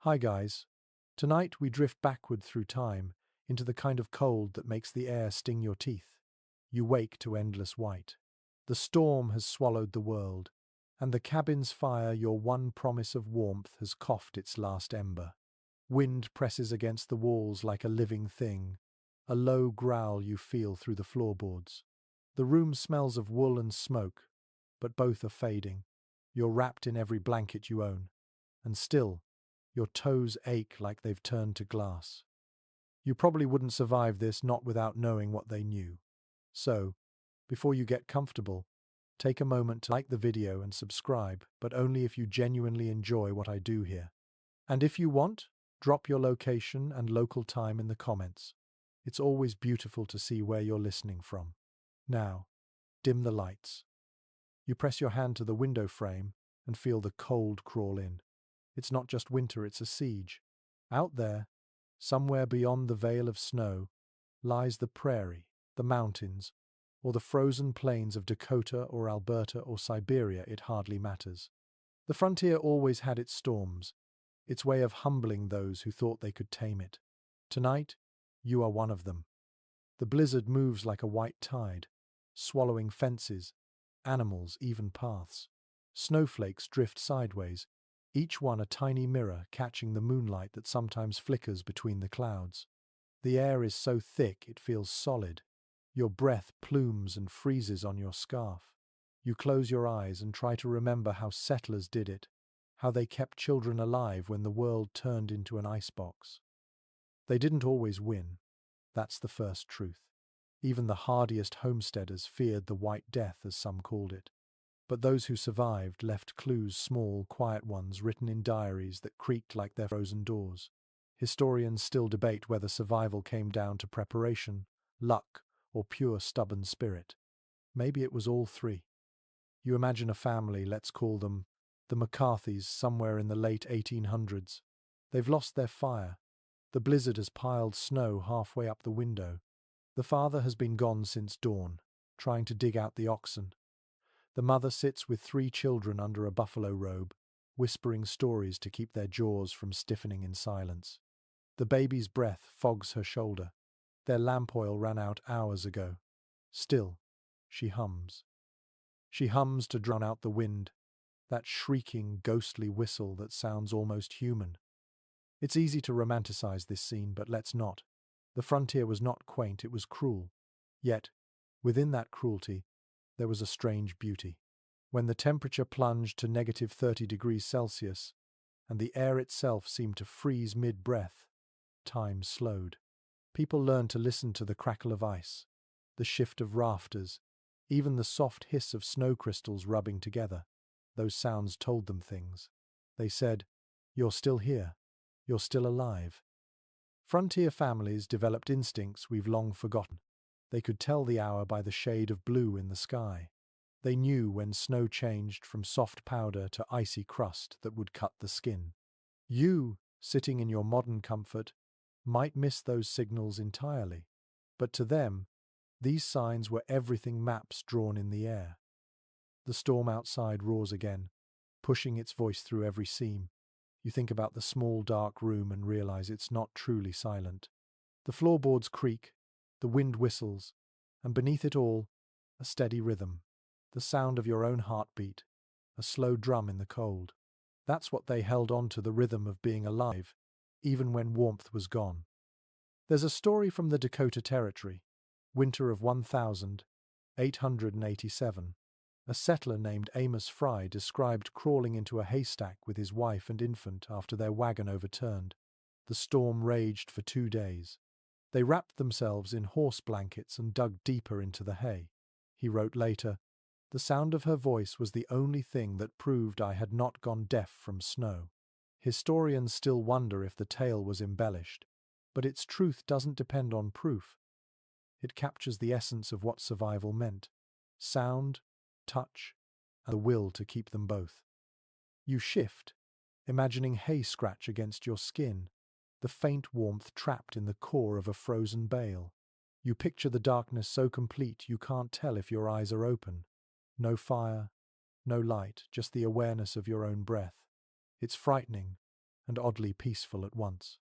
Hi guys. Tonight we drift backward through time into the kind of cold that makes the air sting your teeth. You wake to endless white. The storm has swallowed the world, and the cabin's fire, your one promise of warmth, has coughed its last ember. Wind presses against the walls like a living thing, a low growl you feel through the floorboards. The room smells of wool and smoke, but both are fading. You're wrapped in every blanket you own, and still, your toes ache like they've turned to glass. You probably wouldn't survive this not without knowing what they knew. So, before you get comfortable, take a moment to like the video and subscribe, but only if you genuinely enjoy what I do here. And if you want, drop your location and local time in the comments. It's always beautiful to see where you're listening from. Now, dim the lights. You press your hand to the window frame and feel the cold crawl in. It's not just winter, it's a siege. Out there, somewhere beyond the veil of snow, lies the prairie, the mountains, or the frozen plains of Dakota or Alberta or Siberia, it hardly matters. The frontier always had its storms, its way of humbling those who thought they could tame it. Tonight, you are one of them. The blizzard moves like a white tide, swallowing fences, animals, even paths. Snowflakes drift sideways, each one a tiny mirror catching the moonlight that sometimes flickers between the clouds. The air is so thick it feels solid. Your breath plumes and freezes on your scarf. You close your eyes and try to remember how settlers did it, how they kept children alive when the world turned into an icebox. They didn't always win. That's the first truth. Even the hardiest homesteaders feared the White Death, as some called it. But those who survived left clues, small, quiet ones written in diaries that creaked like their frozen doors. Historians still debate whether survival came down to preparation, luck, or pure stubborn spirit. Maybe it was all three. You imagine a family, let's call them the McCarthys, somewhere in the late 1800s. They've lost their fire. The blizzard has piled snow halfway up the window. The father has been gone since dawn, trying to dig out the oxen. The mother sits with 3 children under a buffalo robe, whispering stories to keep their jaws from stiffening in silence. The baby's breath fogs her shoulder. Their lamp oil ran out hours ago. Still, she hums. She hums to drown out the wind, that shrieking, ghostly whistle that sounds almost human. It's easy to romanticize this scene, but let's not. The frontier was not quaint, it was cruel. Yet, within that cruelty, there was a strange beauty. When the temperature plunged to negative 30 degrees Celsius, and the air itself seemed to freeze mid-breath, time slowed. People learned to listen to the crackle of ice, the shift of rafters, even the soft hiss of snow crystals rubbing together. Those sounds told them things. They said, "You're still here. You're still alive." Frontier families developed instincts we've long forgotten. They could tell the hour by the shade of blue in the sky. They knew when snow changed from soft powder to icy crust that would cut the skin. You, sitting in your modern comfort, might miss those signals entirely. But to them, these signs were everything, maps drawn in the air. The storm outside roars again, pushing its voice through every seam. You think about the small dark room and realize it's not truly silent. The floorboards creak, the wind whistles, and beneath it all, a steady rhythm, the sound of your own heartbeat, a slow drum in the cold. That's what they held on to, the rhythm of being alive, even when warmth was gone. There's a story from the Dakota Territory, winter of 1887. A settler named Amos Fry described crawling into a haystack with his wife and infant after their wagon overturned. The storm raged for 2 days. They wrapped themselves in horse blankets and dug deeper into the hay. He wrote later, "The sound of her voice was the only thing that proved I had not gone deaf from snow." Historians still wonder if the tale was embellished, but its truth doesn't depend on proof. It captures the essence of what survival meant: sound, touch, and the will to keep them both. You shift, imagining hay scratch against your skin, the faint warmth trapped in the core of a frozen bale. You picture the darkness so complete you can't tell if your eyes are open. No fire, no light, just the awareness of your own breath. It's frightening, and oddly peaceful at once.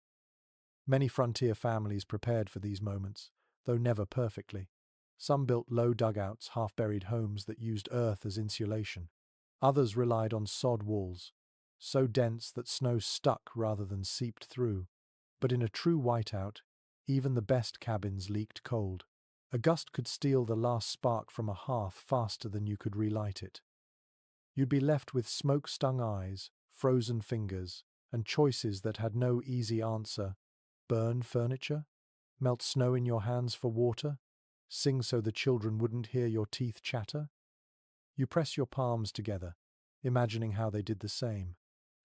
Many frontier families prepared for these moments, though never perfectly. Some built low dugouts, half-buried homes that used earth as insulation. Others relied on sod walls, so dense that snow stuck rather than seeped through. But in a true whiteout, even the best cabins leaked cold. A gust could steal the last spark from a hearth faster than you could relight it. You'd be left with smoke-stung eyes, frozen fingers, and choices that had no easy answer. Burn furniture? Melt snow in your hands for water? Sing so the children wouldn't hear your teeth chatter? You press your palms together, imagining how they did the same.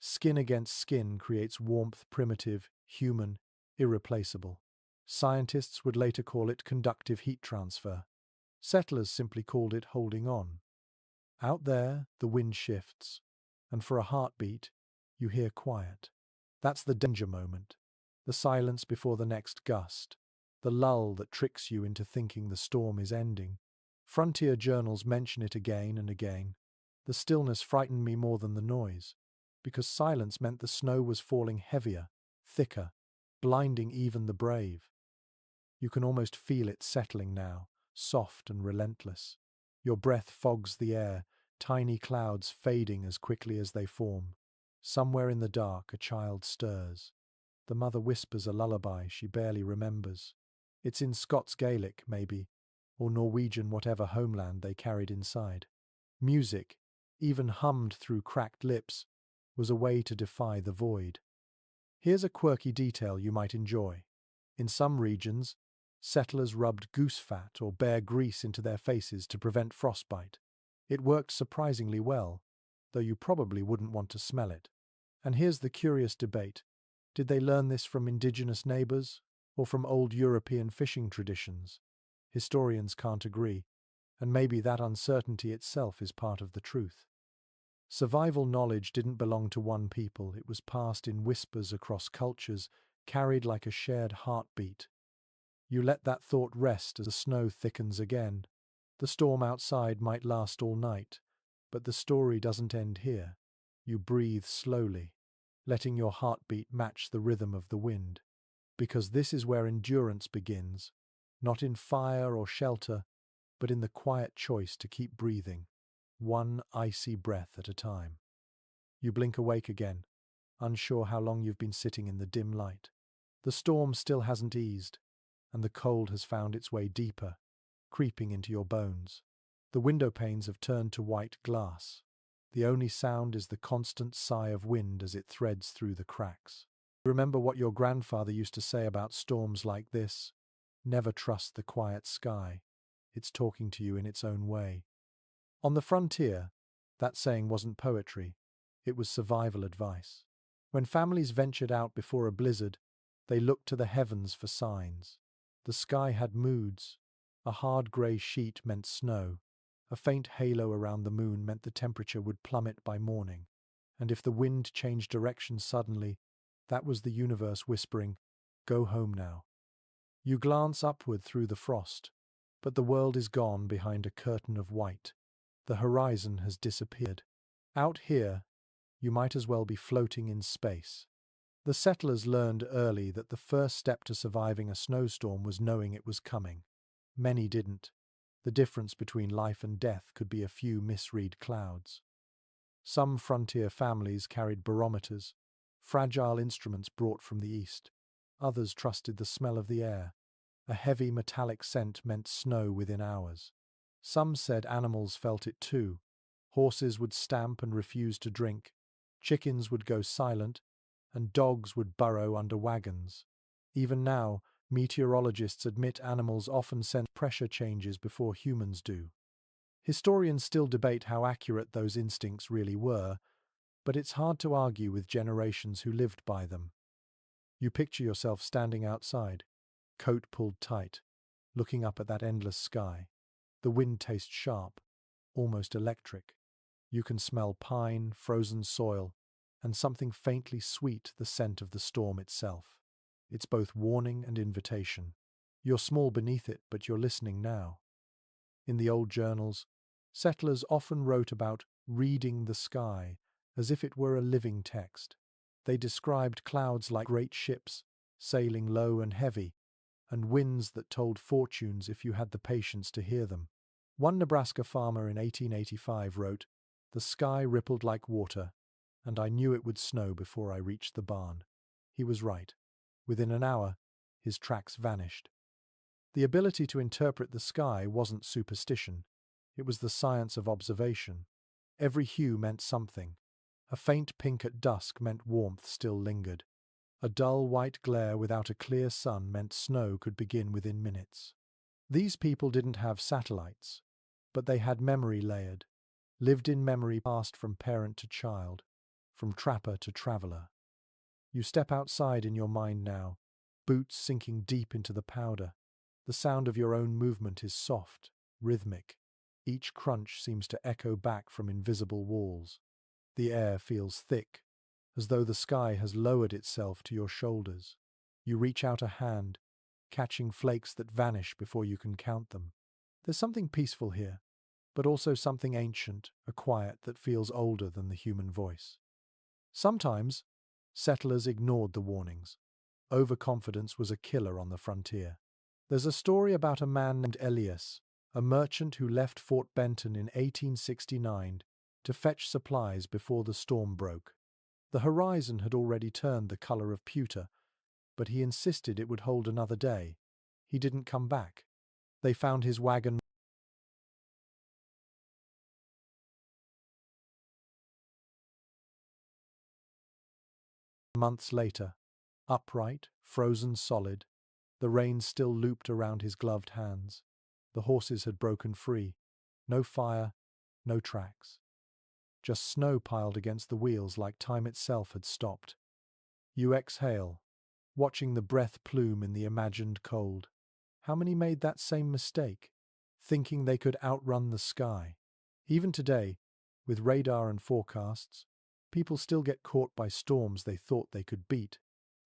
Skin against skin creates warmth, primitive, human, irreplaceable. Scientists would later call it conductive heat transfer. Settlers simply called it holding on. Out there, the wind shifts, and for a heartbeat, you hear quiet. That's the danger moment, the silence before the next gust, the lull that tricks you into thinking the storm is ending. Frontier journals mention it again and again. The stillness frightened me more than the noise, because silence meant the snow was falling heavier, thicker, blinding even the brave. You can almost feel it settling now, soft and relentless. Your breath fogs the air, tiny clouds fading as quickly as they form. Somewhere in the dark, a child stirs. The mother whispers a lullaby she barely remembers. It's in Scots Gaelic, maybe, or Norwegian, whatever homeland they carried inside. Music, even hummed through cracked lips, was a way to defy the void. Here's a quirky detail you might enjoy. In some regions, settlers rubbed goose fat or bear grease into their faces to prevent frostbite. It worked surprisingly well, though you probably wouldn't want to smell it. And here's the curious debate. Did they learn this from indigenous neighbors or from old European fishing traditions? Historians can't agree, and maybe that uncertainty itself is part of the truth. Survival knowledge didn't belong to one people, it was passed in whispers across cultures, carried like a shared heartbeat. You let that thought rest as the snow thickens again. The storm outside might last all night, but the story doesn't end here. You breathe slowly, letting your heartbeat match the rhythm of the wind. Because this is where endurance begins, not in fire or shelter, but in the quiet choice to keep breathing, one icy breath at a time. You blink awake again, unsure how long you've been sitting in the dim light. The storm still hasn't eased, and the cold has found its way deeper, creeping into your bones. The window panes have turned to white glass. The only sound is the constant sigh of wind as it threads through the cracks. Remember what your grandfather used to say about storms like this? Never trust the quiet sky. It's talking to you in its own way. On the frontier, that saying wasn't poetry, it was survival advice. When families ventured out before a blizzard, they looked to the heavens for signs. The sky had moods. A hard grey sheet meant snow. A faint halo around the moon meant the temperature would plummet by morning. And if the wind changed direction suddenly, that was the universe whispering, "Go home now." You glance upward through the frost, but the world is gone behind a curtain of white. The horizon has disappeared. Out here, you might as well be floating in space. The settlers learned early that the first step to surviving a snowstorm was knowing it was coming. Many didn't. The difference between life and death could be a few misread clouds. Some frontier families carried barometers, fragile instruments brought from the east. Others trusted the smell of the air. A heavy metallic scent meant snow within hours. Some said animals felt it too. Horses would stamp and refuse to drink. Chickens would go silent, and dogs would burrow under wagons. Even now, meteorologists admit animals often sense pressure changes before humans do. Historians still debate how accurate those instincts really were, but it's hard to argue with generations who lived by them. You picture yourself standing outside, coat pulled tight, looking up at that endless sky. The wind tastes sharp, almost electric. You can smell pine, frozen soil, and something faintly sweet, the scent of the storm itself. It's both warning and invitation. You're small beneath it, but you're listening now. In the old journals, settlers often wrote about reading the sky as if it were a living text. They described clouds like great ships, sailing low and heavy, and winds that told fortunes if you had the patience to hear them. One Nebraska farmer in 1885 wrote, "The sky rippled like water, and I knew it would snow before I reached the barn." He was right. Within an hour, his tracks vanished. The ability to interpret the sky wasn't superstition. It was the science of observation. Every hue meant something. A faint pink at dusk meant warmth still lingered. A dull white glare without a clear sun meant snow could begin within minutes. These people didn't have satellites, but they had memory layered, lived in memory passed from parent to child, from trapper to traveler. You step outside in your mind now, boots sinking deep into the powder. The sound of your own movement is soft, rhythmic. Each crunch seems to echo back from invisible walls. The air feels thick, as though the sky has lowered itself to your shoulders. You reach out a hand, catching flakes that vanish before you can count them. There's something peaceful here, but also something ancient, a quiet that feels older than the human voice. Sometimes, settlers ignored the warnings. Overconfidence was a killer on the frontier. There's a story about a man named Elias, a merchant who left Fort Benton in 1869 to fetch supplies before the storm broke. The horizon had already turned the color of pewter, but he insisted it would hold another day. He didn't come back. They found his wagon months later, upright, frozen solid. The reins still looped around his gloved hands. The horses had broken free. No fire, no tracks. Just snow piled against the wheels like time itself had stopped. You exhale, watching the breath plume in the imagined cold. How many made that same mistake, thinking they could outrun the sky? Even today, with radar and forecasts, people still get caught by storms they thought they could beat.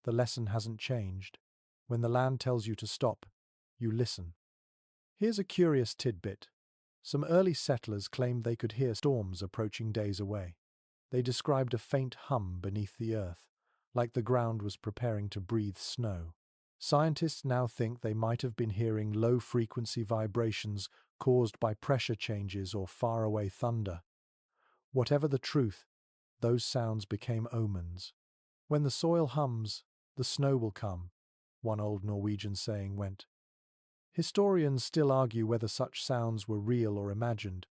The lesson hasn't changed. When the land tells you to stop, you listen. Here's a curious tidbit. Some early settlers claimed they could hear storms approaching days away. They described a faint hum beneath the earth, like the ground was preparing to breathe snow. Scientists now think they might have been hearing low-frequency vibrations caused by pressure changes or faraway thunder. Whatever the truth, those sounds became omens. When the soil hums, the snow will come, one old Norwegian saying went. Historians still argue whether such sounds were real or imagined,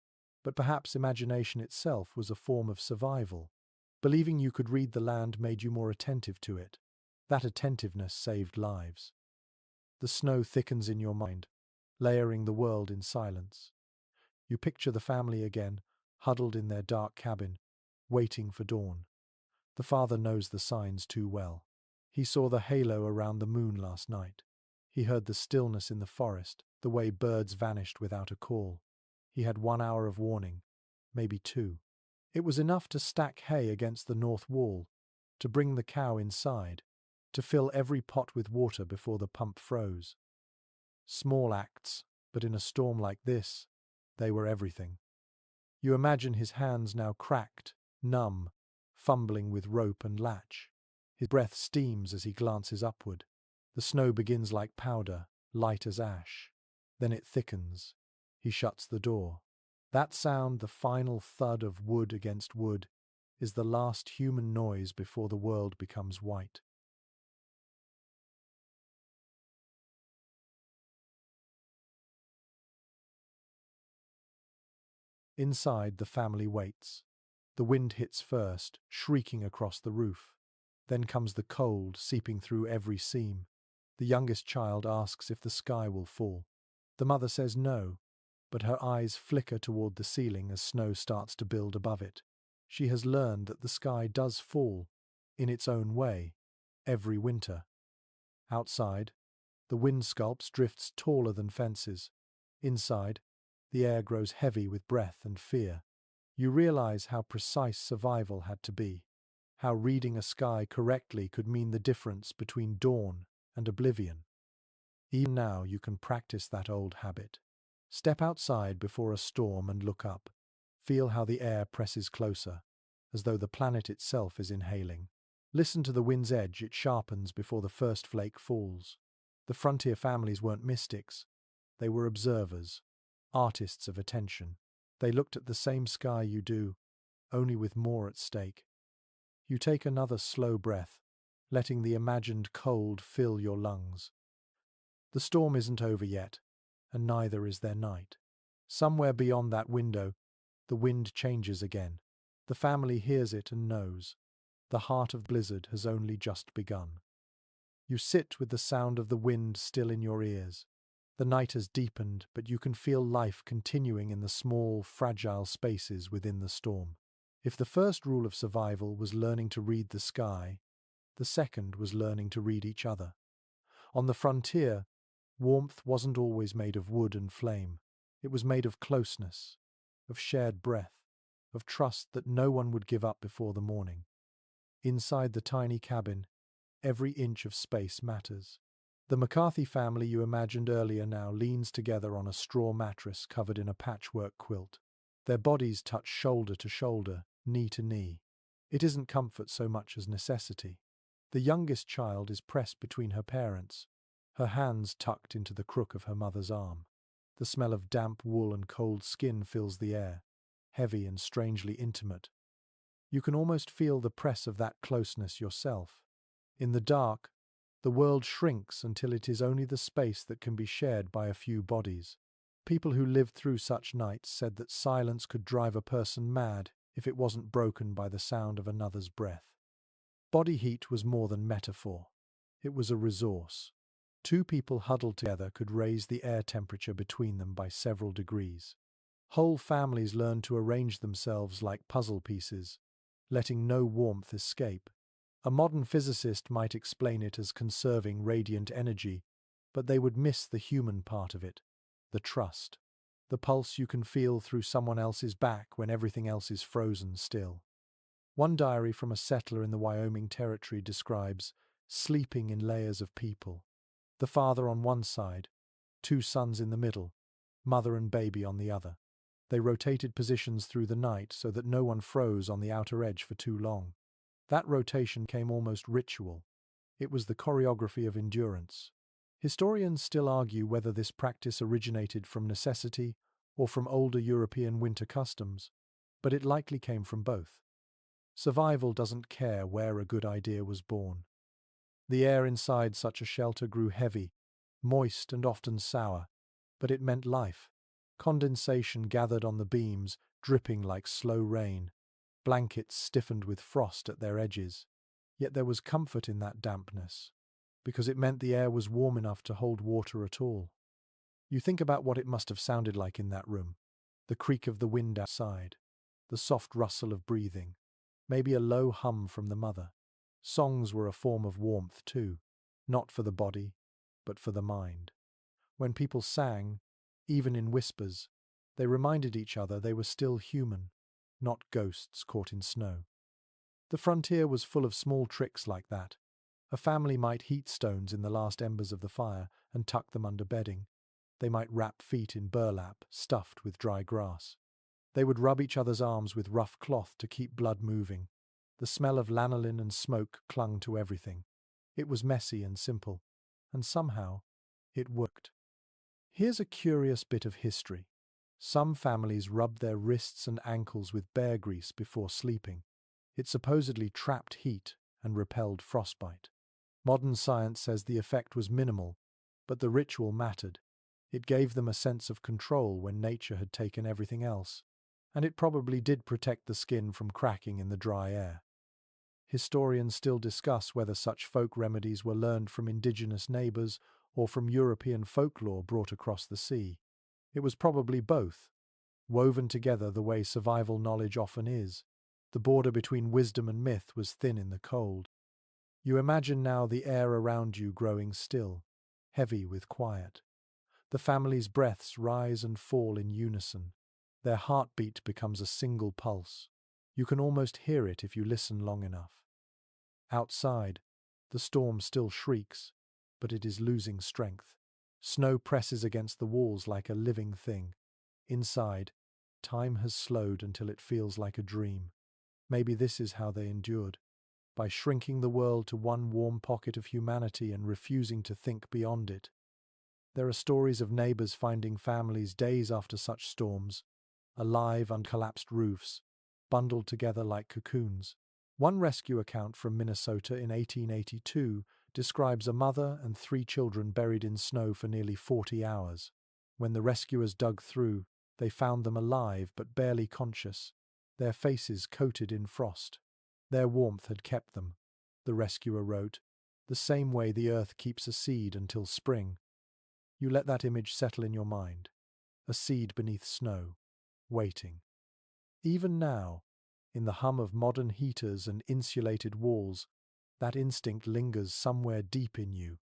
but perhaps imagination itself was a form of survival. Believing you could read the land made you more attentive to it. That attentiveness saved lives. The snow thickens in your mind, layering the world in silence. You picture the family again, huddled in their dark cabin, waiting for dawn. The father knows the signs too well. He saw the halo around the moon last night. He heard the stillness in the forest, the way birds vanished without a call. He had 1 hour of warning, maybe 2. It was enough to stack hay against the north wall, to bring the cow inside, to fill every pot with water before the pump froze. Small acts, but in a storm like this, they were everything. You imagine his hands now cracked, numb, fumbling with rope and latch. His breath steams as he glances upward. The snow begins like powder, light as ash. Then it thickens. He shuts the door. That sound, the final thud of wood against wood, is the last human noise before the world becomes white. Inside, the family waits. The wind hits first, shrieking across the roof. Then comes the cold, seeping through every seam. The youngest child asks if the sky will fall. The mother says no, but her eyes flicker toward the ceiling as snow starts to build above it. She has learned that the sky does fall, in its own way, every winter. Outside, the wind sculpts drifts taller than fences. Inside, the air grows heavy with breath and fear. You realize how precise survival had to be, how reading a sky correctly could mean the difference between dawn and oblivion. Even now you can practice that old habit. Step outside before a storm and look up. Feel how the air presses closer, as though the planet itself is inhaling. Listen to the wind's edge, it sharpens before the first flake falls. The frontier families weren't mystics. They were observers, artists of attention. They looked at the same sky you do, only with more at stake. You take another slow breath, letting the imagined cold fill your lungs. The storm isn't over yet, and neither is their night. Somewhere beyond that window, the wind changes again. The family hears it and knows. The heart of blizzard has only just begun. You sit with the sound of the wind still in your ears. The night has deepened, but you can feel life continuing in the small, fragile spaces within the storm. If the first rule of survival was learning to read the sky, the second was learning to read each other. On the frontier, warmth wasn't always made of wood and flame. It was made of closeness, of shared breath, of trust that no one would give up before the morning. Inside the tiny cabin, every inch of space matters. The McCarthy family you imagined earlier now leans together on a straw mattress covered in a patchwork quilt. Their bodies touch shoulder to shoulder, knee to knee. It isn't comfort so much as necessity. The youngest child is pressed between her parents, her hands tucked into the crook of her mother's arm. The smell of damp wool and cold skin fills the air, heavy and strangely intimate. You can almost feel the press of that closeness yourself. In the dark, the world shrinks until it is only the space that can be shared by a few bodies. People who lived through such nights said that silence could drive a person mad if it wasn't broken by the sound of another's breath. Body heat was more than metaphor. It was a resource. Two people huddled together could raise the air temperature between them by several degrees. Whole families learned to arrange themselves like puzzle pieces, letting no warmth escape. A modern physicist might explain it as conserving radiant energy, but they would miss the human part of it, the trust, the pulse you can feel through someone else's back when everything else is frozen still. One diary from a settler in the Wyoming Territory describes sleeping in layers of people. The father on one side, two sons in the middle, mother and baby on the other. They rotated positions through the night so that no one froze on the outer edge for too long. That rotation came almost ritual. It was the choreography of endurance. Historians still argue whether this practice originated from necessity or from older European winter customs, but it likely came from both. Survival doesn't care where a good idea was born. The air inside such a shelter grew heavy, moist and often sour, but it meant life. Condensation gathered on the beams, dripping like slow rain. Blankets stiffened with frost at their edges. Yet there was comfort in that dampness, because it meant the air was warm enough to hold water at all. You think about what it must have sounded like in that room. The creak of the wind outside, the soft rustle of breathing, maybe a low hum from the mother. Songs were a form of warmth too, not for the body, but for the mind. When people sang, even in whispers, they reminded each other they were still human, not ghosts caught in snow. The frontier was full of small tricks like that. A family might heat stones in the last embers of the fire and tuck them under bedding. They might wrap feet in burlap, stuffed with dry grass. They would rub each other's arms with rough cloth to keep blood moving. The smell of lanolin and smoke clung to everything. It was messy and simple, and somehow it worked. Here's a curious bit of history. Some families rubbed their wrists and ankles with bear grease before sleeping. It supposedly trapped heat and repelled frostbite. Modern science says the effect was minimal, but the ritual mattered. It gave them a sense of control when nature had taken everything else, and it probably did protect the skin from cracking in the dry air. Historians still discuss whether such folk remedies were learned from indigenous neighbors or from European folklore brought across the sea. It was probably both, woven together the way survival knowledge often is. The border between wisdom and myth was thin in the cold. You imagine now the air around you growing still, heavy with quiet. The family's breaths rise and fall in unison. Their heartbeat becomes a single pulse. You can almost hear it if you listen long enough. Outside, the storm still shrieks, but it is losing strength. Snow presses against the walls like a living thing. Inside, time has slowed until it feels like a dream. Maybe this is how they endured. by shrinking the world to one warm pocket of humanity and refusing to think beyond it. There are stories of neighbors finding families days after such storms, alive on collapsed roofs, bundled together like cocoons. One rescue account from Minnesota in 1882 describes a mother and 3 children buried in snow for nearly 40 hours. When the rescuers dug through, they found them alive but barely conscious, their faces coated in frost. Their warmth had kept them, the rescuer wrote, the same way the earth keeps a seed until spring. You let that image settle in your mind. A seed beneath snow, waiting. Even now, in the hum of modern heaters and insulated walls, that instinct lingers somewhere deep in you.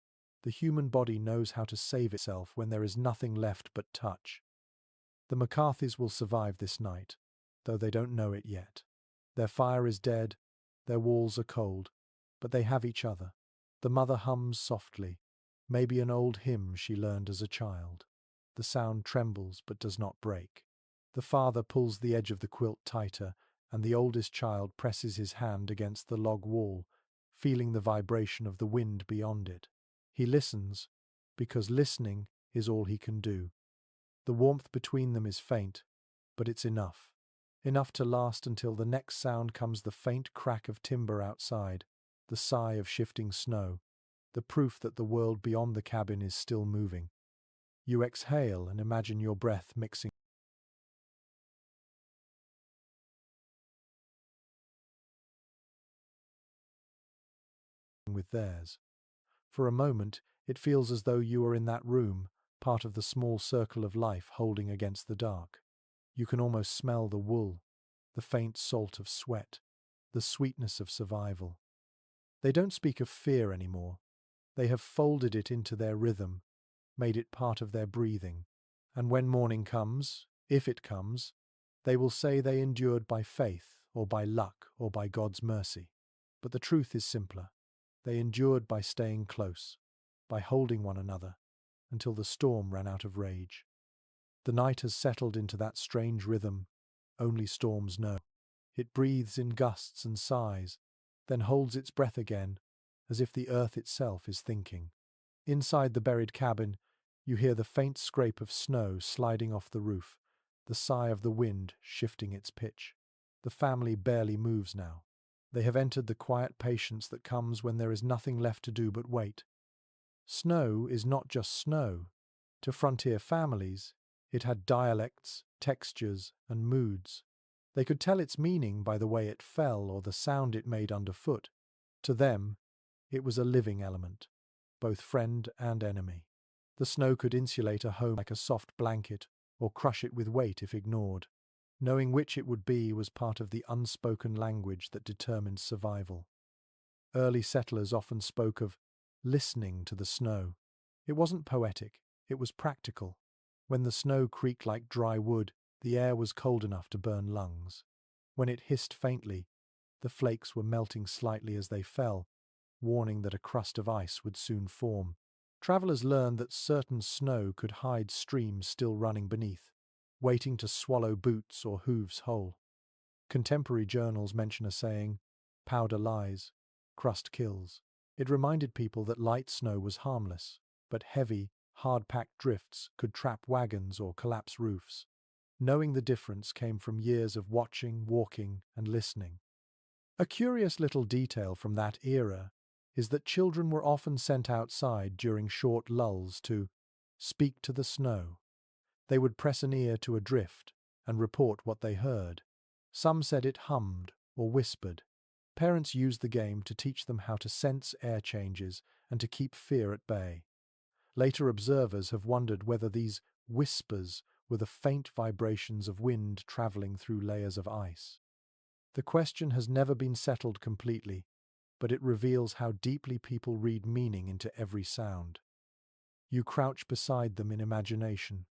The human body knows how to save itself when there is nothing left but touch. The McCarthys will survive this night, though they don't know it yet. Their fire is dead, their walls are cold, but they have each other. The mother hums softly, maybe an old hymn she learned as a child. The sound trembles but does not break. The father pulls the edge of the quilt tighter, and the oldest child presses his hand against the log wall, feeling the vibration of the wind beyond it. He listens, because listening is all he can do. The warmth between them is faint, but it's enough. Enough to last until the next sound comes, the faint crack of timber outside, the sigh of shifting snow, the proof that the world beyond the cabin is still moving. You exhale and imagine your breath mixing with theirs. For a moment, it feels as though you are in that room, part of the small circle of life holding against the dark. You can almost smell the wool, the faint salt of sweat, the sweetness of survival. They don't speak of fear anymore. They have folded it into their rhythm, made it part of their breathing. And when morning comes, if it comes, they will say they endured by faith, or by luck, or by God's mercy. But the truth is simpler. They endured by staying close, by holding one another, until the storm ran out of rage. The night has settled into that strange rhythm only storms know. It breathes in gusts and sighs, then holds its breath again, as if the earth itself is thinking. Inside the buried cabin, you hear the faint scrape of snow sliding off the roof, the sigh of the wind shifting its pitch. The family barely moves now. They have entered the quiet patience that comes when there is nothing left to do but wait. Snow is not just snow. To frontier families, it had dialects, textures, and moods. They could tell its meaning by the way it fell or the sound it made underfoot. To them, it was a living element, both friend and enemy. The snow could insulate a home like a soft blanket, or crush it with weight if ignored. Knowing which it would be was part of the unspoken language that determined survival. Early settlers often spoke of listening to the snow. It wasn't poetic, it was practical. When the snow creaked like dry wood, the air was cold enough to burn lungs. When it hissed faintly, the flakes were melting slightly as they fell, warning that a crust of ice would soon form. Travelers learned that certain snow could hide streams still running beneath, waiting to swallow boots or hooves whole. Contemporary journals mention a saying, "Powder lies, crust kills." It reminded people that light snow was harmless, but heavy, hard-packed drifts could trap wagons or collapse roofs. Knowing the difference came from years of watching, walking, and listening. A curious little detail from that era is that children were often sent outside during short lulls to speak to the snow. They would press an ear to a drift and report what they heard. Some said it hummed or whispered. Parents used the game to teach them how to sense air changes and to keep fear at bay. Later observers have wondered whether these whispers were the faint vibrations of wind traveling through layers of ice. The question has never been settled completely, but it reveals how deeply people read meaning into every sound. You crouch beside them in imagination,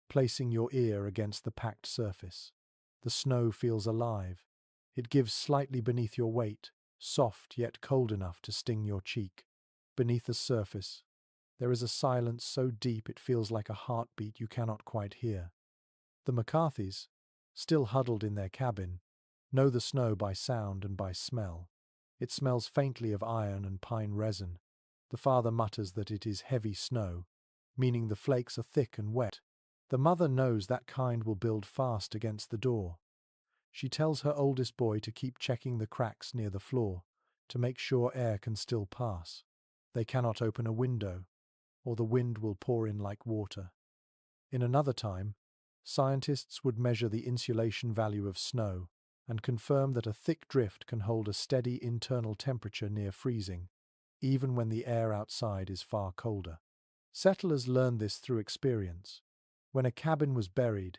placing your ear against the packed surface. The snow feels alive. It gives slightly beneath your weight, soft yet cold enough to sting your cheek. Beneath the surface, there is a silence so deep it feels like a heartbeat you cannot quite hear. The McCarthys, still huddled in their cabin, know the snow by sound and by smell. It smells faintly of iron and pine resin. The father mutters that it is heavy snow, meaning the flakes are thick and wet. The mother knows that kind will build fast against the door. She tells her oldest boy to keep checking the cracks near the floor, to make sure air can still pass. They cannot open a window, or the wind will pour in like water. In another time, scientists would measure the insulation value of snow and confirm that a thick drift can hold a steady internal temperature near freezing, even when the air outside is far colder. Settlers learned this through experience. When a cabin was buried,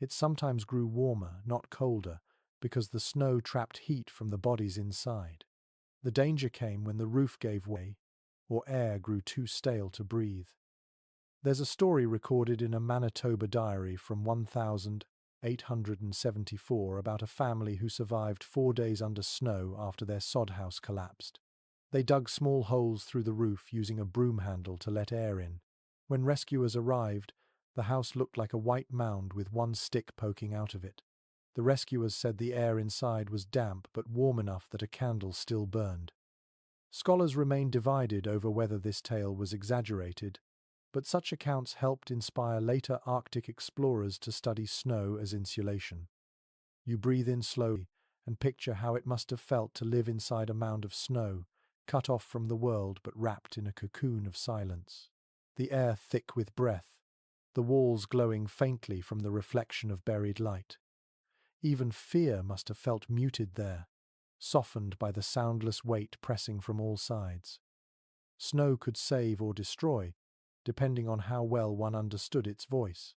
it sometimes grew warmer, not colder, because the snow trapped heat from the bodies inside. The danger came when the roof gave way, or air grew too stale to breathe. There's a story recorded in a Manitoba diary from 1874 about a family who survived 4 days under snow after their sod house collapsed. They dug small holes through the roof using a broom handle to let air in. When rescuers arrived, the house looked like a white mound with one stick poking out of it. The rescuers said the air inside was damp but warm enough that a candle still burned. Scholars remain divided over whether this tale was exaggerated, but such accounts helped inspire later Arctic explorers to study snow as insulation. You breathe in slowly and picture how it must have felt to live inside a mound of snow, cut off from the world but wrapped in a cocoon of silence. The air thick with breath, the walls glowing faintly from the reflection of buried light. Even fear must have felt muted there, softened by the soundless weight pressing from all sides. Snow could save or destroy, depending on how well one understood its voice.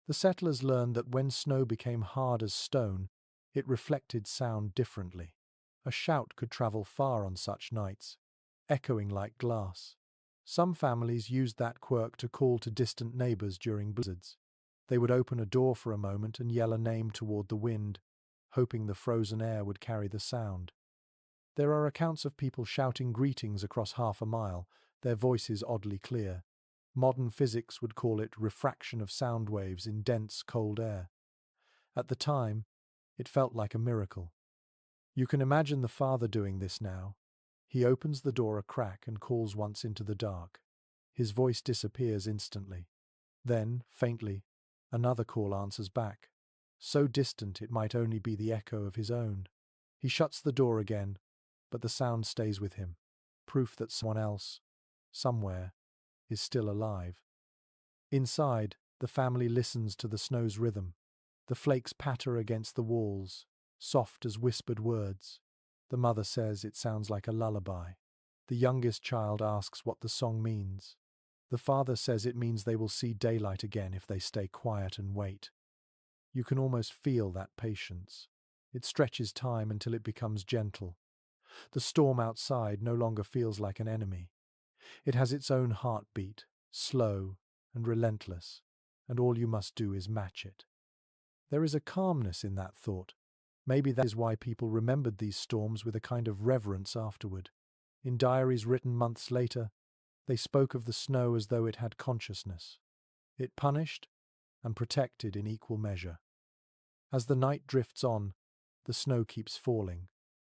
The settlers learned that when snow became hard as stone, it reflected sound differently. A shout could travel far on such nights, echoing like glass. Some families used that quirk to call to distant neighbors during blizzards. They would open a door for a moment and yell a name toward the wind, hoping the frozen air would carry the sound. There are accounts of people shouting greetings across half a mile, their voices oddly clear. Modern physics would call it refraction of sound waves in dense, cold air. At the time, it felt like a miracle. You can imagine the father doing this now. He opens the door a crack and calls once into the dark. His voice disappears instantly. Then, faintly, another call answers back, so distant it might only be the echo of his own. He shuts the door again, but the sound stays with him, proof that someone else, somewhere, is still alive. Inside, the family listens to the snow's rhythm. The flakes patter against the walls, soft as whispered words. The mother says it sounds like a lullaby. The youngest child asks what the song means. The father says it means they will see daylight again if they stay quiet and wait. You can almost feel that patience. It stretches time until it becomes gentle. The storm outside no longer feels like an enemy. It has its own heartbeat, slow and relentless, and all you must do is match it. There is a calmness in that thought. Maybe that is why people remembered these storms with a kind of reverence afterward. In diaries written months later, they spoke of the snow as though it had consciousness. It punished and protected in equal measure. As the night drifts on, the snow keeps falling.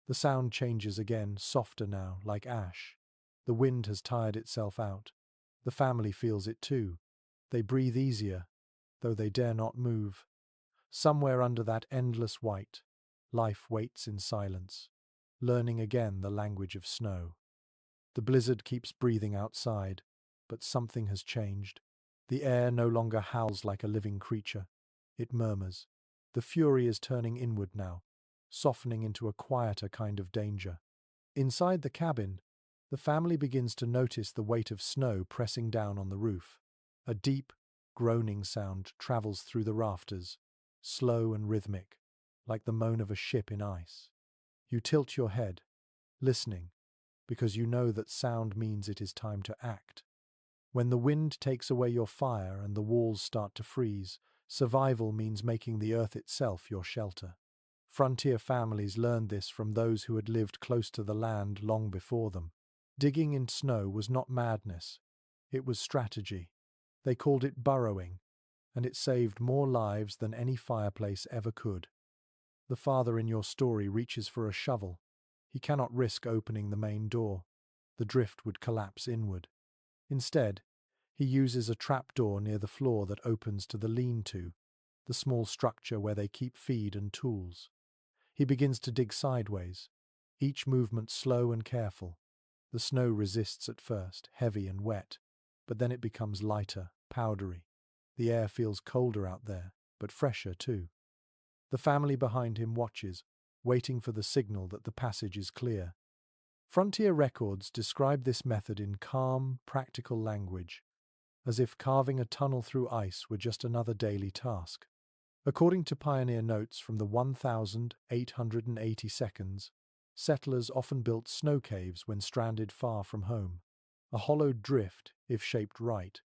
The sound changes again, softer now, like ash. The wind has tired itself out. The family feels it too. They breathe easier, though they dare not move. Somewhere under that endless white, life waits in silence, learning again the language of snow. The blizzard keeps breathing outside, but something has changed. The air no longer howls like a living creature. It murmurs. The fury is turning inward now, softening into a quieter kind of danger. Inside the cabin, the family begins to notice the weight of snow pressing down on the roof. A deep, groaning sound travels through the rafters, slow and rhythmic, like the moan of a ship in ice. You tilt your head, listening, because you know that sound means it is time to act. When the wind takes away your fire and the walls start to freeze, survival means making the earth itself your shelter. Frontier families learned this from those who had lived close to the land long before them. Digging in snow was not madness, it was strategy. They called it burrowing, and it saved more lives than any fireplace ever could. The father in your story reaches for a shovel, He cannot risk opening the main door. The drift would collapse inward. Instead, he uses a trapdoor near the floor that opens to the lean-to, the small structure where they keep feed and tools. He begins to dig sideways, each movement slow and careful. The snow resists at first, heavy and wet, but then it becomes lighter, powdery. The air feels colder out there, but fresher too. The family behind him watches, waiting for the signal that the passage is clear. Frontier records describe this method in calm, practical language, as if carving a tunnel through ice were just another daily task. According to pioneer notes from the 1880s, settlers often built snow caves when stranded far from home. A hollowed drift, if shaped right,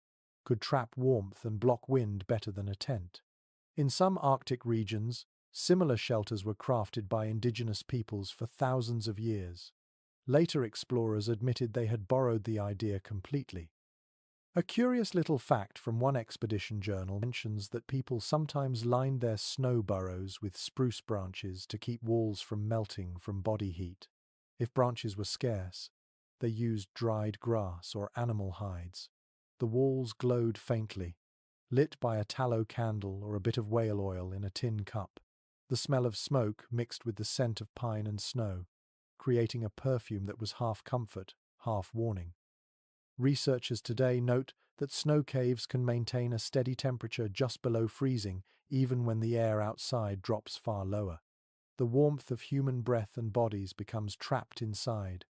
could trap warmth and block wind better than a tent. In some Arctic regions, similar shelters were crafted by indigenous peoples for thousands of years. Later explorers admitted they had borrowed the idea completely. A curious little fact from one expedition journal mentions that people sometimes lined their snow burrows with spruce branches to keep walls from melting from body heat. If branches were scarce, they used dried grass or animal hides. The walls glowed faintly, lit by a tallow candle or a bit of whale oil in a tin cup. The smell of smoke mixed with the scent of pine and snow, creating a perfume that was half comfort, half warning. Researchers today note that snow caves can maintain a steady temperature just below freezing, even when the air outside drops far lower. The warmth of human breath and bodies becomes trapped inside,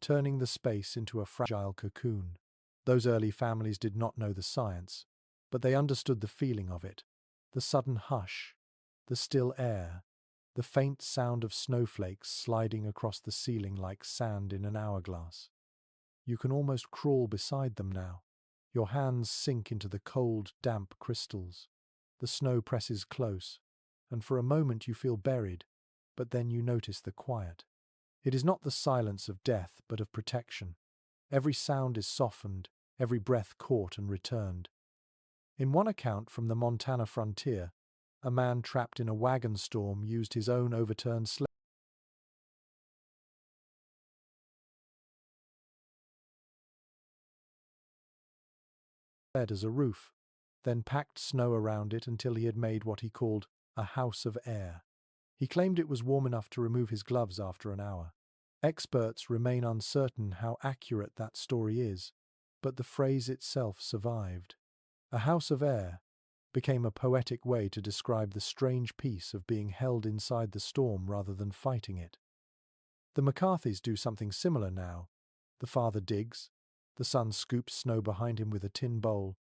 turning the space into a fragile cocoon. Those early families did not know the science, but they understood the feeling of it. The sudden hush, the still air, the faint sound of snowflakes sliding across the ceiling like sand in an hourglass. You can almost crawl beside them now. Your hands sink into the cold, damp crystals. The snow presses close, and for a moment you feel buried, but then you notice the quiet. It is not the silence of death, but of protection. Every sound is softened, every breath caught and returned. In one account from the Montana frontier, a man trapped in a wagon storm used his own overturned sled as a roof, then packed snow around it until he had made what he called a house of air. He claimed it was warm enough to remove his gloves after an hour. Experts remain uncertain how accurate that story is, but the phrase itself survived. A house of air became a poetic way to describe the strange peace of being held inside the storm rather than fighting it. The McCarthys do something similar now. The father digs, the son scoops snow behind him with a tin bowl,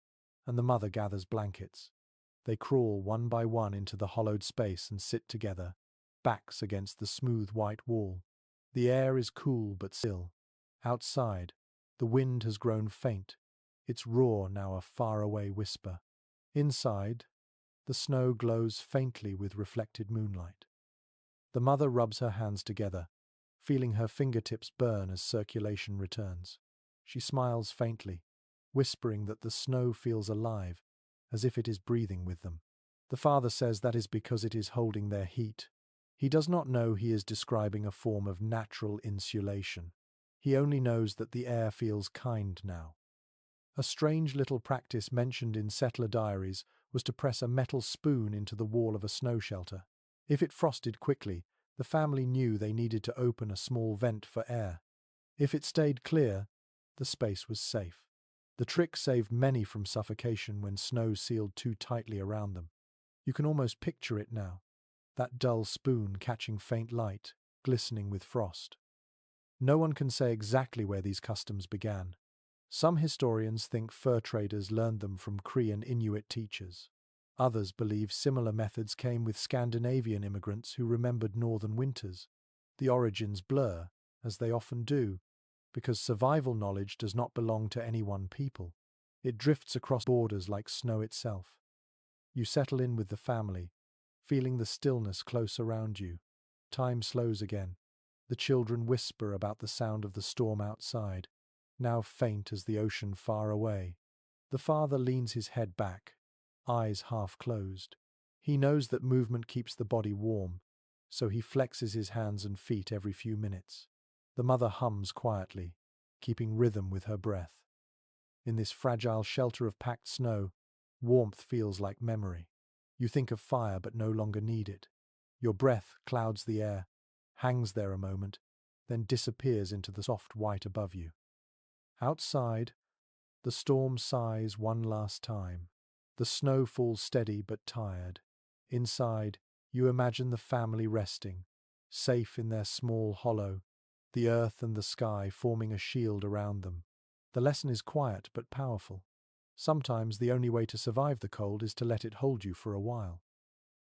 and the mother gathers blankets. They crawl one by one into the hollowed space and sit together, backs against the smooth white wall. The air is cool but still. Outside, the wind has grown faint, its roar now a faraway whisper. Inside, the snow glows faintly with reflected moonlight. The mother rubs her hands together, feeling her fingertips burn as circulation returns. She smiles faintly, whispering that the snow feels alive, as if it is breathing with them. The father says that is because it is holding their heat. He does not know he is describing a form of natural insulation. He only knows that the air feels kind now. A strange little practice mentioned in settler diaries was to press a metal spoon into the wall of a snow shelter. If it frosted quickly, the family knew they needed to open a small vent for air. If it stayed clear, the space was safe. The trick saved many from suffocation when snow sealed too tightly around them. You can almost picture it now, that dull spoon catching faint light, glistening with frost. No one can say exactly where these customs began. Some historians think fur traders learned them from Cree and Inuit teachers. Others believe similar methods came with Scandinavian immigrants who remembered northern winters. The origins blur, as they often do, because survival knowledge does not belong to any one people. It drifts across borders like snow itself. You settle in with the family, feeling the stillness close around you. Time slows again. The children whisper about the sound of the storm outside, now faint as the ocean far away. The father leans his head back, eyes half closed. He knows that movement keeps the body warm, so he flexes his hands and feet every few minutes. The mother hums quietly, keeping rhythm with her breath. In this fragile shelter of packed snow, warmth feels like memory. You think of fire but no longer need it. Your breath clouds the air, hangs there a moment, then disappears into the soft white above you. Outside, the storm sighs one last time. The snow falls steady but tired. Inside, you imagine the family resting, safe in their small hollow, the earth and the sky forming a shield around them. The lesson is quiet but powerful. Sometimes the only way to survive the cold is to let it hold you for a while.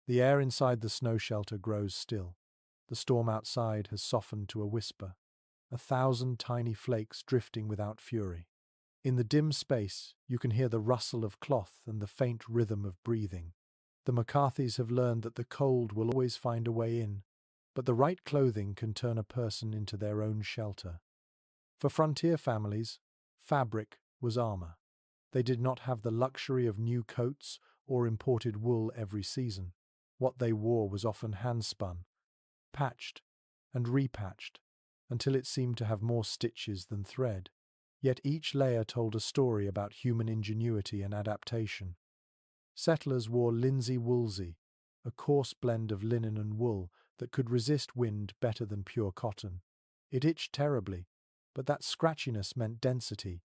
The air inside the snow shelter grows still. The storm outside has softened to a whisper, 1,000 tiny flakes drifting without fury. In the dim space, you can hear the rustle of cloth and the faint rhythm of breathing. The McCarthys have learned that the cold will always find a way in, but the right clothing can turn a person into their own shelter. For frontier families, fabric was armor. They did not have the luxury of new coats or imported wool every season. What they wore was often hand-spun, patched and repatched, until it seemed to have more stitches than thread. Yet each layer told a story about human ingenuity and adaptation. Settlers wore linsey woolsey, a coarse blend of linen and wool that could resist wind better than pure cotton. It itched terribly, but that scratchiness meant density,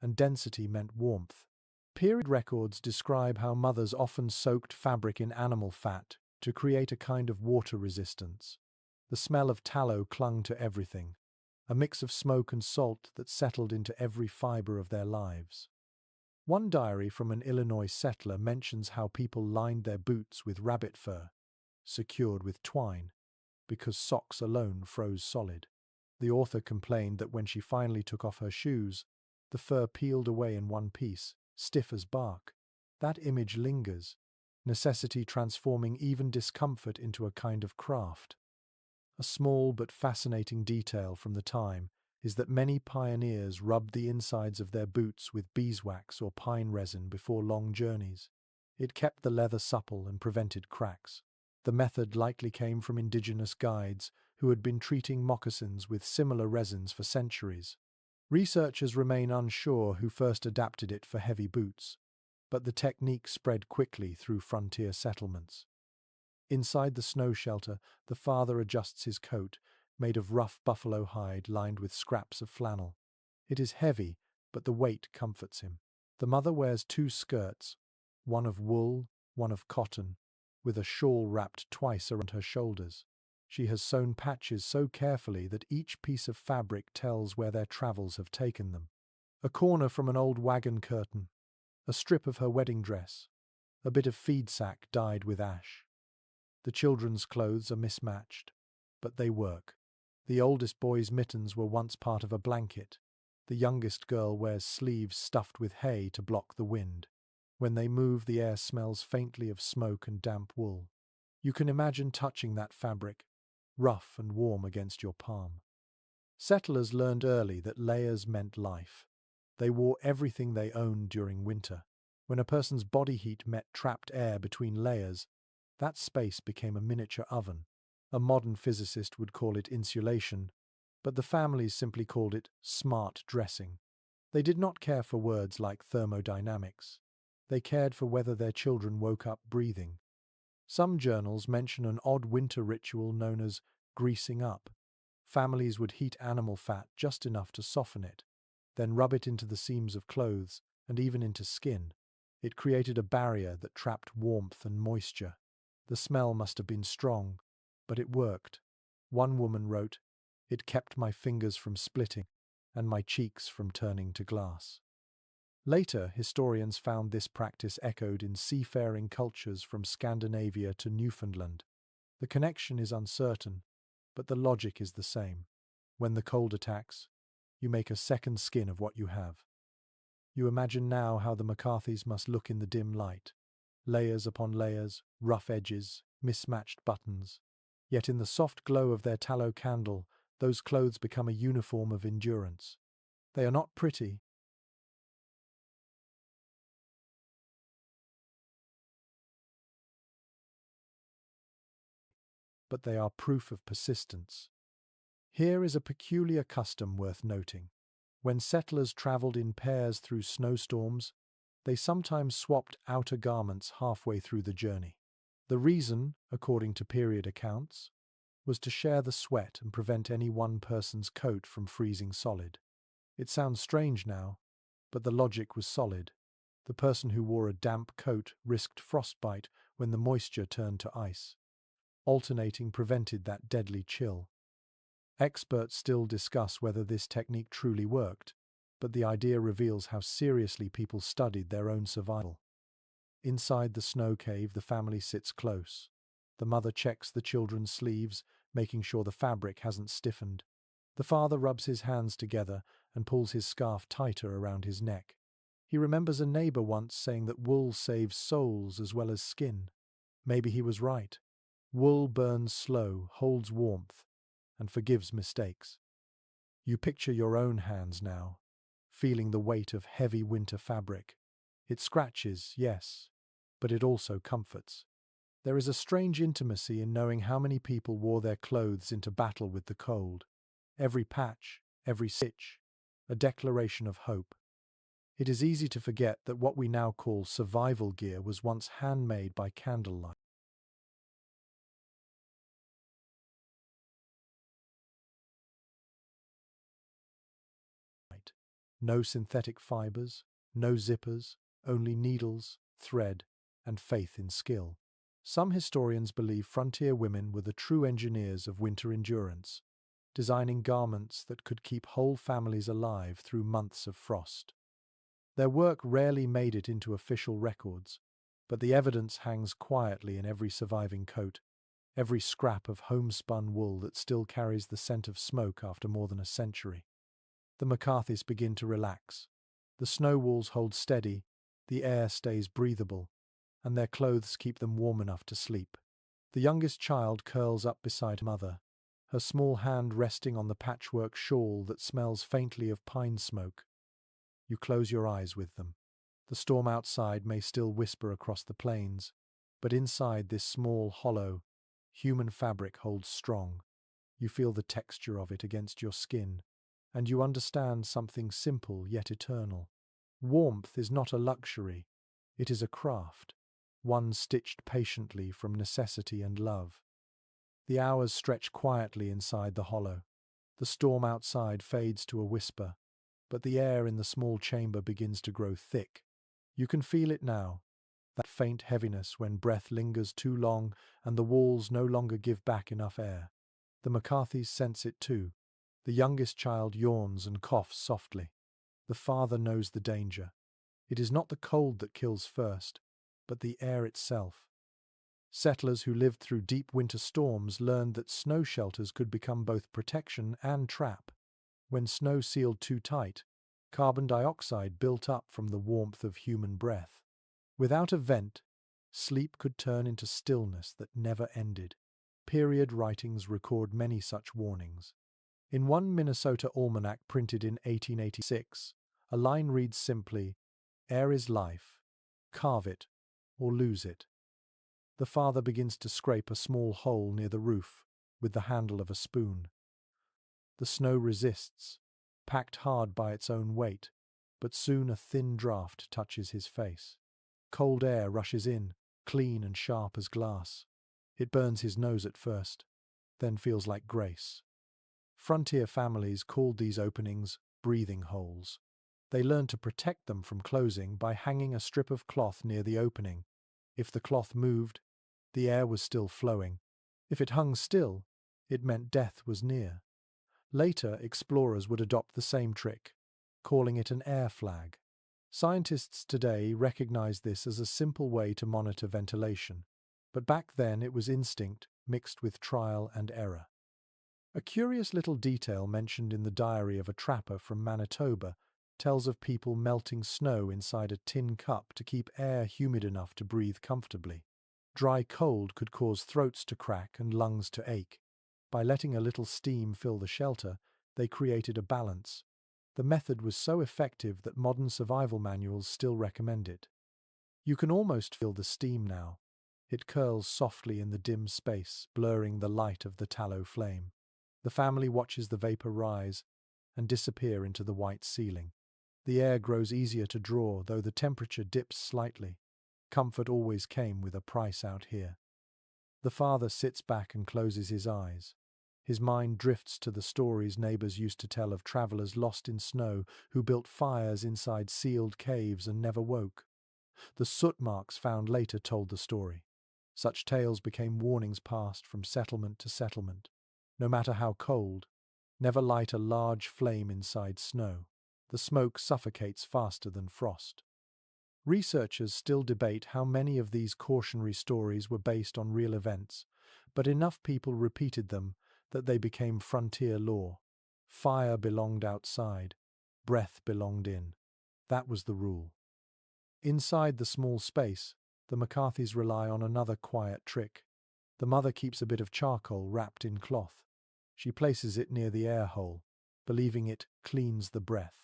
and density meant warmth. Period records describe how mothers often soaked fabric in animal fat to create a kind of water resistance. The smell of tallow clung to everything, a mix of smoke and salt that settled into every fiber of their lives. One diary from an Illinois settler mentions how people lined their boots with rabbit fur, secured with twine, because socks alone froze solid. The author complained that when she finally took off her shoes, the fur peeled away in one piece, stiff as bark. That image lingers, necessity transforming even discomfort into a kind of craft. A small but fascinating detail from the time is that many pioneers rubbed the insides of their boots with beeswax or pine resin before long journeys. It kept the leather supple and prevented cracks. The method likely came from indigenous guides who had been treating moccasins with similar resins for centuries. Researchers remain unsure who first adapted it for heavy boots, but the technique spread quickly through frontier settlements. Inside the snow shelter, the father adjusts his coat, made of rough buffalo hide lined with scraps of flannel. It is heavy, but the weight comforts him. The mother wears two skirts, one of wool, one of cotton, with a shawl wrapped twice around her shoulders. She has sewn patches so carefully that each piece of fabric tells where their travels have taken them. A corner from an old wagon curtain, a strip of her wedding dress, a bit of feed sack dyed with ash. The children's clothes are mismatched, but they work. The oldest boy's mittens were once part of a blanket. The youngest girl wears sleeves stuffed with hay to block the wind. When they move, the air smells faintly of smoke and damp wool. You can imagine touching that fabric, rough and warm against your palm. Settlers learned early that layers meant life. They wore everything they owned during winter. When a person's body heat met trapped air between layers, that space became a miniature oven. A modern physicist would call it insulation, but the families simply called it smart dressing. They did not care for words like thermodynamics. They cared for whether their children woke up breathing. Some journals mention an odd winter ritual known as greasing up. Families would heat animal fat just enough to soften it, then rub it into the seams of clothes and even into skin. It created a barrier that trapped warmth and moisture. The smell must have been strong, but it worked. One woman wrote, "It kept my fingers from splitting and my cheeks from turning to glass." Later, historians found this practice echoed in seafaring cultures from Scandinavia to Newfoundland. The connection is uncertain, but the logic is the same. When the cold attacks, you make a second skin of what you have. You imagine now how the McCarthys must look in the dim light. Layers upon layers, rough edges, mismatched buttons. Yet in the soft glow of their tallow candle, those clothes become a uniform of endurance. They are not pretty, but they are proof of persistence. Here is a peculiar custom worth noting. When settlers traveled in pairs through snowstorms, they sometimes swapped outer garments halfway through the journey. The reason, according to period accounts, was to share the sweat and prevent any one person's coat from freezing solid. It sounds strange now, but the logic was solid. The person who wore a damp coat risked frostbite when the moisture turned to ice. Alternating prevented that deadly chill. Experts still discuss whether this technique truly worked, but the idea reveals how seriously people studied their own survival. Inside the snow cave, the family sits close. The mother checks the children's sleeves, making sure the fabric hasn't stiffened. The father rubs his hands together and pulls his scarf tighter around his neck. He remembers a neighbor once saying that wool saves souls as well as skin. Maybe he was right. Wool burns slow, holds warmth, and forgives mistakes. You picture your own hands now, feeling the weight of heavy winter fabric. It scratches, yes, but it also comforts. There is a strange intimacy in knowing how many people wore their clothes into battle with the cold. Every patch, every stitch, a declaration of hope. It is easy to forget that what we now call survival gear was once handmade by candlelight. No synthetic fibers, no zippers, only needles, thread, and faith in skill. Some historians believe frontier women were the true engineers of winter endurance, designing garments that could keep whole families alive through months of frost. Their work rarely made it into official records, but the evidence hangs quietly in every surviving coat, every scrap of homespun wool that still carries the scent of smoke after more than a century. The McCarthys begin to relax. The snow walls hold steady, the air stays breathable, and their clothes keep them warm enough to sleep. The youngest child curls up beside her mother, her small hand resting on the patchwork shawl that smells faintly of pine smoke. You close your eyes with them. The storm outside may still whisper across the plains, but inside this small, hollow, human fabric holds strong. You feel the texture of it against your skin, and you understand something simple yet eternal. Warmth is not a luxury, it is a craft, one stitched patiently from necessity and love. The hours stretch quietly inside the hollow. The storm outside fades to a whisper, but the air in the small chamber begins to grow thick. You can feel it now, that faint heaviness when breath lingers too long and the walls no longer give back enough air. The McCarthys sense it too. The youngest child yawns and coughs softly. The father knows the danger. It is not the cold that kills first, but the air itself. Settlers who lived through deep winter storms learned that snow shelters could become both protection and trap. When snow sealed too tight, carbon dioxide built up from the warmth of human breath. Without a vent, sleep could turn into stillness that never ended. Period writings record many such warnings. In one Minnesota almanac printed in 1886, a line reads simply, "Air is life. Carve it, or lose it." The father begins to scrape a small hole near the roof with the handle of a spoon. The snow resists, packed hard by its own weight, but soon a thin draught touches his face. Cold air rushes in, clean and sharp as glass. It burns his nose at first, then feels like grace. Frontier families called these openings breathing holes. They learned to protect them from closing by hanging a strip of cloth near the opening. If the cloth moved, the air was still flowing. If it hung still, it meant death was near. Later, explorers would adopt the same trick, calling it an air flag. Scientists today recognize this as a simple way to monitor ventilation, but back then it was instinct mixed with trial and error. A curious little detail mentioned in the diary of a trapper from Manitoba tells of people melting snow inside a tin cup to keep air humid enough to breathe comfortably. Dry cold could cause throats to crack and lungs to ache. By letting a little steam fill the shelter, they created a balance. The method was so effective that modern survival manuals still recommend it. You can almost feel the steam now. It curls softly in the dim space, blurring the light of the tallow flame. The family watches the vapor rise and disappear into the white ceiling. The air grows easier to draw, though the temperature dips slightly. Comfort always came with a price out here. The father sits back and closes his eyes. His mind drifts to the stories neighbors used to tell of travelers lost in snow who built fires inside sealed caves and never woke. The soot marks found later told the story. Such tales became warnings passed from settlement to settlement. No matter how cold, never light a large flame inside snow. The smoke suffocates faster than frost. Researchers still debate how many of these cautionary stories were based on real events, but enough people repeated them that they became frontier lore. Fire belonged outside, breath belonged in. That was the rule. Inside the small space, the McCarthys rely on another quiet trick. The mother keeps a bit of charcoal wrapped in cloth. She places it near the air hole, believing it cleans the breath.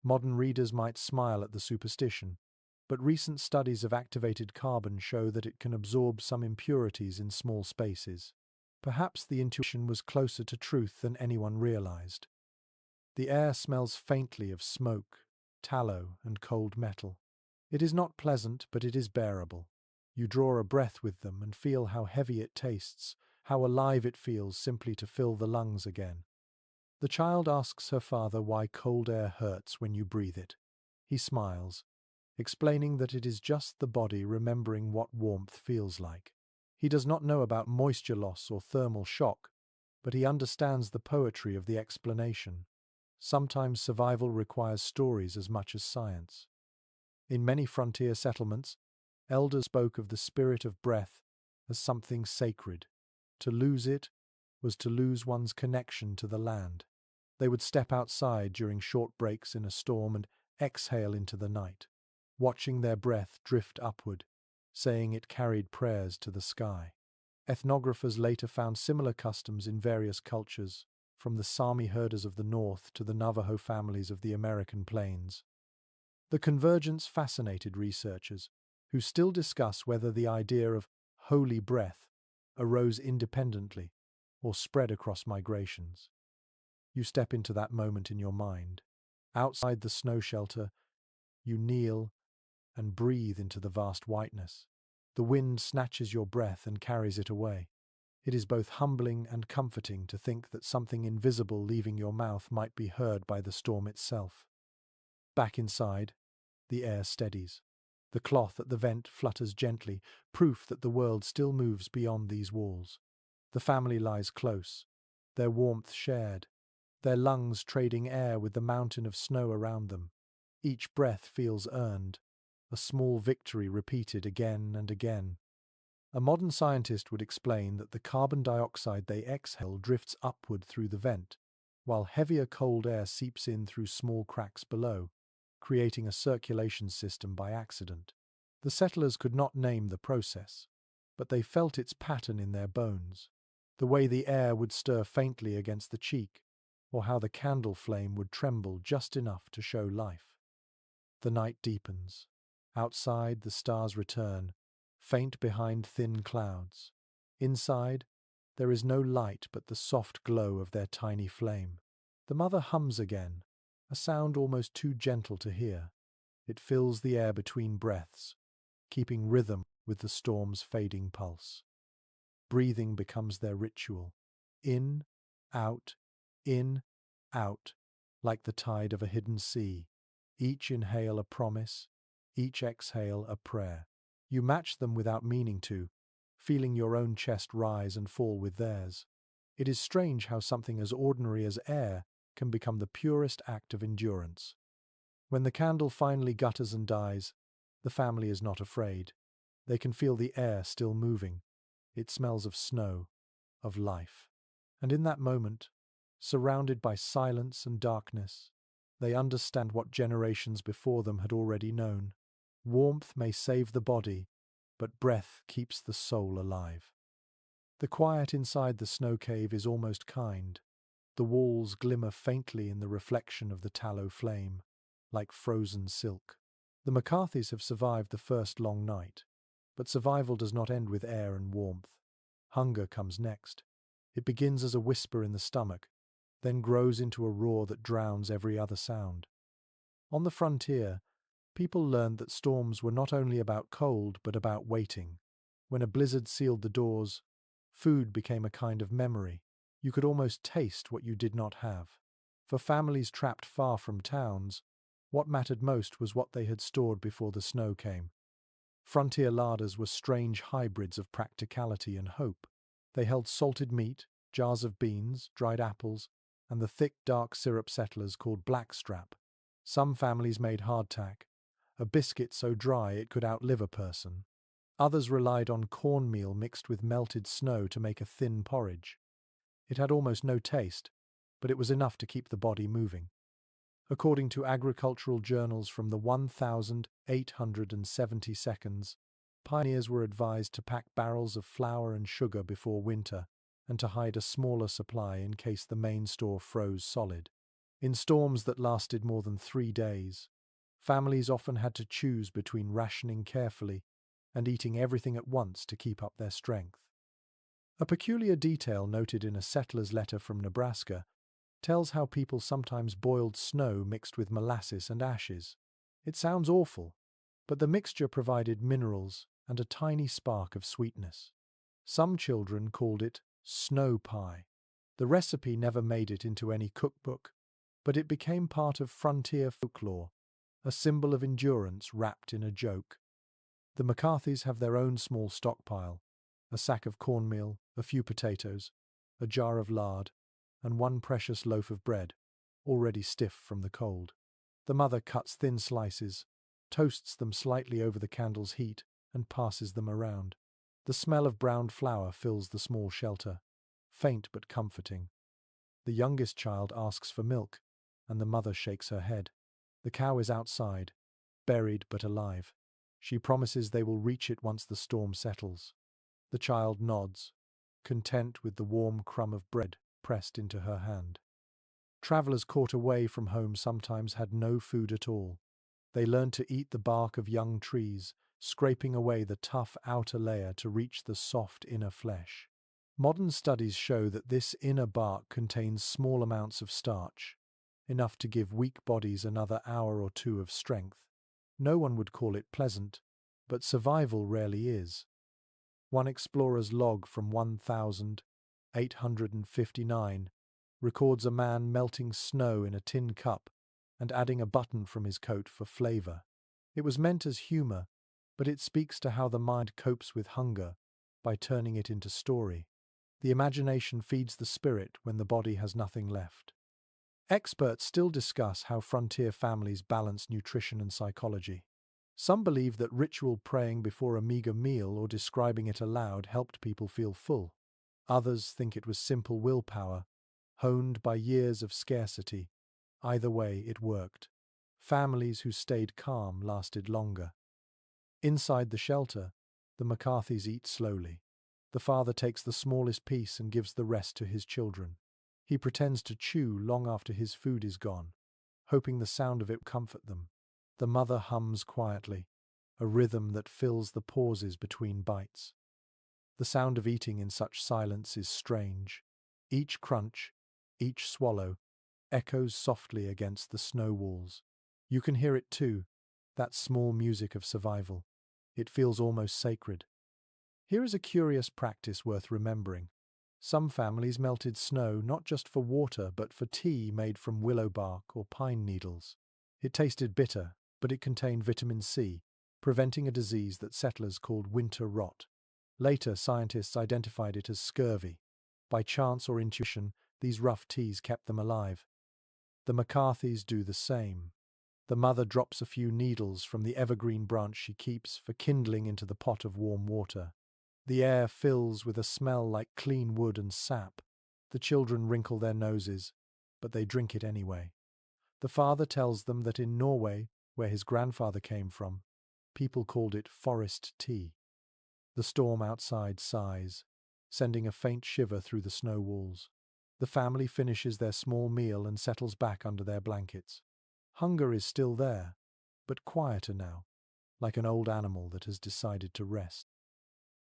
Modern readers might smile at the superstition, but recent studies of activated carbon show that it can absorb some impurities in small spaces. Perhaps the intuition was closer to truth than anyone realized. The air smells faintly of smoke, tallow, and cold metal. It is not pleasant, but it is bearable. You draw a breath with them and feel how heavy it tastes, how alive it feels simply to fill the lungs again. The child asks her father why cold air hurts when you breathe it. He smiles, explaining that it is just the body remembering what warmth feels like. He does not know about moisture loss or thermal shock, but he understands the poetry of the explanation. Sometimes survival requires stories as much as science. In many frontier settlements, elders spoke of the spirit of breath as something sacred. To lose it was to lose one's connection to the land. They would step outside during short breaks in a storm and exhale into the night, watching their breath drift upward, saying it carried prayers to the sky. Ethnographers later found similar customs in various cultures, from the Sami herders of the north to the Navajo families of the American plains. The convergence fascinated researchers, who still discuss whether the idea of holy breath arose independently or spread across migrations. You step into that moment in your mind. Outside the snow shelter, you kneel and breathe into the vast whiteness. The wind snatches your breath and carries it away. It is both humbling and comforting to think that something invisible leaving your mouth might be heard by the storm itself. Back inside, the air steadies. The cloth at the vent flutters gently, proof that the world still moves beyond these walls. The family lies close, their warmth shared, their lungs trading air with the mountain of snow around them. Each breath feels earned, a small victory repeated again and again. A modern scientist would explain that the carbon dioxide they exhale drifts upward through the vent, while heavier cold air seeps in through small cracks below, creating a circulation system by accident. The settlers could not name the process, but they felt its pattern in their bones, the way the air would stir faintly against the cheek, or how the candle flame would tremble just enough to show life. The night deepens. Outside, the stars return, faint behind thin clouds. Inside, there is no light but the soft glow of their tiny flame. The mother hums again, a sound almost too gentle to hear. It fills the air between breaths, keeping rhythm with the storm's fading pulse. Breathing becomes their ritual. In, out, in, out, like the tide of a hidden sea. Each inhale a promise, each exhale a prayer. You match them without meaning to, feeling your own chest rise and fall with theirs. It is strange how something as ordinary as air can become the purest act of endurance. When the candle finally gutters and dies, the family is not afraid. They can feel the air still moving. It smells of snow, of life. And in that moment, surrounded by silence and darkness, they understand what generations before them had already known. Warmth may save the body, but breath keeps the soul alive. The quiet inside the snow cave is almost kind. The walls glimmer faintly in the reflection of the tallow flame, like frozen silk. The McCarthys have survived the first long night, but survival does not end with air and warmth. Hunger comes next. It begins as a whisper in the stomach, then grows into a roar that drowns every other sound. On the frontier, people learned that storms were not only about cold but about waiting. When a blizzard sealed the doors, food became a kind of memory. You could almost taste what you did not have. For families trapped far from towns, what mattered most was what they had stored before the snow came. Frontier larders were strange hybrids of practicality and hope. They held salted meat, jars of beans, dried apples, and the thick, dark syrup settlers called blackstrap. Some families made hardtack, a biscuit so dry it could outlive a person. Others relied on cornmeal mixed with melted snow to make a thin porridge. It had almost no taste, but it was enough to keep the body moving. According to agricultural journals from the 1870s, pioneers were advised to pack barrels of flour and sugar before winter and to hide a smaller supply in case the main store froze solid. In storms that lasted more than 3 days, families often had to choose between rationing carefully and eating everything at once to keep up their strength. A peculiar detail noted in a settler's letter from Nebraska tells how people sometimes boiled snow mixed with molasses and ashes. It sounds awful, but the mixture provided minerals and a tiny spark of sweetness. Some children called it snow pie. The recipe never made it into any cookbook, but it became part of frontier folklore, a symbol of endurance wrapped in a joke. The McCarthys have their own small stockpile, a sack of cornmeal, a few potatoes, a jar of lard, and one precious loaf of bread, already stiff from the cold. The mother cuts thin slices, toasts them slightly over the candle's heat, and passes them around. The smell of browned flour fills the small shelter, faint but comforting. The youngest child asks for milk, and the mother shakes her head. The cow is outside, buried but alive. She promises they will reach it once the storm settles. The child nods, content with the warm crumb of bread pressed into her hand. Travellers caught away from home sometimes had no food at all. They learned to eat the bark of young trees, scraping away the tough outer layer to reach the soft inner flesh. Modern studies show that this inner bark contains small amounts of starch, enough to give weak bodies another hour or two of strength. No one would call it pleasant, but survival rarely is. One explorer's log from 1859 records a man melting snow in a tin cup and adding a button from his coat for flavor. It was meant as humor, but it speaks to how the mind copes with hunger by turning it into story. The imagination feeds the spirit when the body has nothing left. Experts still discuss how frontier families balance nutrition and psychology. Some believe that ritual praying before a meager meal or describing it aloud helped people feel full. Others think it was simple willpower, honed by years of scarcity. Either way, it worked. Families who stayed calm lasted longer. Inside the shelter, the McCarthys eat slowly. The father takes the smallest piece and gives the rest to his children. He pretends to chew long after his food is gone, hoping the sound of it will comfort them. The mother hums quietly, a rhythm that fills the pauses between bites. The sound of eating in such silence is strange. Each crunch, each swallow, echoes softly against the snow walls. You can hear it too, that small music of survival. It feels almost sacred. Here is a curious practice worth remembering. Some families melted snow not just for water but for tea made from willow bark or pine needles. It tasted bitter, but it contained vitamin C, preventing a disease that settlers called winter rot. Later, scientists identified it as scurvy. By chance or intuition, these rough teas kept them alive. The McCarthys do the same. The mother drops a few needles from the evergreen branch she keeps for kindling into the pot of warm water. The air fills with a smell like clean wood and sap. The children wrinkle their noses, but they drink it anyway. The father tells them that in Norway, where his grandfather came from, people called it forest tea. The storm outside sighs, sending a faint shiver through the snow walls. The family finishes their small meal and settles back under their blankets. Hunger is still there, but quieter now, like an old animal that has decided to rest.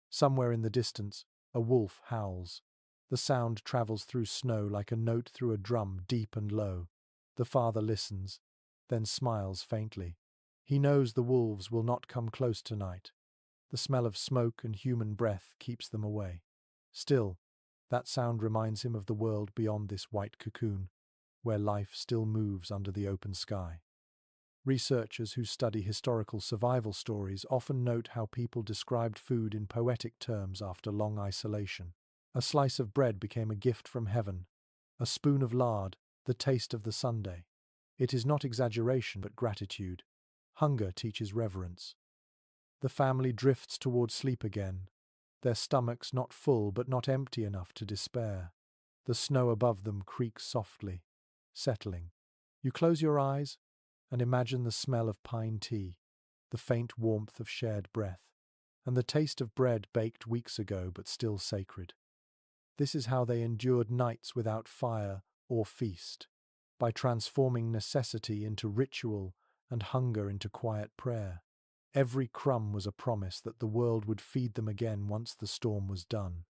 Somewhere in the distance, a wolf howls. The sound travels through snow like a note through a drum, deep and low. The father listens, then smiles faintly. He knows the wolves will not come close tonight. The smell of smoke and human breath keeps them away. Still, that sound reminds him of the world beyond this white cocoon, where life still moves under the open sky. Researchers who study historical survival stories often note how people described food in poetic terms after long isolation. A slice of bread became a gift from heaven, a spoon of lard, the taste of the Sunday. It is not exaggeration but gratitude. Hunger teaches reverence. The family drifts toward sleep again, their stomachs not full but not empty enough to despair. The snow above them creaks softly, settling. You close your eyes and imagine the smell of pine tea, the faint warmth of shared breath, and the taste of bread baked weeks ago but still sacred. This is how they endured nights without fire or feast, by transforming necessity into ritual and hunger into quiet prayer. Every crumb was a promise that the world would feed them again once the storm was done.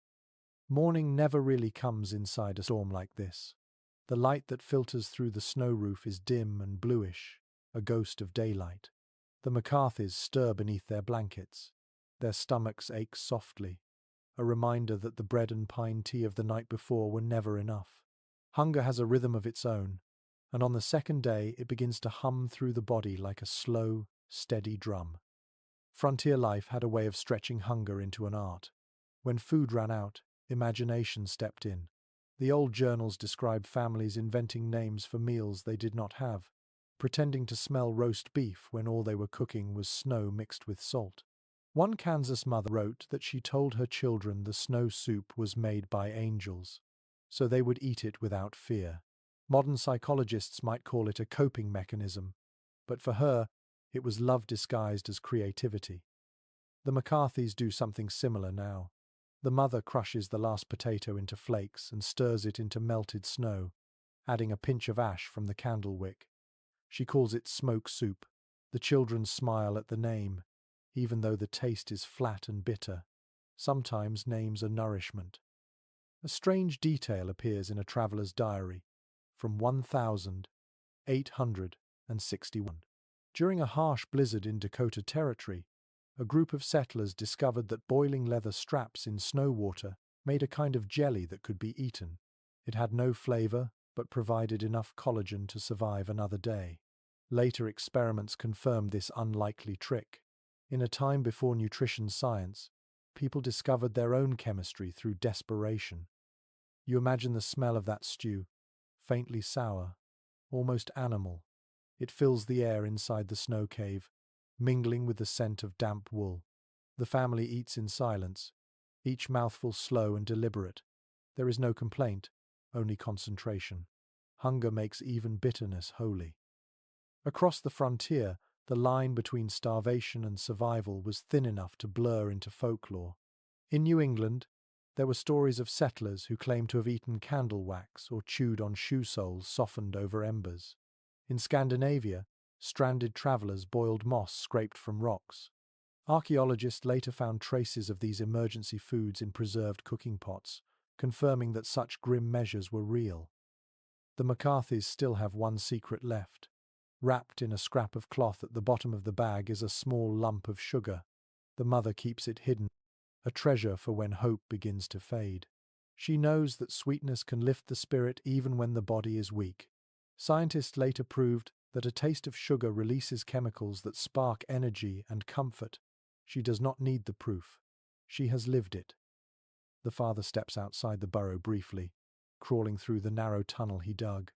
Morning never really comes inside a storm like this. The light that filters through the snow roof is dim and bluish, a ghost of daylight. The McCarthys stir beneath their blankets. Their stomachs ache softly, a reminder that the bread and pine tea of the night before were never enough. Hunger has a rhythm of its own, and on the second day it begins to hum through the body like a slow, steady drum. Frontier life had a way of stretching hunger into an art. When food ran out, imagination stepped in. The old journals describe families inventing names for meals they did not have, pretending to smell roast beef when all they were cooking was snow mixed with salt. One Kansas mother wrote that she told her children the snow soup was made by angels, so they would eat it without fear. Modern psychologists might call it a coping mechanism, but for her, it was love disguised as creativity. The McCarthys do something similar now. The mother crushes the last potato into flakes and stirs it into melted snow, adding a pinch of ash from the candle wick. She calls it smoke soup. The children smile at the name, even though the taste is flat and bitter. Sometimes names are nourishment. A strange detail appears in a traveller's diary from 1861. During a harsh blizzard in Dakota Territory, a group of settlers discovered that boiling leather straps in snow water made a kind of jelly that could be eaten. It had no flavor, but provided enough collagen to survive another day. Later experiments confirmed this unlikely trick. In a time before nutrition science, people discovered their own chemistry through desperation. You imagine the smell of that stew, faintly sour, almost animal. It fills the air inside the snow cave, mingling with the scent of damp wool. The family eats in silence, each mouthful slow and deliberate. There is no complaint, only concentration. Hunger makes even bitterness holy. Across the frontier, the line between starvation and survival was thin enough to blur into folklore. In New England, there were stories of settlers who claimed to have eaten candle wax or chewed on shoe soles softened over embers. In Scandinavia, stranded travelers boiled moss scraped from rocks. Archaeologists later found traces of these emergency foods in preserved cooking pots, confirming that such grim measures were real. The McCarthys still have one secret left. Wrapped in a scrap of cloth at the bottom of the bag is a small lump of sugar. The mother keeps it hidden, a treasure for when hope begins to fade. She knows that sweetness can lift the spirit even when the body is weak. Scientists later proved that a taste of sugar releases chemicals that spark energy and comfort. She does not need the proof. She has lived it. The father steps outside the burrow briefly, crawling through the narrow tunnel he dug.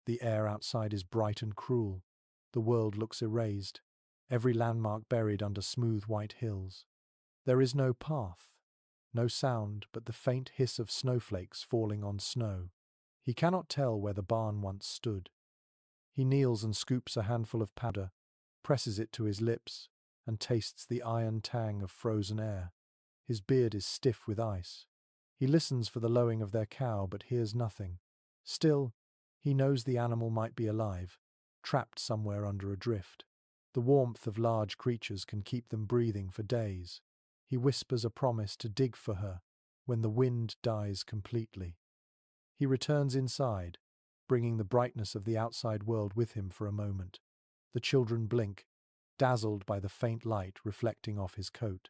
The air outside is bright and cruel. The world looks erased, every landmark buried under smooth white hills. There is no path, no sound but the faint hiss of snowflakes falling on snow. He cannot tell where the barn once stood. He kneels and scoops a handful of powder, presses it to his lips, and tastes the iron tang of frozen air. His beard is stiff with ice. He listens for the lowing of their cow but hears nothing. Still, he knows the animal might be alive, trapped somewhere under a drift. The warmth of large creatures can keep them breathing for days. He whispers a promise to dig for her when the wind dies completely. He returns inside, bringing the brightness of the outside world with him for a moment. The children blink, dazzled by the faint light reflecting off his coat.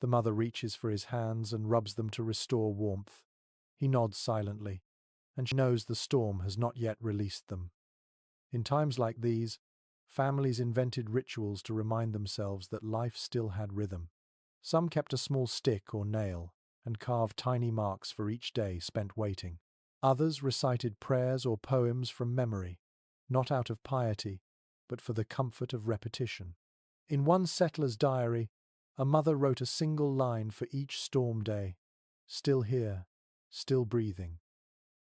The mother reaches for his hands and rubs them to restore warmth. He nods silently, and she knows the storm has not yet released them. In times like these, families invented rituals to remind themselves that life still had rhythm. Some kept a small stick or nail and carved tiny marks for each day spent waiting. Others recited prayers or poems from memory, not out of piety, but for the comfort of repetition. In one settler's diary, a mother wrote a single line for each storm day: "Still here, still breathing."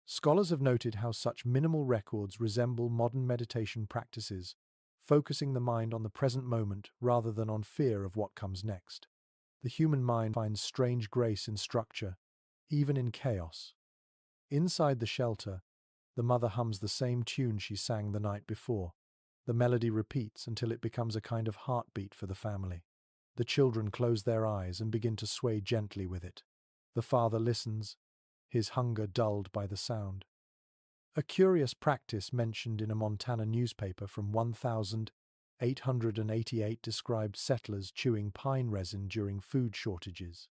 Scholars have noted how such minimal records resemble modern meditation practices, focusing the mind on the present moment rather than on fear of what comes next. The human mind finds strange grace in structure, even in chaos. Inside the shelter, the mother hums the same tune she sang the night before. The melody repeats until it becomes a kind of heartbeat for the family. The children close their eyes and begin to sway gently with it. The father listens, his hunger dulled by the sound. A curious practice mentioned in a Montana newspaper from 1888 described settlers chewing pine resin during food shortages.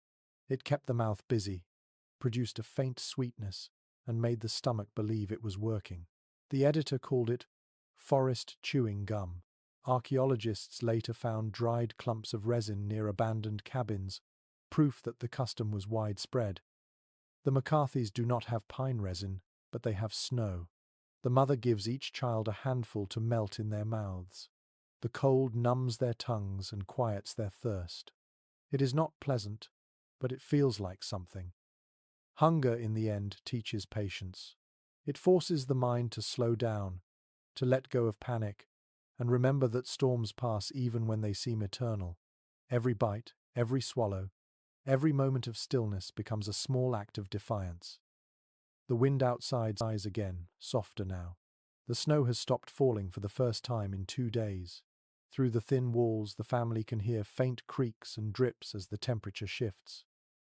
It kept the mouth busy, produced a faint sweetness, and made the stomach believe it was working. The editor called it forest chewing gum. Archaeologists later found dried clumps of resin near abandoned cabins, proof that the custom was widespread. The McCarthys do not have pine resin, but they have snow. The mother gives each child a handful to melt in their mouths. The cold numbs their tongues and quiets their thirst. It is not pleasant, but it feels like something. Hunger, in the end, teaches patience. It forces the mind to slow down, to let go of panic, and remember that storms pass even when they seem eternal. Every bite, every swallow, every moment of stillness becomes a small act of defiance. The wind outside sighs again, softer now. The snow has stopped falling for the first time in 2 days. Through the thin walls, the family can hear faint creaks and drips as the temperature shifts.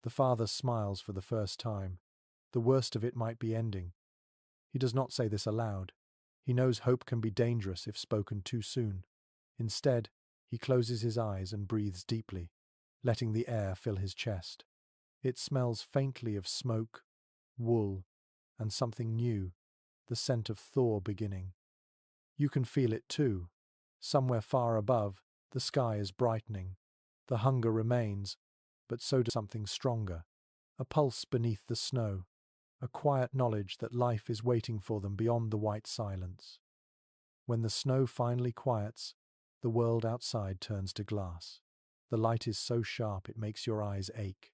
The father smiles for the first time. The worst of it might be ending. He does not say this aloud. He knows hope can be dangerous if spoken too soon. Instead, he closes his eyes and breathes deeply, letting the air fill his chest. It smells faintly of smoke, wool, and something new, the scent of thaw beginning. You can feel it too. Somewhere far above, the sky is brightening. The hunger remains, but so does something stronger. A pulse beneath the snow, a quiet knowledge that life is waiting for them beyond the white silence. When the snow finally quiets, the world outside turns to glass. The light is so sharp it makes your eyes ache.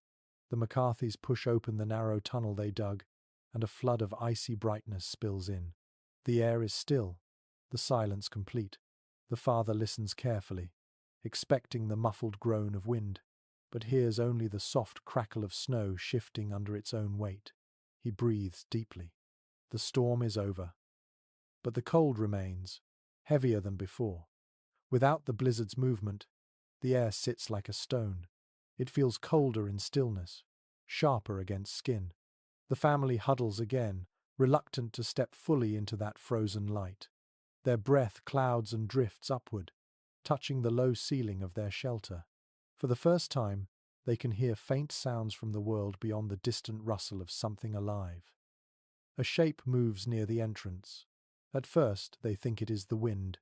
The McCarthys push open the narrow tunnel they dug, and a flood of icy brightness spills in. The air is still, the silence complete. The father listens carefully, expecting the muffled groan of wind, but hears only the soft crackle of snow shifting under its own weight. He breathes deeply. The storm is over. But the cold remains, heavier than before. Without the blizzard's movement, the air sits like a stone. It feels colder in stillness, sharper against skin. The family huddles again, reluctant to step fully into that frozen light. Their breath clouds and drifts upward, touching the low ceiling of their shelter. For the first time, they can hear faint sounds from the world beyond the distant rustle of something alive. A shape moves near the entrance. At first, they think it is the wind.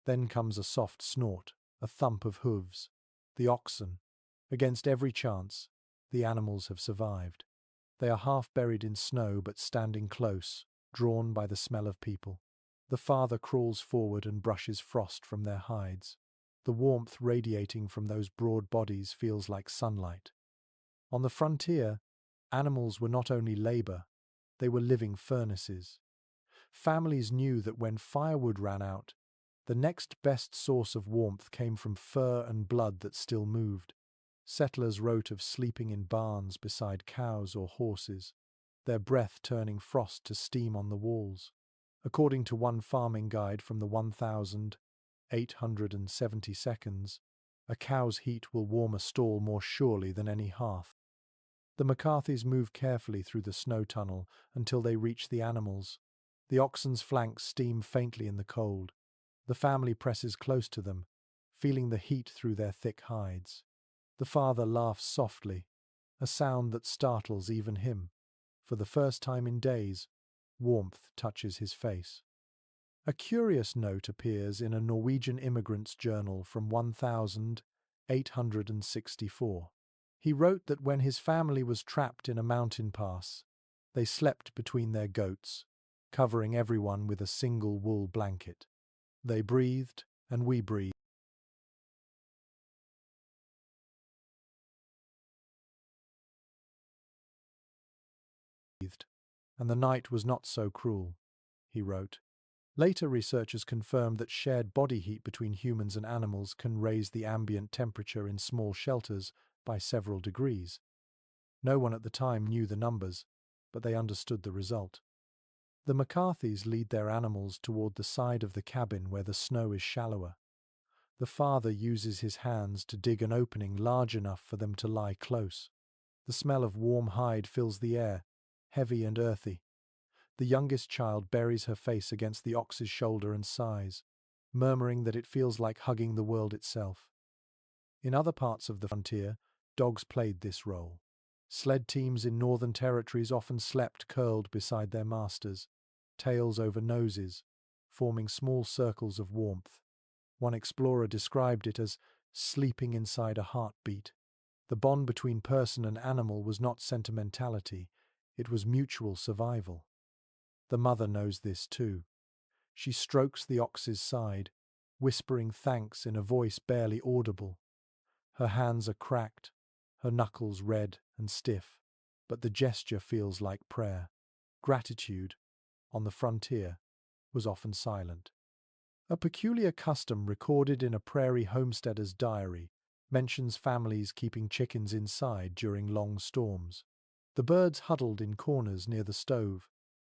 Then comes a soft snort, a thump of hooves. The oxen. Against every chance, the animals have survived. They are half buried in snow but standing close, drawn by the smell of people. The father crawls forward and brushes frost from their hides. The warmth radiating from those broad bodies feels like sunlight. On the frontier, animals were not only labor, they were living furnaces. Families knew that when firewood ran out, the next best source of warmth came from fur and blood that still moved. Settlers wrote of sleeping in barns beside cows or horses, their breath turning frost to steam on the walls. According to one farming guide from the 1870s, a cow's heat will warm a stall more surely than any hearth. The McCarthys move carefully through the snow tunnel until they reach the animals. The oxen's flanks steam faintly in the cold. The family presses close to them, feeling the heat through their thick hides. The father laughs softly, a sound that startles even him. For the first time in days, warmth touches his face. A curious note appears in a Norwegian immigrant's journal from 1864. He wrote that when his family was trapped in a mountain pass, they slept between their goats, covering everyone with a single wool blanket. They breathed, and we breathed, and the night was not so cruel, he wrote. Later researchers confirmed that shared body heat between humans and animals can raise the ambient temperature in small shelters by several degrees. No one at the time knew the numbers, but they understood the result. The McCarthys lead their animals toward the side of the cabin where the snow is shallower. The father uses his hands to dig an opening large enough for them to lie close. The smell of warm hide fills the air, heavy and earthy. The youngest child buries her face against the ox's shoulder and sighs, murmuring that it feels like hugging the world itself. In other parts of the frontier, dogs played this role. Sled teams in northern territories often slept curled beside their masters, tails over noses, forming small circles of warmth. One explorer described it as sleeping inside a heartbeat. The bond between person and animal was not sentimentality, it was mutual survival. The mother knows this too. She strokes the ox's side, whispering thanks in a voice barely audible. Her hands are cracked, her knuckles red and stiff, but the gesture feels like prayer. Gratitude, on the frontier, was often silent. A peculiar custom recorded in a prairie homesteader's diary mentions families keeping chickens inside during long storms. The birds huddled in corners near the stove,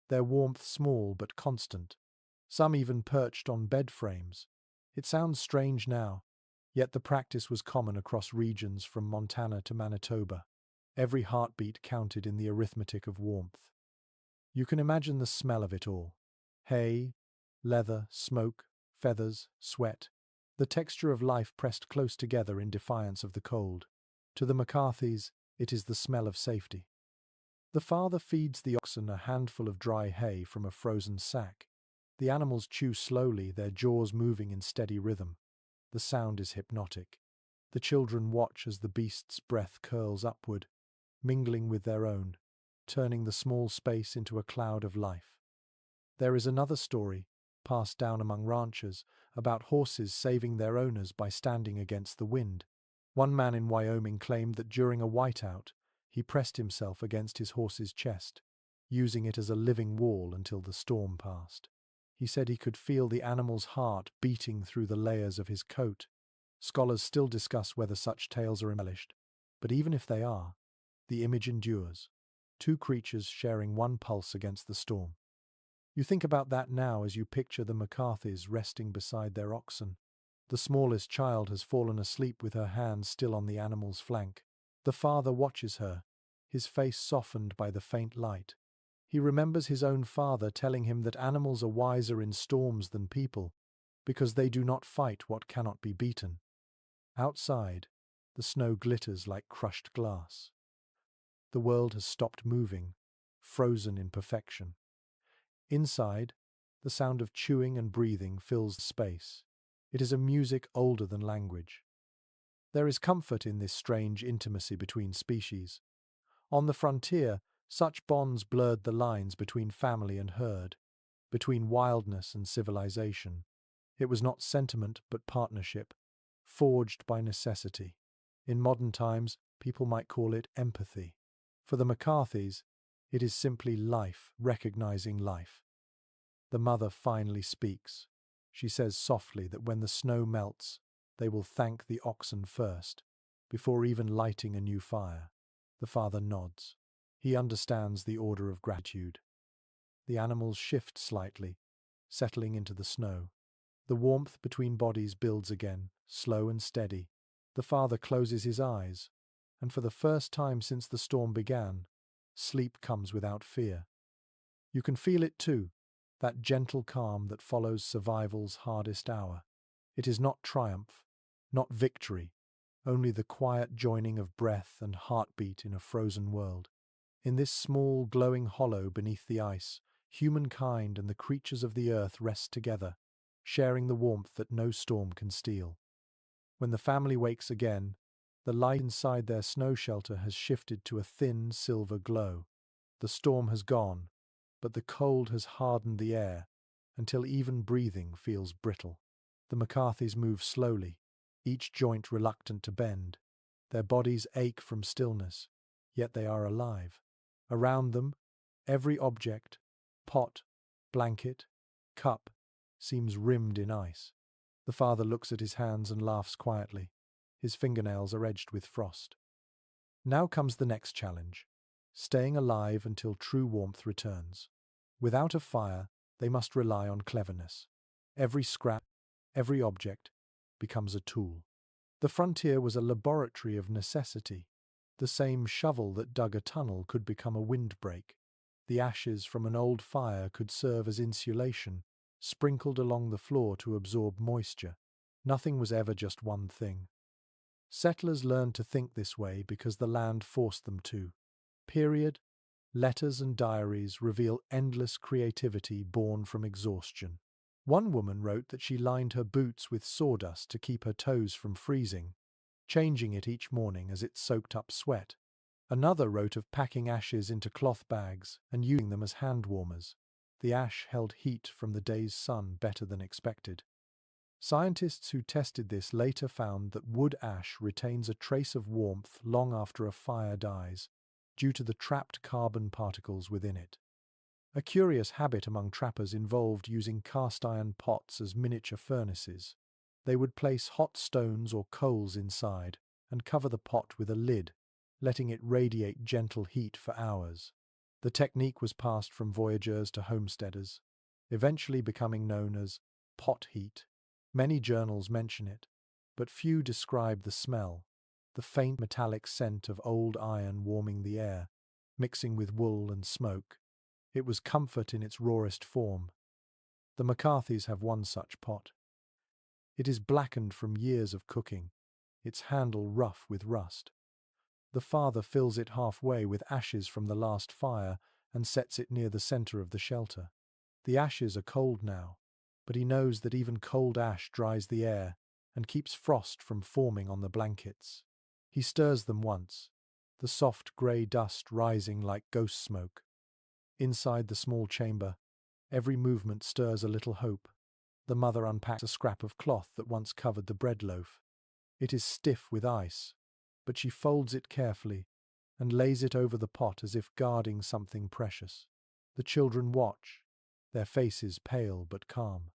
their warmth small but constant. Some even perched on bed frames. It sounds strange now, yet the practice was common across regions from Montana to Manitoba. Every heartbeat counted in the arithmetic of warmth. You can imagine the smell of it all. Hay, leather, smoke, feathers, sweat. The texture of life pressed close together in defiance of the cold. To the McCarthys, it is the smell of safety. The father feeds the oxen a handful of dry hay from a frozen sack. The animals chew slowly, their jaws moving in steady rhythm. The sound is hypnotic. The children watch as the beast's breath curls upward, mingling with their own, turning the small space into a cloud of life. There is another story, passed down among ranchers, about horses saving their owners by standing against the wind. One man in Wyoming claimed that during a whiteout, he pressed himself against his horse's chest, using it as a living wall until the storm passed. He said he could feel the animal's heart beating through the layers of his coat. Scholars still discuss whether such tales are embellished, but even if they are, the image endures. Two creatures sharing one pulse against the storm. You think about that now as you picture the McCarthys resting beside their oxen. The smallest child has fallen asleep with her hand still on the animal's flank. The father watches her, his face softened by the faint light. He remembers his own father telling him that animals are wiser in storms than people, because they do not fight what cannot be beaten. Outside, the snow glitters like crushed glass. The world has stopped moving, frozen in perfection. Inside, the sound of chewing and breathing fills the space. It is a music older than language. There is comfort in this strange intimacy between species. On the frontier, such bonds blurred the lines between family and herd, between wildness and civilization. It was not sentiment but partnership, forged by necessity. In modern times, people might call it empathy. For the McCarthys, it is simply life recognizing life. The mother finally speaks. She says softly that when the snow melts, they will thank the oxen first, before even lighting a new fire. The father nods. He understands the order of gratitude. The animals shift slightly, settling into the snow. The warmth between bodies builds again, slow and steady. The father closes his eyes, and for the first time since the storm began, sleep comes without fear. You can feel it too, that gentle calm that follows survival's hardest hour. It is not triumph, not victory, only the quiet joining of breath and heartbeat in a frozen world. In this small, glowing hollow beneath the ice, humankind and the creatures of the earth rest together, sharing the warmth that no storm can steal. When the family wakes again, the light inside their snow shelter has shifted to a thin silver glow. The storm has gone, but the cold has hardened the air until even breathing feels brittle. The McCarthys move slowly, each joint reluctant to bend. Their bodies ache from stillness, yet they are alive. Around them, every object, pot, blanket, cup, seems rimmed in ice. The father looks at his hands and laughs quietly. His fingernails are edged with frost. Now comes the next challenge, staying alive until true warmth returns. Without a fire, they must rely on cleverness. Every scrap, every object, becomes a tool. The frontier was a laboratory of necessity. The same shovel that dug a tunnel could become a windbreak. The ashes from an old fire could serve as insulation, sprinkled along the floor to absorb moisture. Nothing was ever just one thing. Settlers learned to think this way because the land forced them to. Period. Letters and diaries reveal endless creativity born from exhaustion. One woman wrote that she lined her boots with sawdust to keep her toes from freezing, changing it each morning as it soaked up sweat. Another wrote of packing ashes into cloth bags and using them as hand warmers. The ash held heat from the day's sun better than expected. Scientists who tested this later found that wood ash retains a trace of warmth long after a fire dies, due to the trapped carbon particles within it. A curious habit among trappers involved using cast iron pots as miniature furnaces. They would place hot stones or coals inside and cover the pot with a lid, letting it radiate gentle heat for hours. The technique was passed from voyageurs to homesteaders, eventually becoming known as pot heat. Many journals mention it, but few describe the smell, the faint metallic scent of old iron warming the air, mixing with wool and smoke. It was comfort in its rawest form. The McCarthys have one such pot. It is blackened from years of cooking, its handle rough with rust. The father fills it halfway with ashes from the last fire and sets it near the center of the shelter. The ashes are cold now, but he knows that even cold ash dries the air and keeps frost from forming on the blankets. He stirs them once, the soft grey dust rising like ghost smoke. Inside the small chamber, every movement stirs a little hope. The mother unpacks a scrap of cloth that once covered the bread loaf. It is stiff with ice, but she folds it carefully and lays it over the pot as if guarding something precious. The children watch, their faces pale but calm.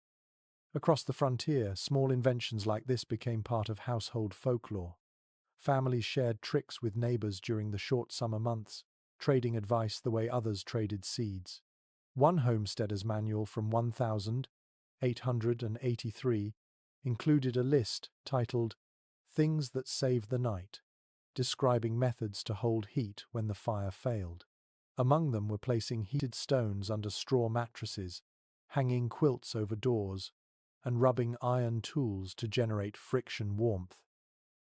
Across the frontier, small inventions like this became part of household folklore. Families shared tricks with neighbors during the short summer months, trading advice the way others traded seeds. One homesteader's manual from 1883 included a list titled Things That Save the Night, describing methods to hold heat when the fire failed. Among them were placing heated stones under straw mattresses, hanging quilts over doors, and rubbing iron tools to generate friction warmth.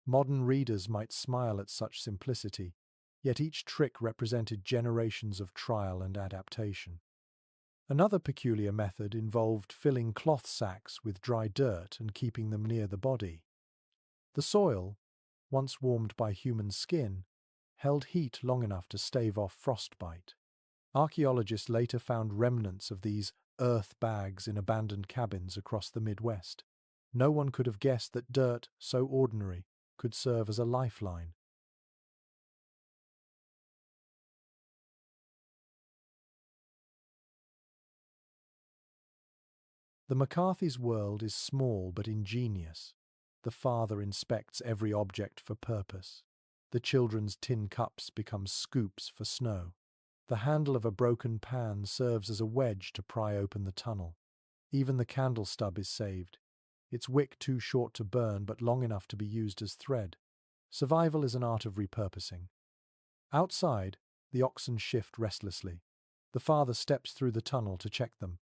Modern readers might smile at such simplicity, yet each trick represented generations of trial and adaptation. Another peculiar method involved filling cloth sacks with dry dirt and keeping them near the body. The soil, once warmed by human skin, held heat long enough to stave off frostbite. Archaeologists later found remnants of these earth bags in abandoned cabins across the Midwest. No one could have guessed that dirt, so ordinary, could serve as a lifeline. The McCarthy's world is small but ingenious. The father inspects every object for purpose. The children's tin cups become scoops for snow. The handle of a broken pan serves as a wedge to pry open the tunnel. Even the candle stub is saved, its wick too short to burn but long enough to be used as thread. Survival is an art of repurposing. Outside, the oxen shift restlessly. The father steps through the tunnel to check them,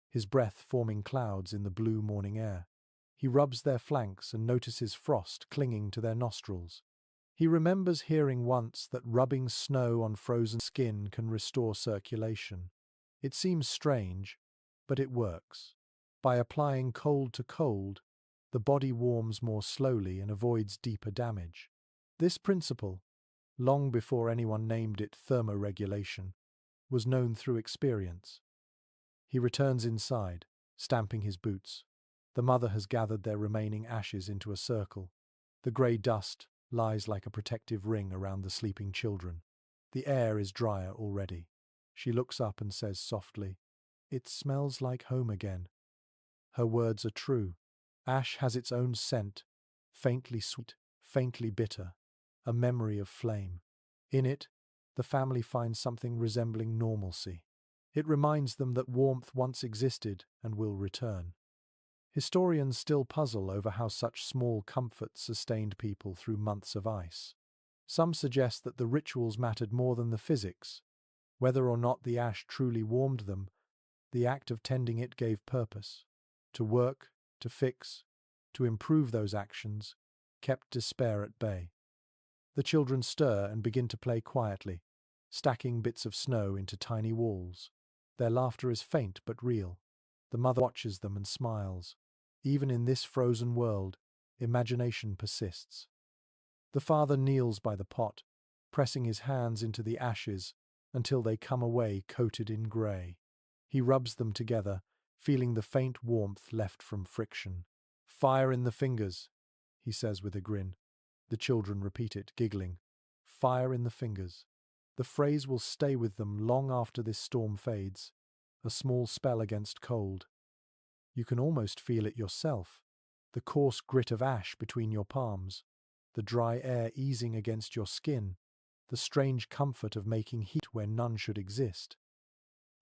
his breath forming clouds in the blue morning air. He rubs their flanks and notices frost clinging to their nostrils. He remembers hearing once that rubbing snow on frozen skin can restore circulation. It seems strange, but it works. By applying cold to cold, the body warms more slowly and avoids deeper damage. This principle, long before anyone named it thermoregulation, was known through experience. He returns inside, stamping his boots. The mother has gathered their remaining ashes into a circle. The grey dust lies like a protective ring around the sleeping children. The air is drier already. She looks up and says softly, "It smells like home again." Her words are true. Ash has its own scent, faintly sweet, faintly bitter, a memory of flame. In it, the family finds something resembling normalcy. It reminds them that warmth once existed and will return. Historians still puzzle over how such small comforts sustained people through months of ice. Some suggest that the rituals mattered more than the physics. Whether or not the ash truly warmed them, the act of tending it gave purpose. To work, to fix, to improve those actions, kept despair at bay. The children stir and begin to play quietly, stacking bits of snow into tiny walls. Their laughter is faint but real. The mother watches them and smiles. Even in this frozen world, imagination persists. The father kneels by the pot, pressing his hands into the ashes until they come away coated in grey. He rubs them together, feeling the faint warmth left from friction. "Fire in the fingers," he says with a grin. The children repeat it, giggling. Fire in the fingers. The phrase will stay with them long after this storm fades. A small spell against cold. You can almost feel it yourself. The coarse grit of ash between your palms. The dry air easing against your skin. The strange comfort of making heat where none should exist.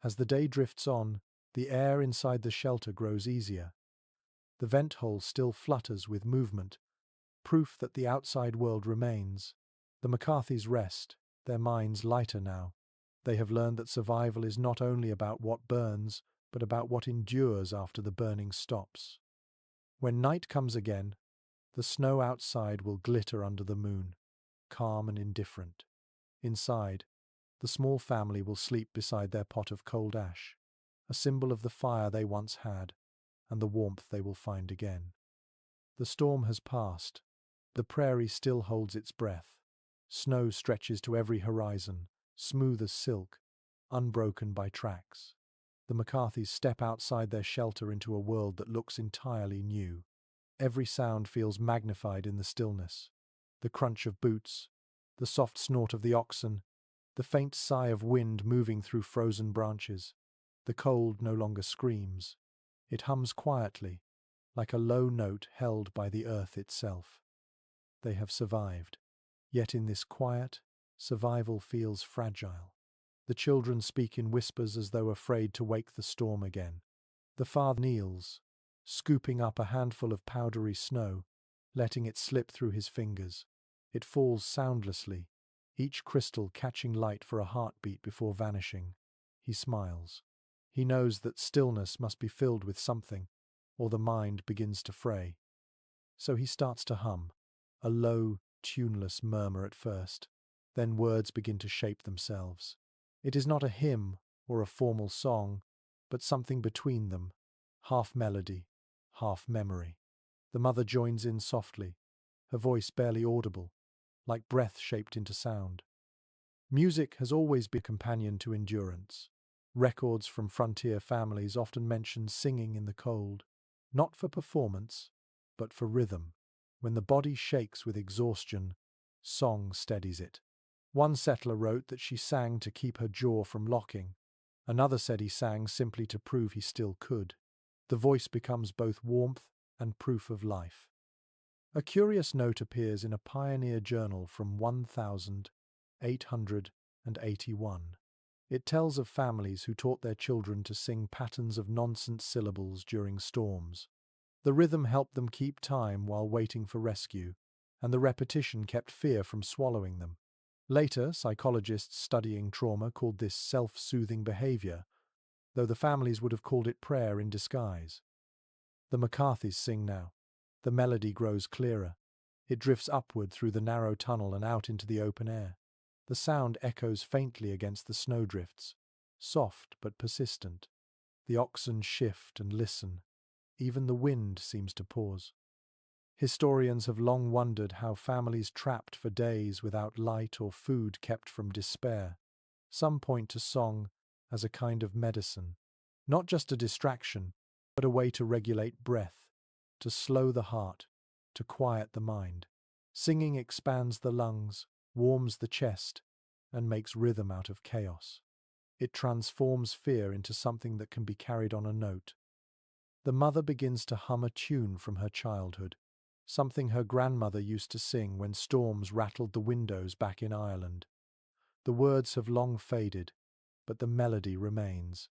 As the day drifts on, the air inside the shelter grows easier. The vent hole still flutters with movement, proof that the outside world remains. The McCarthys rest, their minds lighter now. They have learned that survival is not only about what burns, but about what endures after the burning stops. When night comes again, the snow outside will glitter under the moon, calm and indifferent. Inside, the small family will sleep beside their pot of cold ash, a symbol of the fire they once had and the warmth they will find again. The storm has passed. The prairie still holds its breath. Snow stretches to every horizon, smooth as silk, unbroken by tracks. The McCarthys step outside their shelter into a world that looks entirely new. Every sound feels magnified in the stillness. The crunch of boots, the soft snort of the oxen, the faint sigh of wind moving through frozen branches. The cold no longer screams. It hums quietly, like a low note held by the earth itself. They have survived. Yet in this quiet, survival feels fragile. The children speak in whispers as though afraid to wake the storm again. The father kneels, scooping up a handful of powdery snow, letting it slip through his fingers. It falls soundlessly, each crystal catching light for a heartbeat before vanishing. He smiles. He knows that stillness must be filled with something, or the mind begins to fray. So he starts to hum, a low, tuneless murmur at first. Then words begin to shape themselves. It is not a hymn or a formal song, but something between them, half melody, half memory. The mother joins in softly, her voice barely audible, like breath shaped into sound. Music has always been a companion to endurance. Records from frontier families often mention singing in the cold, not for performance, but for rhythm. When the body shakes with exhaustion, song steadies it. One settler wrote that she sang to keep her jaw from locking. Another said he sang simply to prove he still could. The voice becomes both warmth and proof of life. A curious note appears in a pioneer journal from 1881. It tells of families who taught their children to sing patterns of nonsense syllables during storms. The rhythm helped them keep time while waiting for rescue. and the repetition kept fear from swallowing them. Later, psychologists studying trauma called this self-soothing behavior, though the families would have called it prayer in disguise. The McCarthys sing now. The melody grows clearer. It drifts upward through the narrow tunnel and out into the open air. The sound echoes faintly against the snowdrifts, soft but persistent. The oxen shift and listen. Even the wind seems to pause. Historians have long wondered how families trapped for days without light or food kept from despair. Some point to song as a kind of medicine, not just a distraction, but a way to regulate breath, to slow the heart, to quiet the mind. Singing expands the lungs, warms the chest, and makes rhythm out of chaos. It transforms fear into something that can be carried on a note. The mother begins to hum a tune from her childhood, something her grandmother used to sing when storms rattled the windows back in Ireland. The words have long faded, but the melody remains.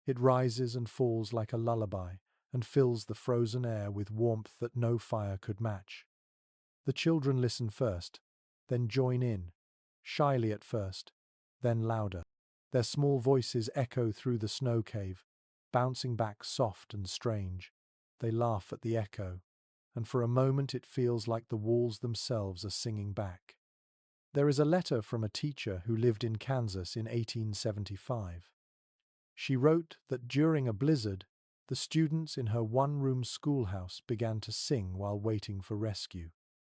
It rises and falls like a lullaby and fills the frozen air with warmth that no fire could match. The children listen first, then join in, shyly at first, then louder. Their small voices echo through the snow cave, bouncing back soft and strange. They laugh at the echo, and for a moment it feels like the walls themselves are singing back. There is a letter from a teacher who lived in Kansas in 1875. She wrote that during a blizzard, the students in her one-room schoolhouse began to sing while waiting for rescue.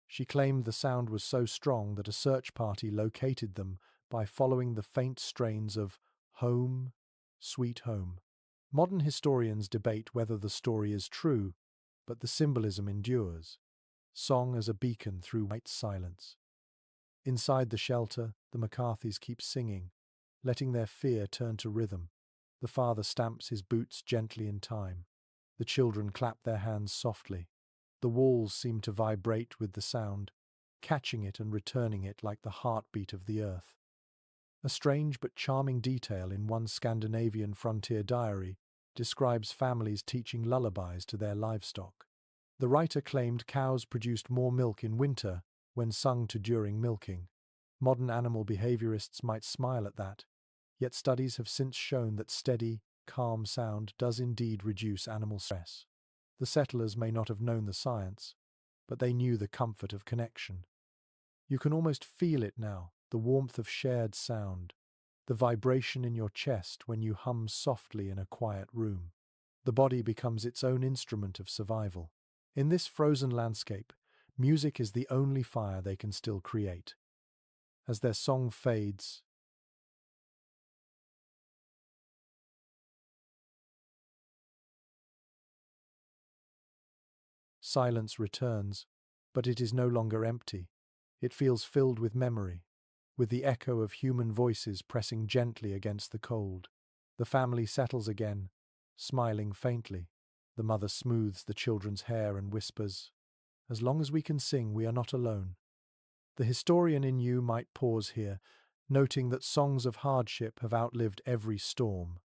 She claimed the sound was so strong that a search party located them by following the faint strains of Home, Sweet Home. Modern historians debate whether the story is true, but the symbolism endures. Song as a beacon through white silence. Inside the shelter, the McCarthys keep singing, letting their fear turn to rhythm. The father stamps his boots gently in time. The children clap their hands softly. The walls seem to vibrate with the sound, catching it and returning it like the heartbeat of the earth. A strange but charming detail in one Scandinavian frontier diary describes families teaching lullabies to their livestock. The writer claimed cows produced more milk in winter when sung to during milking. Modern animal behaviorists might smile at that, yet studies have since shown that steady, calm sound does indeed reduce animal stress. The settlers may not have known the science, but they knew the comfort of connection. You can almost feel it now, the warmth of shared sound, the vibration in your chest when you hum softly in a quiet room. The body becomes its own instrument of survival. In this frozen landscape, music is the only fire they can still create. As their song fades, silence returns, but it is no longer empty. It feels filled with memory, with the echo of human voices pressing gently against the cold. The family settles again, smiling faintly. The mother smooths the children's hair and whispers, "As long as we can sing, we are not alone." The historian in you might pause here, noting that songs of hardship have outlived every storm.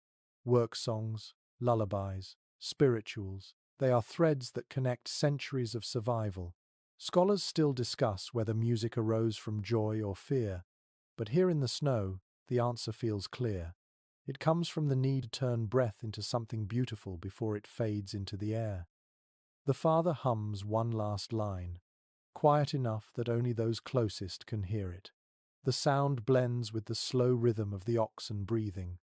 Work songs, lullabies, spirituals, they are threads that connect centuries of survival. Scholars still discuss whether music arose from joy or fear, but here in the snow, the answer feels clear. It comes from the need to turn breath into something beautiful before it fades into the air. The father hums one last line, quiet enough that only those closest can hear it. The sound blends with the slow rhythm of the oxen breathing.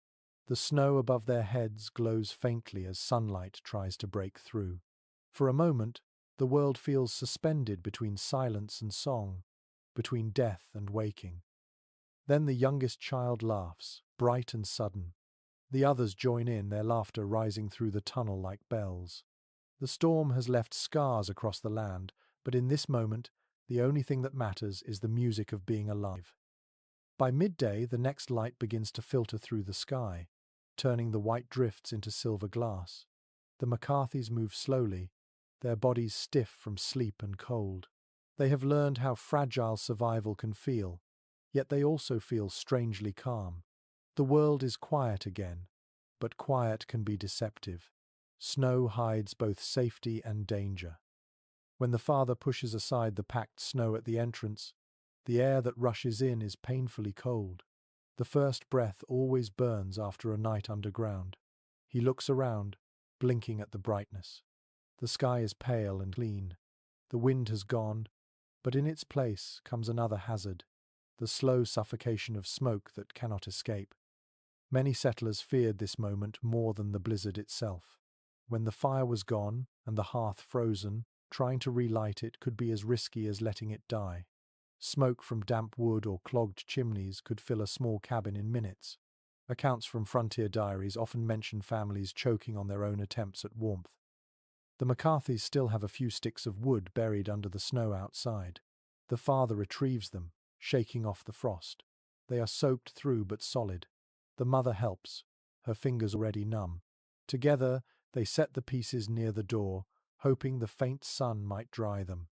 The snow above their heads glows faintly as sunlight tries to break through. For a moment, the world feels suspended between silence and song, between death and waking. Then the youngest child laughs, bright and sudden. The others join in, their laughter rising through the tunnel like bells. The storm has left scars across the land, but in this moment, the only thing that matters is the music of being alive. By midday, the next light begins to filter through the sky, turning the white drifts into silver glass. The McCarthys move slowly, their bodies stiff from sleep and cold. They have learned how fragile survival can feel, yet they also feel strangely calm. The world is quiet again, but quiet can be deceptive. Snow hides both safety and danger. When the father pushes aside the packed snow at the entrance, the air that rushes in is painfully cold. The first breath always burns after a night underground. He looks around, blinking at the brightness. The sky is pale and clean. The wind has gone, but in its place comes another hazard, the slow suffocation of smoke that cannot escape. Many settlers feared this moment more than the blizzard itself. When the fire was gone and the hearth frozen, trying to relight it could be as risky as letting it die. Smoke from damp wood or clogged chimneys could fill a small cabin in minutes. Accounts from frontier diaries often mention families choking on their own attempts at warmth. The McCarthys still have a few sticks of wood buried under the snow outside. The father retrieves them, shaking off the frost. They are soaked through but solid. The mother helps, her fingers already numb. Together, they set the pieces near the door, hoping the faint sun might dry them.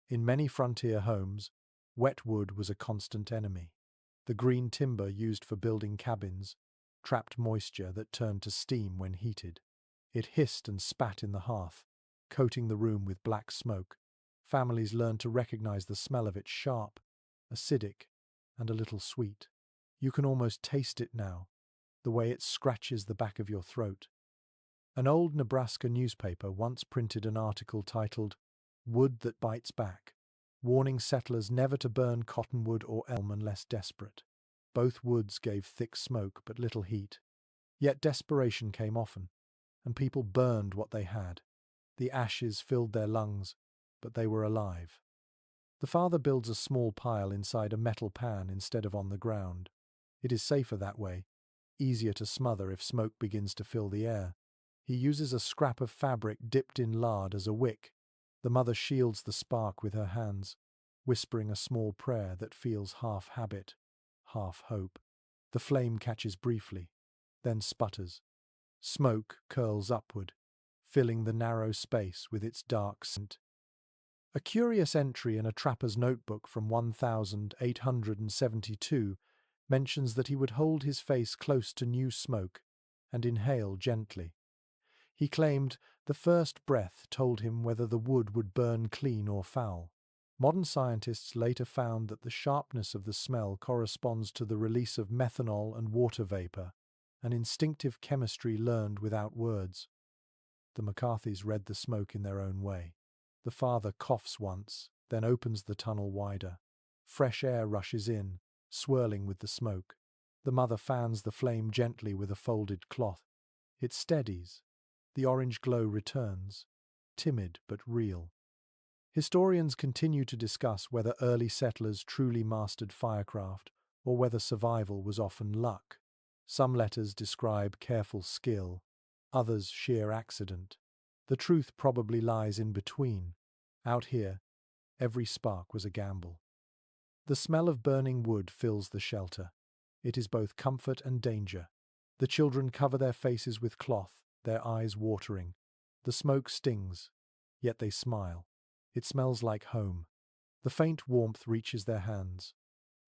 In many frontier homes, wet wood was a constant enemy. The green timber used for building cabins trapped moisture that turned to steam when heated. It hissed and spat in the hearth, coating the room with black smoke. Families learned to recognize the smell of it: sharp, acidic, and a little sweet. You can almost taste it now, the way it scratches the back of your throat. An old Nebraska newspaper once printed an article titled "Wood That Bites Back," warning settlers never to burn cottonwood or elm unless desperate. Both woods gave thick smoke but little heat. Yet desperation came often, and people burned what they had. The ashes filled their lungs, but they were alive. The father builds a small pile inside a metal pan instead of on the ground. It is safer that way, easier to smother if smoke begins to fill the air. He uses a scrap of fabric dipped in lard as a wick. The mother shields the spark with her hands, whispering a small prayer that feels half habit, half hope. The flame catches briefly, then sputters. Smoke curls upward, filling the narrow space with its dark scent. A curious entry in a trapper's notebook from 1872 mentions that he would hold his face close to new smoke and inhale gently. He claimed the first breath told him whether the wood would burn clean or foul. Modern scientists later found that the sharpness of the smell corresponds to the release of methanol and water vapor, an instinctive chemistry learned without words. The McCarthys read the smoke in their own way. The father coughs once, then opens the tunnel wider. Fresh air rushes in, swirling with the smoke. The mother fans the flame gently with a folded cloth. It steadies. The orange glow returns, timid but real. Historians continue to discuss whether early settlers truly mastered firecraft or whether survival was often luck. Some letters describe careful skill, others sheer accident. The truth probably lies in between. Out here, every spark was a gamble. The smell of burning wood fills the shelter. It is both comfort and danger. The children cover their faces with cloth, their eyes watering. The smoke stings, yet they smile. It smells like home. The faint warmth reaches their hands,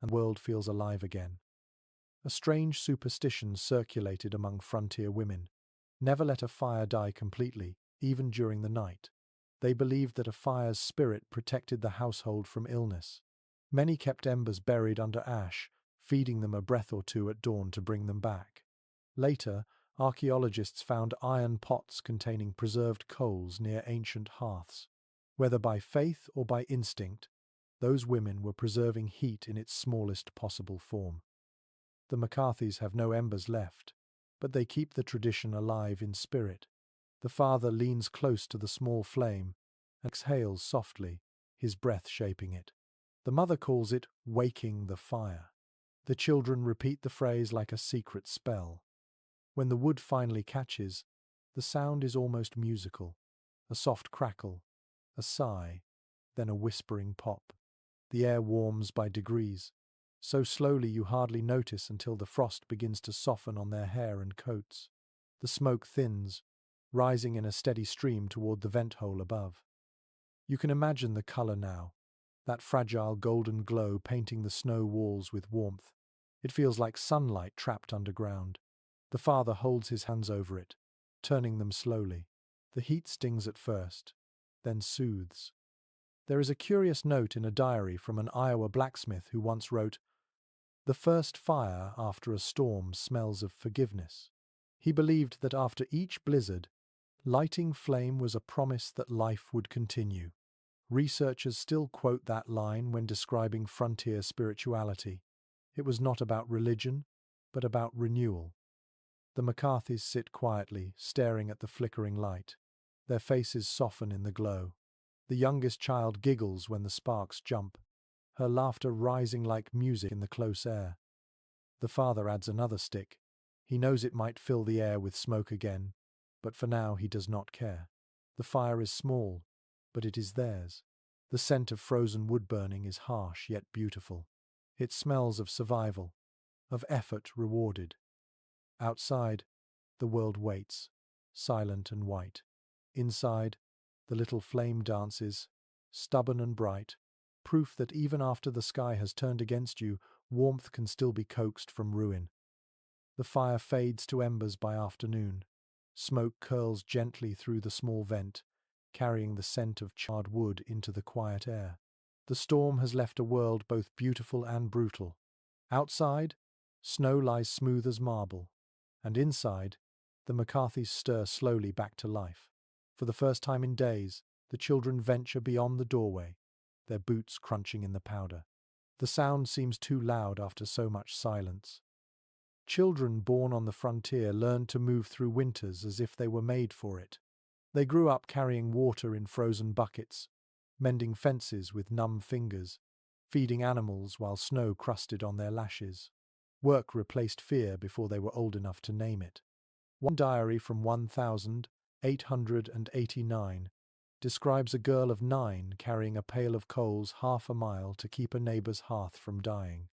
and the world feels alive again. A strange superstition circulated among frontier women. Never let a fire die completely, even during the night. They believed that a fire's spirit protected the household from illness. Many kept embers buried under ash, feeding them a breath or two at dawn to bring them back. Later, archaeologists found iron pots containing preserved coals near ancient hearths. Whether by faith or by instinct, those women were preserving heat in its smallest possible form. The McCarthys have no embers left, but they keep the tradition alive in spirit. The father leans close to the small flame and exhales softly, his breath shaping it. The mother calls it waking the fire. The children repeat the phrase like a secret spell. When the wood finally catches, the sound is almost musical. A soft crackle, a sigh, then a whispering pop. The air warms by degrees, so slowly you hardly notice until the frost begins to soften on their hair and coats. The smoke thins, rising in a steady stream toward the vent hole above. You can imagine the color now, that fragile golden glow painting the snow walls with warmth. It feels like sunlight trapped underground. The father holds his hands over it, turning them slowly. The heat stings at first, then soothes. There is a curious note in a diary from an Iowa blacksmith who once wrote, "The first fire after a storm smells of forgiveness." He believed that after each blizzard, lighting flame was a promise that life would continue. Researchers still quote that line when describing frontier spirituality. It was not about religion, but about renewal. The McCarthys sit quietly, staring at the flickering light. Their faces soften in the glow. The youngest child giggles when the sparks jump, her laughter rising like music in the close air. The father adds another stick. He knows it might fill the air with smoke again, but for now he does not care. The fire is small, but it is theirs. The scent of frozen wood burning is harsh yet beautiful. It smells of survival, of effort rewarded. Outside, the world waits, silent and white. Inside, the little flame dances, stubborn and bright, proof that even after the sky has turned against you, warmth can still be coaxed from ruin. The fire fades to embers by afternoon. Smoke curls gently through the small vent, carrying the scent of charred wood into the quiet air. The storm has left a world both beautiful and brutal. Outside, snow lies smooth as marble, and inside, the McCarthys stir slowly back to life. For the first time in days, the children venture beyond the doorway, their boots crunching in the powder. The sound seems too loud after so much silence. Children born on the frontier learned to move through winters as if they were made for it. They grew up carrying water in frozen buckets, mending fences with numb fingers, feeding animals while snow crusted on their lashes. Work replaced fear before they were old enough to name it. One diary from 1889 describes a girl of 9 carrying a pail of coals half a mile to keep a neighbor's hearth from dying.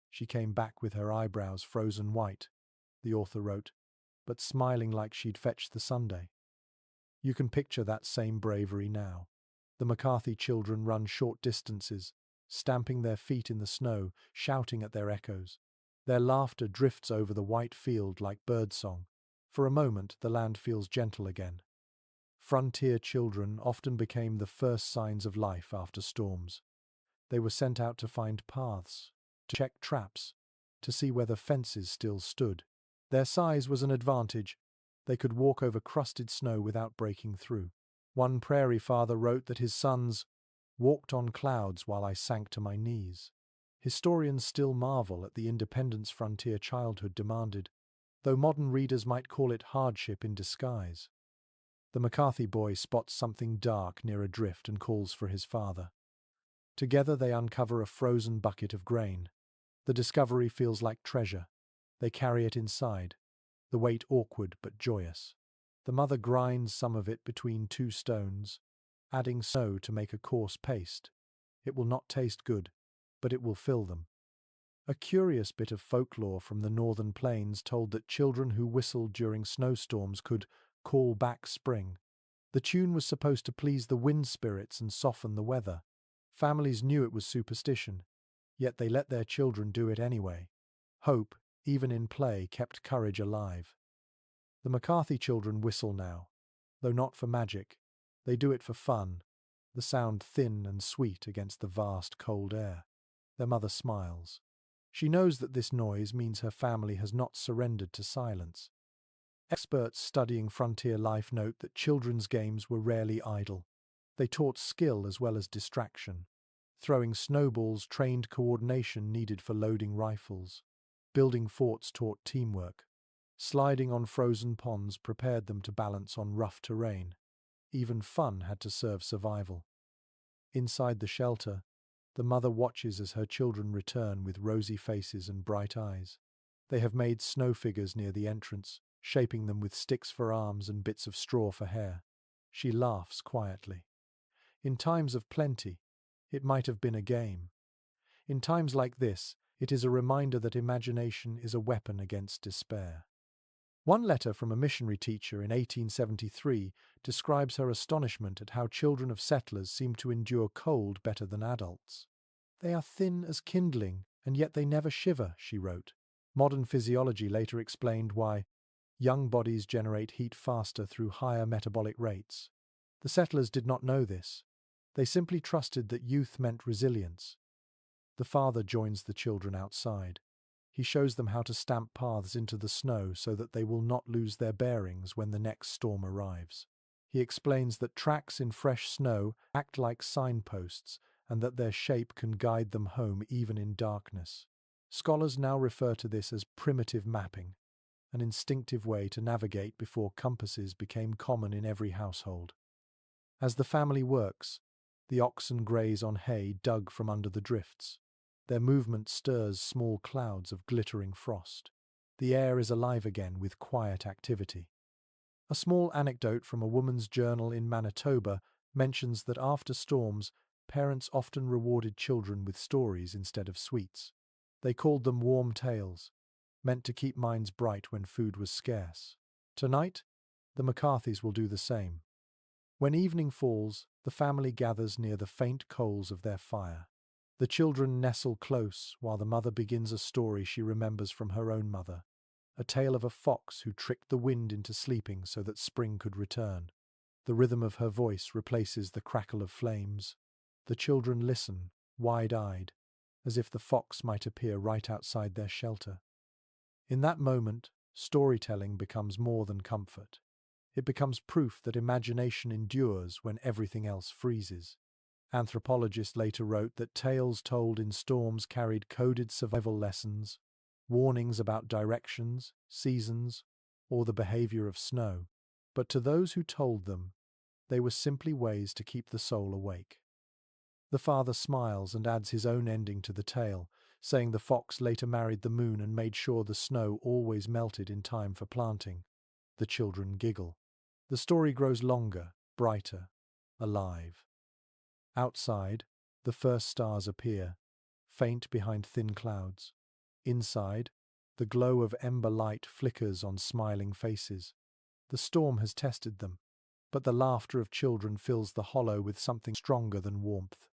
She came back with her eyebrows frozen white, the author wrote, but smiling like she'd fetched the Sunday. You can picture that same bravery now. The McCarthy children run short distances, stamping their feet in the snow, shouting at their echoes. Their laughter drifts over the white field like birdsong. For a moment, the land feels gentle again. Frontier children often became the first signs of life after storms. They were sent out to find paths, to check traps, to see whether fences still stood. Their size was an advantage. They could walk over crusted snow without breaking through. One prairie father wrote that his sons walked on clouds while I sank to my knees. Historians still marvel at the independence frontier childhood demanded, though modern readers might call it hardship in disguise. The McCarthy boy spots something dark near a drift and calls for his father. Together they uncover a frozen bucket of grain. The discovery feels like treasure. They carry it inside, the weight awkward but joyous. The mother grinds some of it between 2 stones, adding snow to make a coarse paste. It will not taste good, but it will fill them. A curious bit of folklore from the northern plains told that children who whistled during snowstorms could call back spring. The tune was supposed to please the wind spirits and soften the weather. Families knew it was superstition, yet they let their children do it anyway. Hope, even in play, kept courage alive. The McCarthy children whistle now, though not for magic. They do it for fun, the sound thin and sweet against the vast cold air. Their mother smiles. She knows that this noise means her family has not surrendered to silence. Experts studying frontier life note that children's games were rarely idle. They taught skill as well as distraction. Throwing snowballs trained coordination needed for loading rifles. Building forts taught teamwork. Sliding on frozen ponds prepared them to balance on rough terrain. Even fun had to serve survival. Inside the shelter, the mother watches as her children return with rosy faces and bright eyes. They have made snow figures near the entrance, shaping them with sticks for arms and bits of straw for hair. She laughs quietly. In times of plenty, it might have been a game. In times like this, it is a reminder that imagination is a weapon against despair. One letter from a missionary teacher in 1873 describes her astonishment at how children of settlers seem to endure cold better than adults. They are thin as kindling, and yet they never shiver, she wrote. Modern physiology later explained why young bodies generate heat faster through higher metabolic rates. The settlers did not know this. They simply trusted that youth meant resilience. The father joins the children outside. He shows them how to stamp paths into the snow so that they will not lose their bearings when the next storm arrives. He explains that tracks in fresh snow act like signposts and that their shape can guide them home even in darkness. Scholars now refer to this as primitive mapping, an instinctive way to navigate before compasses became common in every household. As the family works, the oxen graze on hay dug from under the drifts. Their movement stirs small clouds of glittering frost. The air is alive again with quiet activity. A small anecdote from a woman's journal in Manitoba mentions that after storms, parents often rewarded children with stories instead of sweets. They called them warm tales, meant to keep minds bright when food was scarce. Tonight, the McCarthys will do the same. When evening falls, the family gathers near the faint coals of their fire. The children nestle close while the mother begins a story she remembers from her own mother, a tale of a fox who tricked the wind into sleeping so that spring could return. The rhythm of her voice replaces the crackle of flames. The children listen, wide-eyed, as if the fox might appear right outside their shelter. In that moment, storytelling becomes more than comfort. It becomes proof that imagination endures when everything else freezes. Anthropologists later wrote that tales told in storms carried coded survival lessons, warnings about directions, seasons, or the behavior of snow. But to those who told them, they were simply ways to keep the soul awake. The father smiles and adds his own ending to the tale, saying the fox later married the moon and made sure the snow always melted in time for planting. The children giggle. The story grows longer, brighter, alive. Outside, the first stars appear, faint behind thin clouds. Inside, the glow of ember light flickers on smiling faces. The storm has tested them, but the laughter of children fills the hollow with something stronger than warmth.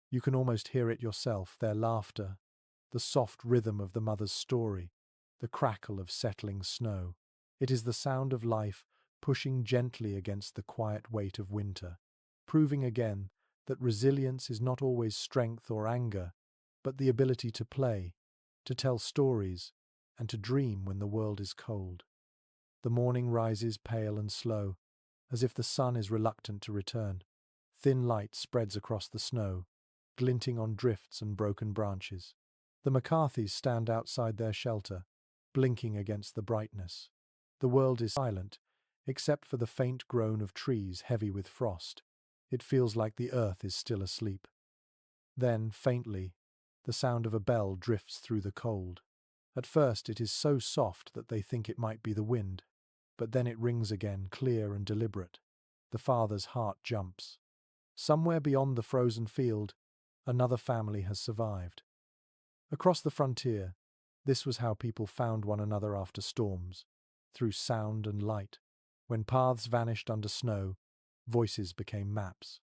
You can almost hear it yourself, their laughter, the soft rhythm of the mother's story, the crackle of settling snow. It is the sound of life pushing gently against the quiet weight of winter, proving again that resilience is not always strength or anger, but the ability to play, to tell stories, and to dream when the world is cold. The morning rises pale and slow, as if the sun is reluctant to return. Thin light spreads across the snow, glinting on drifts and broken branches. The McCarthys stand outside their shelter, blinking against the brightness. The world is silent, except for the faint groan of trees heavy with frost. It feels like the earth is still asleep. Then, faintly, the sound of a bell drifts through the cold. At first it is so soft that they think it might be the wind, but then it rings again, clear and deliberate. The father's heart jumps. Somewhere beyond the frozen field, another family has survived. Across the frontier, this was how people found one another after storms, through sound and light. When paths vanished under snow, voices became maps.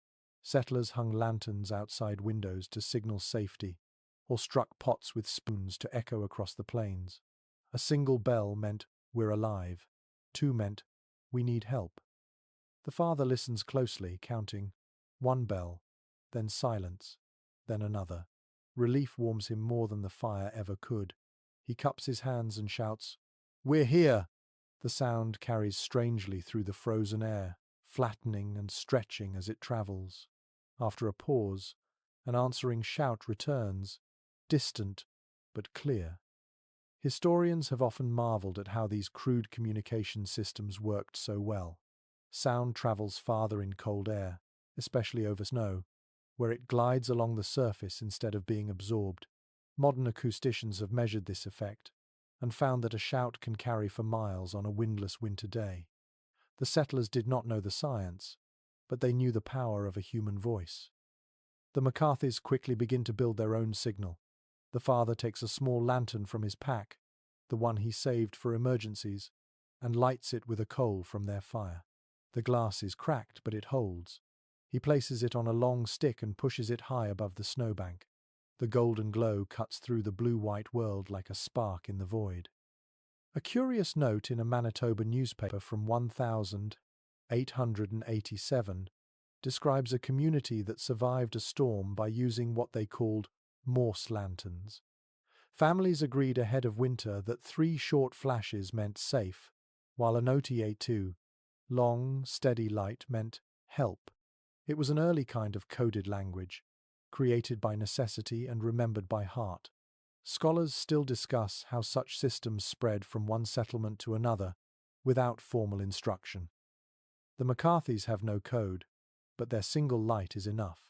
Settlers hung lanterns outside windows to signal safety, or struck pots with spoons to echo across the plains. A single bell meant, "We're alive." Two meant, "We need help." The father listens closely, counting. One bell, then silence, then another. Relief warms him more than the fire ever could. He cups his hands and shouts, "We're here!" The sound carries strangely through the frozen air, flattening and stretching as it travels. After a pause, an answering shout returns, distant but clear. Historians have often marveled at how these crude communication systems worked so well. Sound travels farther in cold air, especially over snow, where it glides along the surface instead of being absorbed. Modern acousticians have measured this effect and found that a shout can carry for miles on a windless winter day. The settlers did not know the science, but they knew the power of a human voice. The McCarthys quickly begin to build their own signal. The father takes a small lantern from his pack, the one he saved for emergencies, and lights it with a coal from their fire. The glass is cracked, but it holds. He places it on a long stick and pushes it high above the snowbank. The golden glow cuts through the blue-white world like a spark in the void. A curious note in a Manitoba newspaper from 1887 describes a community that survived a storm by using what they called Morse lanterns. Families agreed ahead of winter that 3 short flashes meant safe, while an OTA2, long, steady light, meant help. It was an early kind of coded language, created by necessity and remembered by heart. Scholars still discuss how such systems spread from one settlement to another without formal instruction. The McCarthys have no code, but their single light is enough.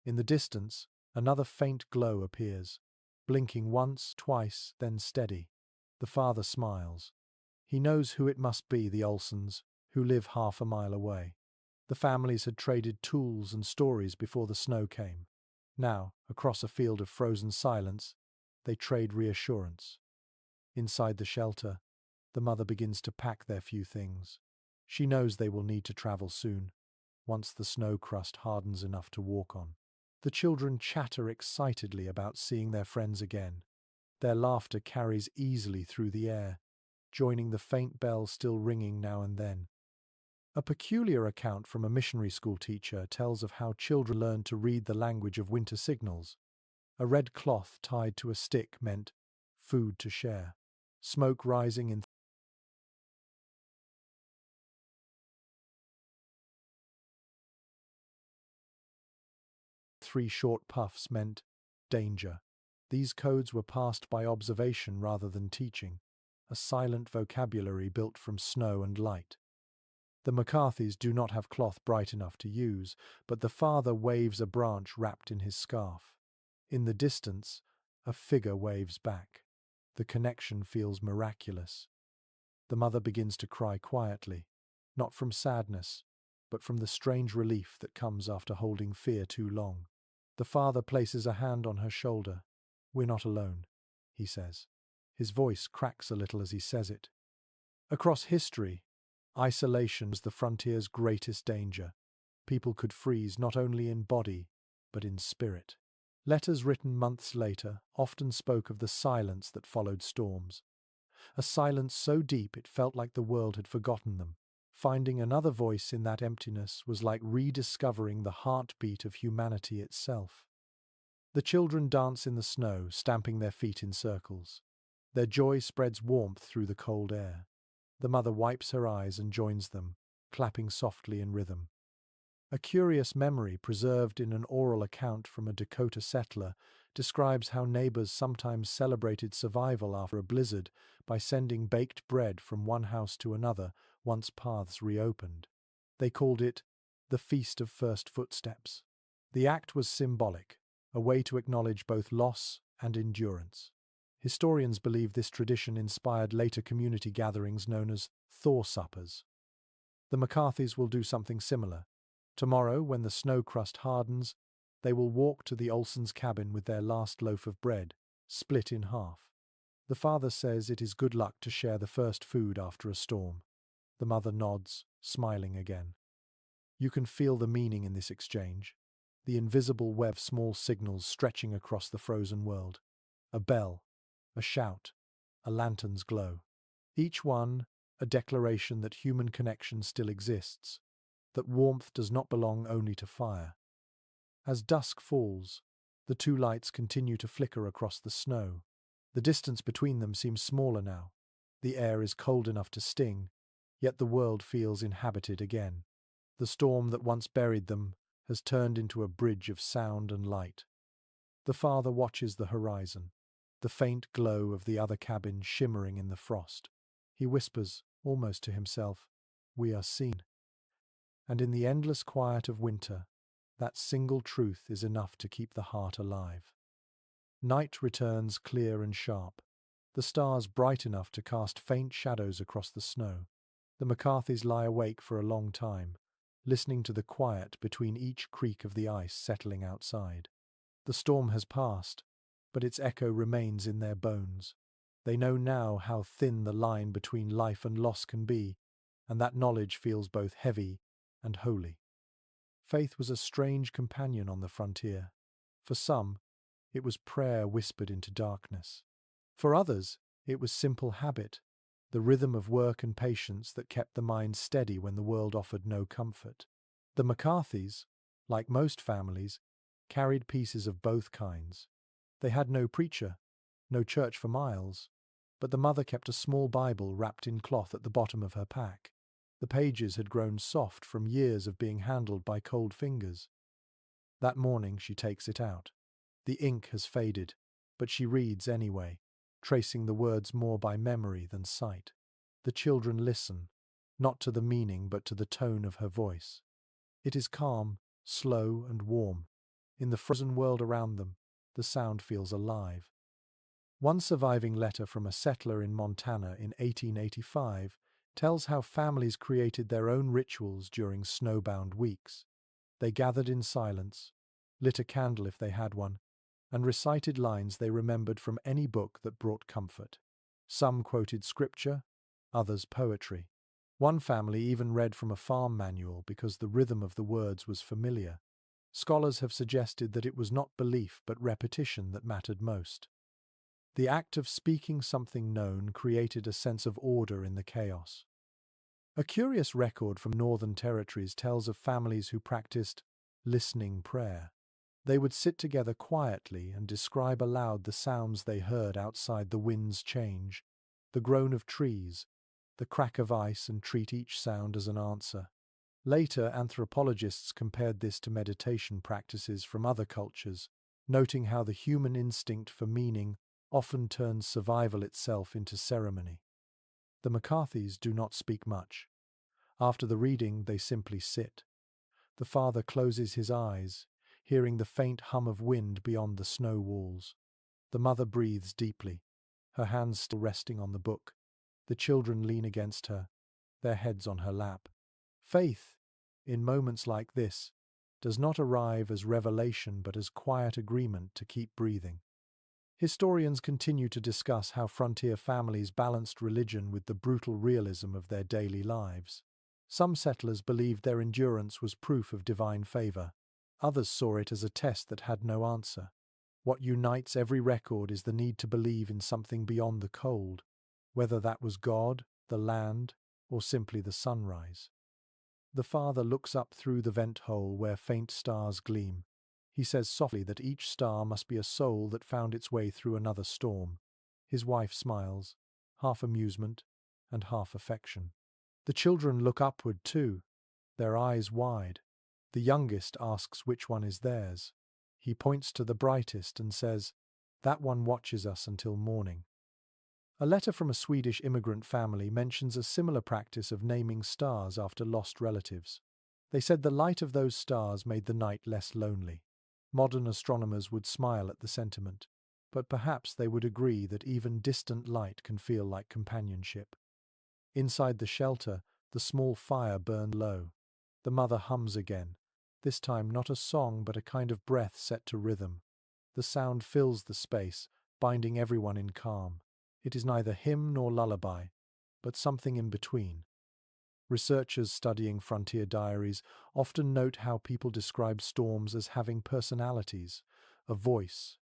In the distance, another faint glow appears, blinking once, twice, then steady. The father smiles. He knows who it must be, the Olsons, who live half a mile away. The families had traded tools and stories before the snow came. Now, across a field of frozen silence, they trade reassurance. Inside the shelter, the mother begins to pack their few things. She knows they will need to travel soon, once the snow crust hardens enough to walk on. The children chatter excitedly about seeing their friends again. Their laughter carries easily through the air, joining the faint bell still ringing now and then. A peculiar account from a missionary school teacher tells of how children learned to read the language of winter signals. A red cloth tied to a stick meant food to share. Smoke rising in 3 short puffs meant danger. These codes were passed by observation rather than teaching, a silent vocabulary built from snow and light. The McCarthys do not have cloth bright enough to use, but the father waves a branch wrapped in his scarf. In the distance, a figure waves back. The connection feels miraculous. The mother begins to cry quietly, not from sadness, but from the strange relief that comes after holding fear too long. The father places a hand on her shoulder. "We're not alone," he says. His voice cracks a little as he says it. Across history, isolation was the frontier's greatest danger. People could freeze not only in body, but in spirit. Letters written months later often spoke of the silence that followed storms. A silence so deep it felt like the world had forgotten them. Finding another voice in that emptiness was like rediscovering the heartbeat of humanity itself. The children dance in the snow, stamping their feet in circles. Their joy spreads warmth through the cold air. The mother wipes her eyes and joins them, clapping softly in rhythm. A curious memory preserved in an oral account from a Dakota settler describes how neighbors sometimes celebrated survival after a blizzard by sending baked bread from one house to another once paths reopened. They called it the Feast of First Footsteps. The act was symbolic, a way to acknowledge both loss and endurance. Historians believe this tradition inspired later community gatherings known as Thaw Suppers. The McCarthys will do something similar. Tomorrow, when the snow crust hardens, they will walk to the Olsons' cabin with their last loaf of bread, split in half. The father says it is good luck to share the first food after a storm. The mother nods, smiling again. You can feel the meaning in this exchange, the invisible web of small signals stretching across the frozen world. A bell, a shout, a lantern's glow. Each one a declaration that human connection still exists, that warmth does not belong only to fire. As dusk falls, the 2 lights continue to flicker across the snow. The distance between them seems smaller now. The air is cold enough to sting, yet the world feels inhabited again. The storm that once buried them has turned into a bridge of sound and light. The father watches the horizon, the faint glow of the other cabin shimmering in the frost. He whispers, almost to himself, "We are seen." And in the endless quiet of winter, that single truth is enough to keep the heart alive. Night returns clear and sharp, the stars bright enough to cast faint shadows across the snow. The McCarthys lie awake for a long time, listening to the quiet between each creak of the ice settling outside. The storm has passed, but its echo remains in their bones. They know now how thin the line between life and loss can be, and that knowledge feels both heavy and holy. Faith was a strange companion on the frontier. For some, it was prayer whispered into darkness. For others, it was simple habit, the rhythm of work and patience that kept the mind steady when the world offered no comfort. The McCarthys, like most families, carried pieces of both kinds. They had no preacher, no church for miles, but the mother kept a small Bible wrapped in cloth at the bottom of her pack. The pages had grown soft from years of being handled by cold fingers. That morning she takes it out. The ink has faded, but she reads anyway, tracing the words more by memory than sight. The children listen, not to the meaning but to the tone of her voice. It is calm, slow and warm. In the frozen world around them, the sound feels alive. One surviving letter from a settler in Montana in 1885 tells how families created their own rituals during snowbound weeks. They gathered in silence, lit a candle if they had one, and recited lines they remembered from any book that brought comfort. Some quoted scripture, others poetry. One family even read from a farm manual because the rhythm of the words was familiar. Scholars have suggested that it was not belief but repetition that mattered most. The act of speaking something known created a sense of order in the chaos. A curious record from Northern Territories tells of families who practiced listening prayer. They would sit together quietly and describe aloud the sounds they heard outside the wind's change, the groan of trees, the crack of ice, and treat each sound as an answer. Later, anthropologists compared this to meditation practices from other cultures, noting how the human instinct for meaning often turns survival itself into ceremony. The McCarthys do not speak much. After the reading, they simply sit. The father closes his eyes, hearing the faint hum of wind beyond the snow walls. The mother breathes deeply, her hands still resting on the book. The children lean against her, their heads on her lap. Faith, in moments like this, does not arrive as revelation but as quiet agreement to keep breathing. Historians continue to discuss how frontier families balanced religion with the brutal realism of their daily lives. Some settlers believed their endurance was proof of divine favor. Others saw it as a test that had no answer. What unites every record is the need to believe in something beyond the cold, whether that was God, the land, or simply the sunrise. The father looks up through the vent hole where faint stars gleam. He says softly that each star must be a soul that found its way through another storm. His wife smiles, half amusement and half affection. The children look upward too, their eyes wide. The youngest asks which one is theirs. He points to the brightest and says, "That one watches us until morning." A letter from a Swedish immigrant family mentions a similar practice of naming stars after lost relatives. They said the light of those stars made the night less lonely. Modern astronomers would smile at the sentiment, but perhaps they would agree that even distant light can feel like companionship. Inside the shelter, the small fire burned low. The mother hums again, this time not a song but a kind of breath set to rhythm. The sound fills the space, binding everyone in calm. It is neither hymn nor lullaby, but something in between. Researchers studying frontier diaries often note how people describe storms as having personalities, a voice,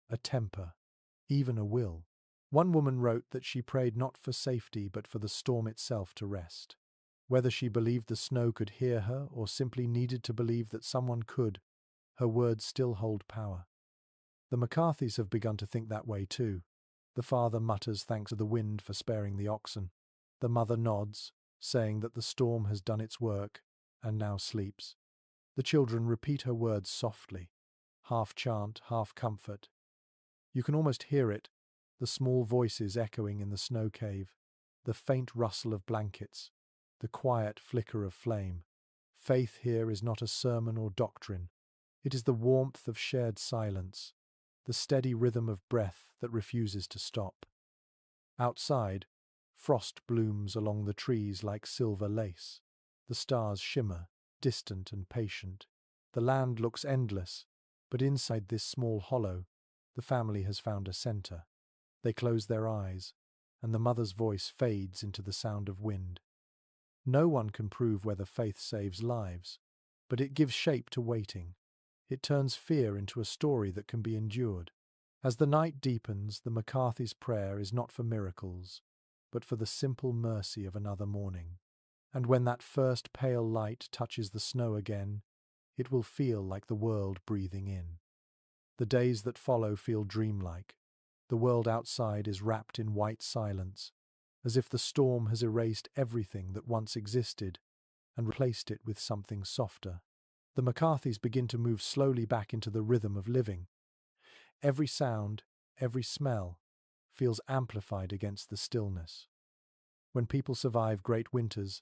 a temper, even a will. One woman wrote that she prayed not for safety but for the storm itself to rest. Whether she believed the snow could hear her or simply needed to believe that someone could, her words still hold power. The McCarthys have begun to think that way too. The father mutters thanks to the wind for sparing the oxen. The mother nods, saying that the storm has done its work and now sleeps. The children repeat her words softly, half chant, half comfort. You can almost hear it, the small voices echoing in the snow cave, the faint rustle of blankets, the quiet flicker of flame. Faith here is not a sermon or doctrine. It is the warmth of shared silence, the steady rhythm of breath that refuses to stop. Outside, frost blooms along the trees like silver lace. The stars shimmer, distant and patient. The land looks endless, but inside this small hollow, the family has found a center. They close their eyes, and the mother's voice fades into the sound of wind. No one can prove whether faith saves lives, but it gives shape to waiting. It turns fear into a story that can be endured. As the night deepens, the McCarthy's prayer is not for miracles, but for the simple mercy of another morning. And when that first pale light touches the snow again, it will feel like the world breathing in. The days that follow feel dreamlike. The world outside is wrapped in white silence, as if the storm has erased everything that once existed and replaced it with something softer. The McCarthys begin to move slowly back into the rhythm of living. Every sound, every smell, feels amplified against the stillness. When people survive great winters,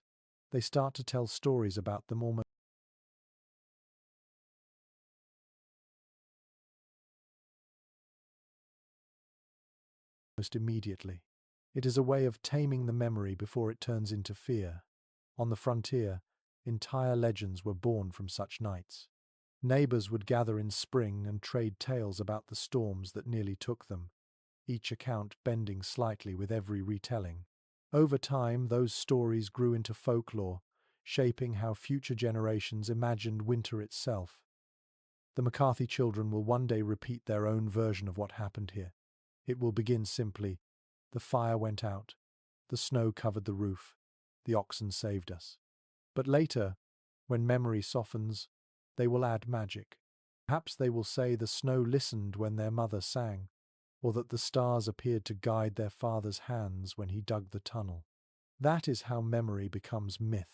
they start to tell stories about them almost immediately. It is a way of taming the memory before it turns into fear. On the frontier, entire legends were born from such nights. Neighbors would gather in spring and trade tales about the storms that nearly took them, each account bending slightly with every retelling. Over time, those stories grew into folklore, shaping how future generations imagined winter itself. The McCarthy children will one day repeat their own version of what happened here. It will begin simply: the fire went out, the snow covered the roof, the oxen saved us. But later, when memory softens, they will add magic. Perhaps they will say the snow listened when their mother sang, or that the stars appeared to guide their father's hands when he dug the tunnel. That is how memory becomes myth.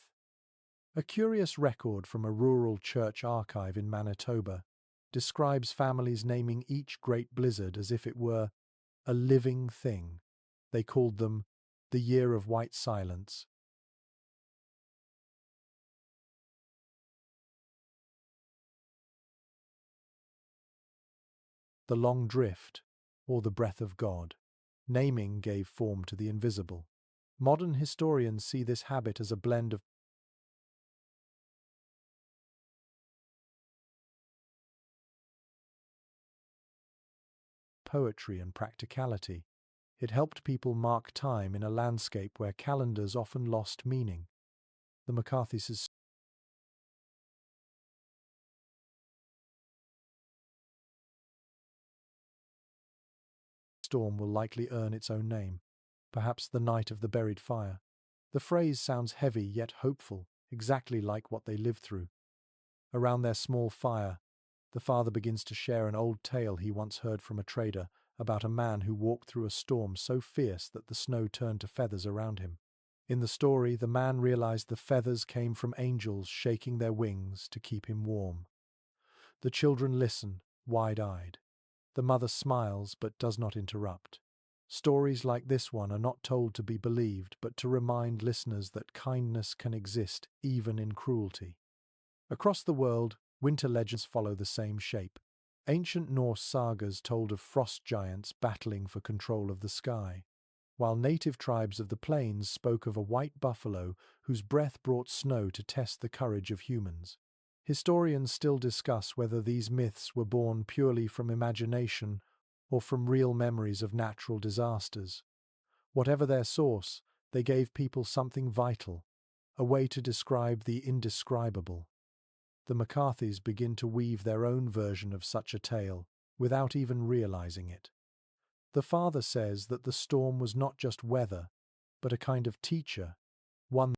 A curious record from a rural church archive in Manitoba describes families naming each great blizzard as if it were a living thing. They called them the Year of White Silence, the Long Drift, or the Breath of God. Naming gave form to the invisible. Modern historians see this habit as a blend of poetry and practicality. It helped people mark time in a landscape where calendars often lost meaning. The McCarthys' storm will likely earn its own name, perhaps the Night of the Buried Fire. The phrase sounds heavy yet hopeful, exactly like what they lived through. Around their small fire, the father begins to share an old tale he once heard from a trader about a man who walked through a storm so fierce that the snow turned to feathers around him. In the story, the man realized the feathers came from angels shaking their wings to keep him warm. The children listen, wide-eyed. The mother smiles but does not interrupt. Stories like this one are not told to be believed, but to remind listeners that kindness can exist even in cruelty. Across the world, winter legends follow the same shape. Ancient Norse sagas told of frost giants battling for control of the sky, while native tribes of the plains spoke of a white buffalo whose breath brought snow to test the courage of humans. Historians still discuss whether these myths were born purely from imagination or from real memories of natural disasters. Whatever their source, they gave people something vital, a way to describe the indescribable. The McCarthys begin to weave their own version of such a tale without even realizing it. The father says that the storm was not just weather, but a kind of teacher, one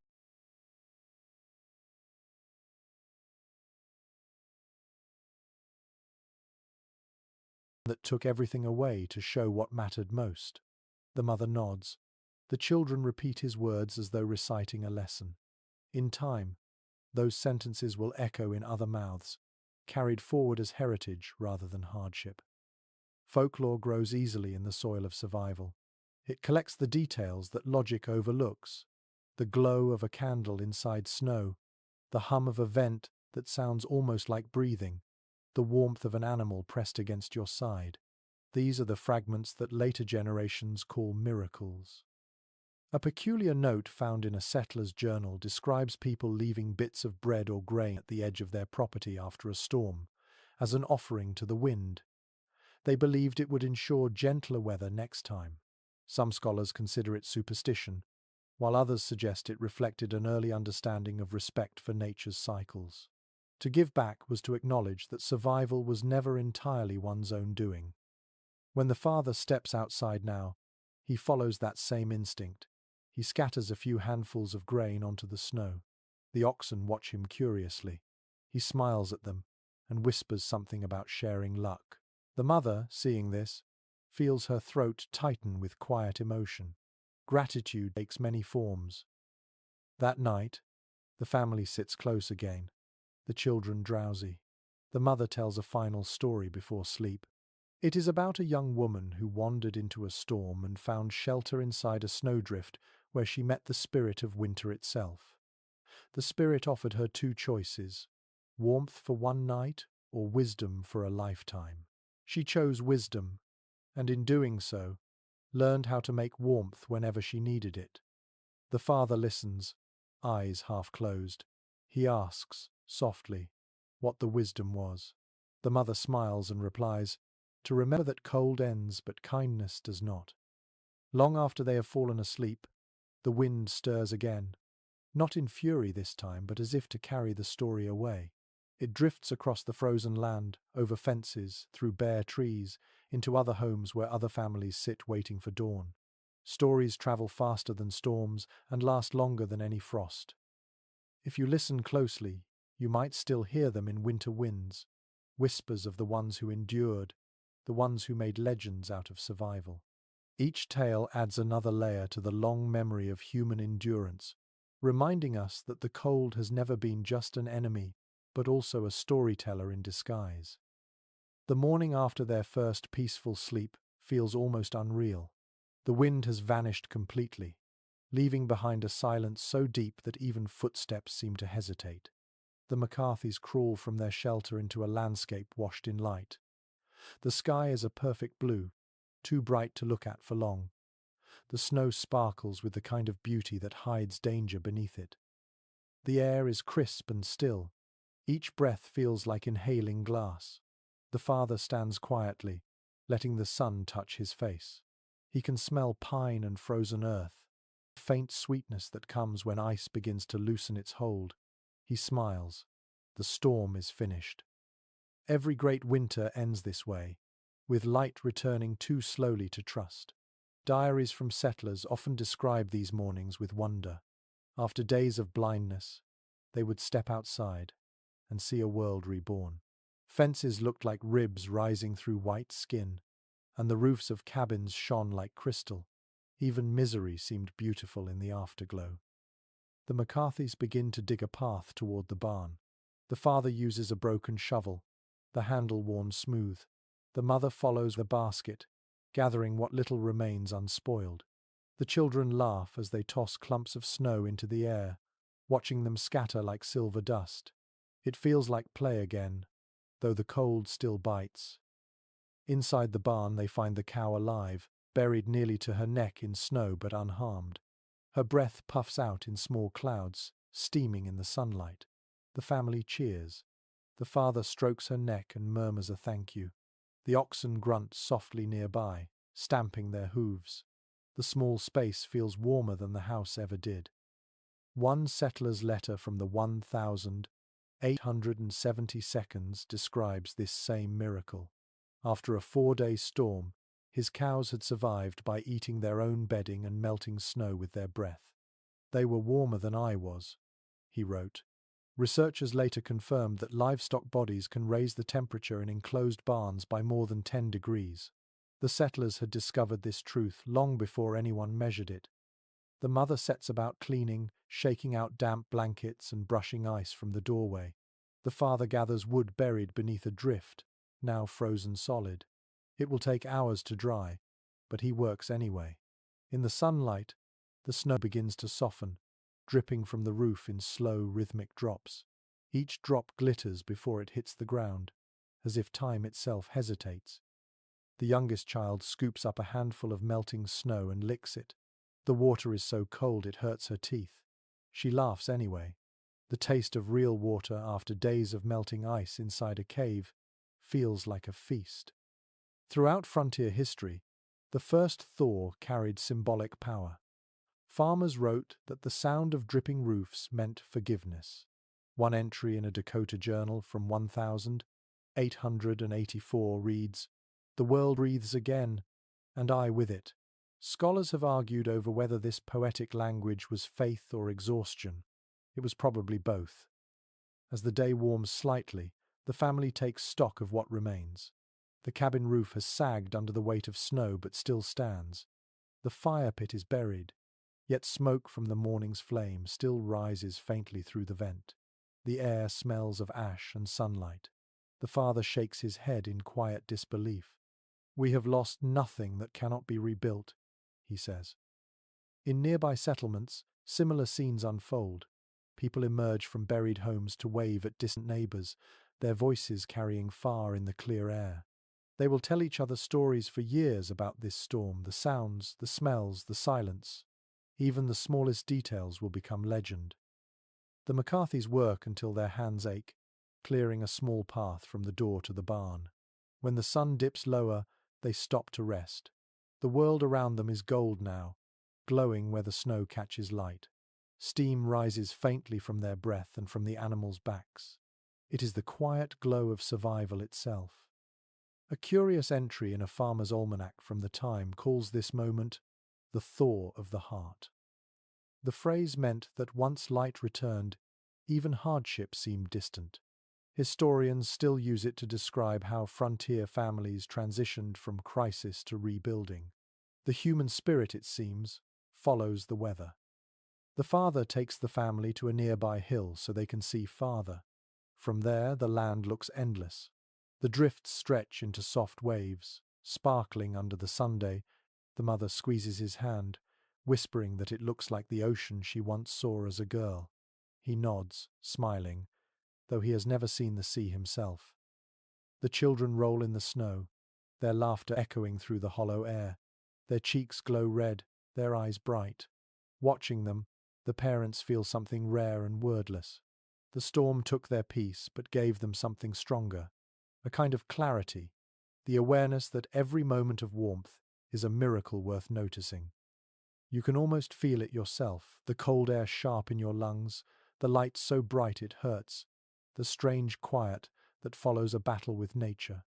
that took everything away to show what mattered most. The mother nods. The children repeat his words as though reciting a lesson. In time, those sentences will echo in other mouths, carried forward as heritage rather than hardship. Folklore grows easily in the soil of survival. It collects the details that logic overlooks: the glow of a candle inside snow, the hum of a vent that sounds almost like breathing, the warmth of an animal pressed against your side. These are the fragments that later generations call miracles. A peculiar note found in a settler's journal describes people leaving bits of bread or grain at the edge of their property after a storm, as an offering to the wind. They believed it would ensure gentler weather next time. Some scholars consider it superstition, while others suggest it reflected an early understanding of respect for nature's cycles. To give back was to acknowledge that survival was never entirely one's own doing. When the father steps outside now, he follows that same instinct. He scatters a few handfuls of grain onto the snow. The oxen watch him curiously. He smiles at them and whispers something about sharing luck. The mother, seeing this, feels her throat tighten with quiet emotion. Gratitude takes many forms. That night, the family sits close again, the children drowsy. The mother tells a final story before sleep. It is about a young woman who wandered into a storm and found shelter inside a snowdrift where she met the spirit of winter itself. The spirit offered her two choices: warmth for one night or wisdom for a lifetime. She chose wisdom, and in doing so, learned how to make warmth whenever she needed it. The father listens, eyes half closed. He asks, softly, what the wisdom was. The mother smiles and replies, to remember that cold ends but kindness does not. Long after they have fallen asleep, the wind stirs again, not in fury this time, but as if to carry the story away. It drifts across the frozen land, over fences, through bare trees, into other homes where other families sit waiting for dawn. Stories travel faster than storms and last longer than any frost. If you listen closely, you might still hear them in winter winds, whispers of the ones who endured, the ones who made legends out of survival. Each tale adds another layer to the long memory of human endurance, reminding us that the cold has never been just an enemy, but also a storyteller in disguise. The morning after their first peaceful sleep feels almost unreal. The wind has vanished completely, leaving behind a silence so deep that even footsteps seem to hesitate. The McCarthys crawl from their shelter into a landscape washed in light. The sky is a perfect blue, too bright to look at for long. The snow sparkles with the kind of beauty that hides danger beneath it. The air is crisp and still. Each breath feels like inhaling glass. The father stands quietly, letting the sun touch his face. He can smell pine and frozen earth, the faint sweetness that comes when ice begins to loosen its hold. He smiles. The storm is finished. Every great winter ends this way, with light returning too slowly to trust. Diaries from settlers often describe these mornings with wonder. After days of blindness, they would step outside and see a world reborn. Fences looked like ribs rising through white skin, and the roofs of cabins shone like crystal. Even misery seemed beautiful in the afterglow. The McCarthys begin to dig a path toward the barn. The father uses a broken shovel, the handle worn smooth. The mother follows the basket, gathering what little remains unspoiled. The children laugh as they toss clumps of snow into the air, watching them scatter like silver dust. It feels like play again, though the cold still bites. Inside the barn they find the cow alive, buried nearly to her neck in snow but unharmed. Her breath puffs out in small clouds, steaming in the sunlight. The family cheers. The father strokes her neck and murmurs a thank you. The oxen grunt softly nearby, stamping their hooves. The small space feels warmer than the house ever did. One settler's letter from the 1870s describes this same miracle. After a 4-day storm, his cows had survived by eating their own bedding and melting snow with their breath. They were warmer than I was, he wrote. Researchers later confirmed that livestock bodies can raise the temperature in enclosed barns by more than 10 degrees. The settlers had discovered this truth long before anyone measured it. The mother sets about cleaning, shaking out damp blankets and brushing ice from the doorway. The father gathers wood buried beneath a drift, now frozen solid. It will take hours to dry, but he works anyway. In the sunlight, the snow begins to soften, dripping from the roof in slow, rhythmic drops. Each drop glitters before it hits the ground, as if time itself hesitates. The youngest child scoops up a handful of melting snow and licks it. The water is so cold it hurts her teeth. She laughs anyway. The taste of real water after days of melting ice inside a cave feels like a feast. Throughout frontier history, the first thaw carried symbolic power. Farmers wrote that the sound of dripping roofs meant forgiveness. One entry in a Dakota journal from 1884 reads, "The world breathes again, and I with it." Scholars have argued over whether this poetic language was faith or exhaustion. It was probably both. As the day warms slightly, the family takes stock of what remains. The cabin roof has sagged under the weight of snow but still stands. The fire pit is buried, yet smoke from the morning's flame still rises faintly through the vent. The air smells of ash and sunlight. The father shakes his head in quiet disbelief. "We have lost nothing that cannot be rebuilt," he says. In nearby settlements, similar scenes unfold. People emerge from buried homes to wave at distant neighbors, their voices carrying far in the clear air. They will tell each other stories for years about this storm, the sounds, the smells, the silence. Even the smallest details will become legend. The McCarthys work until their hands ache, clearing a small path from the door to the barn. When the sun dips lower, they stop to rest. The world around them is gold now, glowing where the snow catches light. Steam rises faintly from their breath and from the animals' backs. It is the quiet glow of survival itself. A curious entry in a farmer's almanac from the time calls this moment the thaw of the heart. The phrase meant that once light returned, even hardship seemed distant. Historians still use it to describe how frontier families transitioned from crisis to rebuilding. The human spirit, it seems, follows the weather. The father takes the family to a nearby hill so they can see farther. From there, the land looks endless. The drifts stretch into soft waves, sparkling under the Sunday. The mother squeezes his hand, whispering that it looks like the ocean she once saw as a girl. He nods, smiling, though he has never seen the sea himself. The children roll in the snow, their laughter echoing through the hollow air. Their cheeks glow red, their eyes bright. Watching them, the parents feel something rare and wordless. The storm took their peace, but gave them something stronger, a kind of clarity, the awareness that every moment of warmth is a miracle worth noticing. You can almost feel it yourself, the cold air sharp in your lungs, the light so bright it hurts, the strange quiet that follows a battle with nature.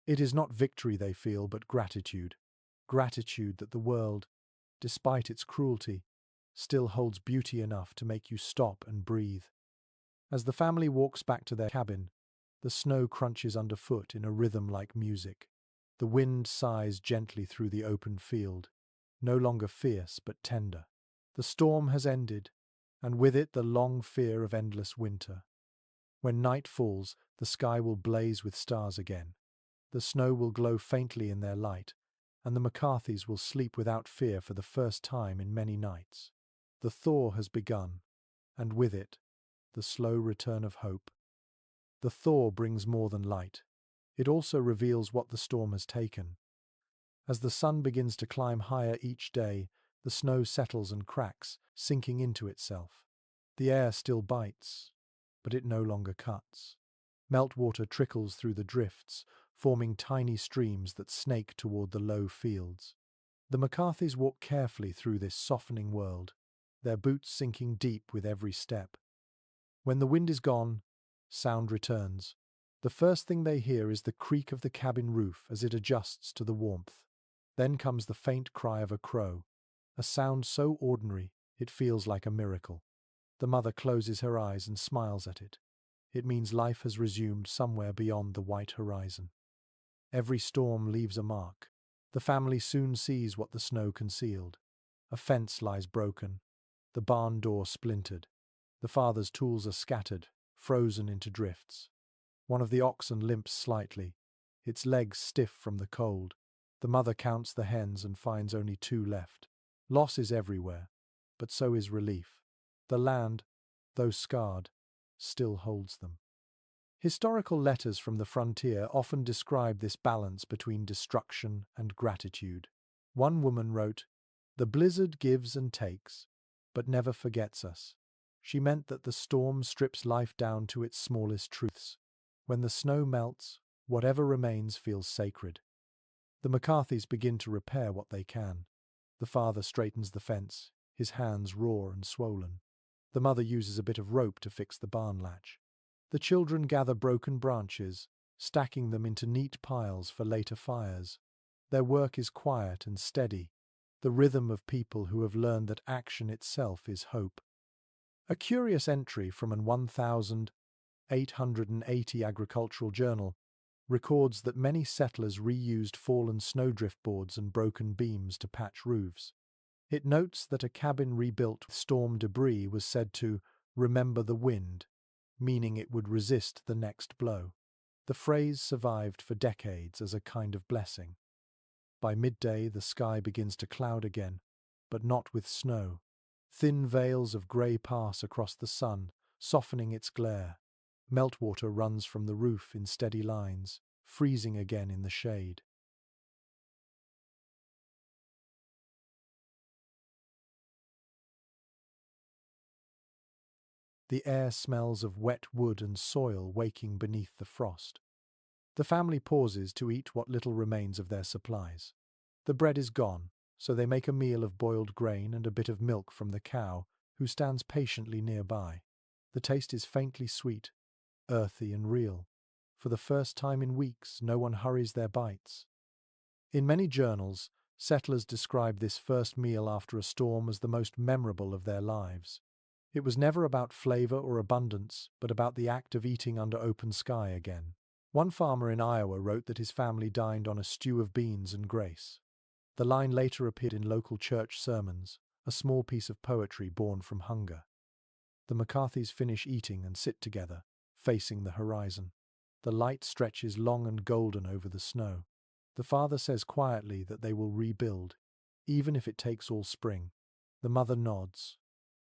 It is not victory they feel, but gratitude. Gratitude that the world, despite its cruelty, still holds beauty enough to make you stop and breathe. As the family walks back to their cabin, the snow crunches underfoot in a rhythm like music. The wind sighs gently through the open field, no longer fierce but tender. The storm has ended, and with it the long fear of endless winter. When night falls, the sky will blaze with stars again. The snow will glow faintly in their light, and the McCarthys will sleep without fear for the first time in many nights. The thaw has begun, and with it, the slow return of hope. The thaw brings more than light. It also reveals what the storm has taken. As the sun begins to climb higher each day, the snow settles and cracks, sinking into itself. The air still bites, but it no longer cuts. Meltwater trickles through the drifts, forming tiny streams that snake toward the low fields. The McCarthys walk carefully through this softening world, their boots sinking deep with every step. When the wind is gone, sound returns. The first thing they hear is the creak of the cabin roof as it adjusts to the warmth. Then comes the faint cry of a crow, a sound so ordinary it feels like a miracle. The mother closes her eyes and smiles at it. It means life has resumed somewhere beyond the white horizon. Every storm leaves a mark. The family soon sees what the snow concealed. A fence lies broken, the barn door splintered. The father's tools are scattered, frozen into drifts. One of the oxen limps slightly, its legs stiff from the cold. The mother counts the hens and finds only 2 left. Loss is everywhere, but so is relief. The land, though scarred, still holds them. Historical letters from the frontier often describe this balance between destruction and gratitude. One woman wrote, "The blizzard gives and takes, but never forgets us." She meant that the storm strips life down to its smallest truths. When the snow melts, whatever remains feels sacred. The McCarthys begin to repair what they can. The father straightens the fence, his hands raw and swollen. The mother uses a bit of rope to fix the barn latch. The children gather broken branches, stacking them into neat piles for later fires. Their work is quiet and steady, the rhythm of people who have learned that action itself is hope. A curious entry from an 1000 880 Agricultural Journal records that many settlers reused fallen snowdrift boards and broken beams to patch roofs. It notes that a cabin rebuilt with storm debris was said to remember the wind, meaning it would resist the next blow. The phrase survived for decades as a kind of blessing. By midday, the sky begins to cloud again, but not with snow. Thin veils of grey pass across the sun, softening its glare. Meltwater runs from the roof in steady lines, freezing again in the shade. The air smells of wet wood and soil waking beneath the frost. The family pauses to eat what little remains of their supplies. The bread is gone, so they make a meal of boiled grain and a bit of milk from the cow, who stands patiently nearby. The taste is faintly sweet, earthy and real. For the first time in weeks, no one hurries their bites. In many journals, settlers describe this first meal after a storm as the most memorable of their lives. It was never about flavor or abundance, but about the act of eating under open sky again. One farmer in Iowa wrote that his family dined on a stew of beans and grace. The line later appeared in local church sermons, a small piece of poetry born from hunger. The McCarthys finish eating and sit together, facing the horizon. The light stretches long and golden over the snow. The father says quietly that they will rebuild, even if it takes all spring. The mother nods.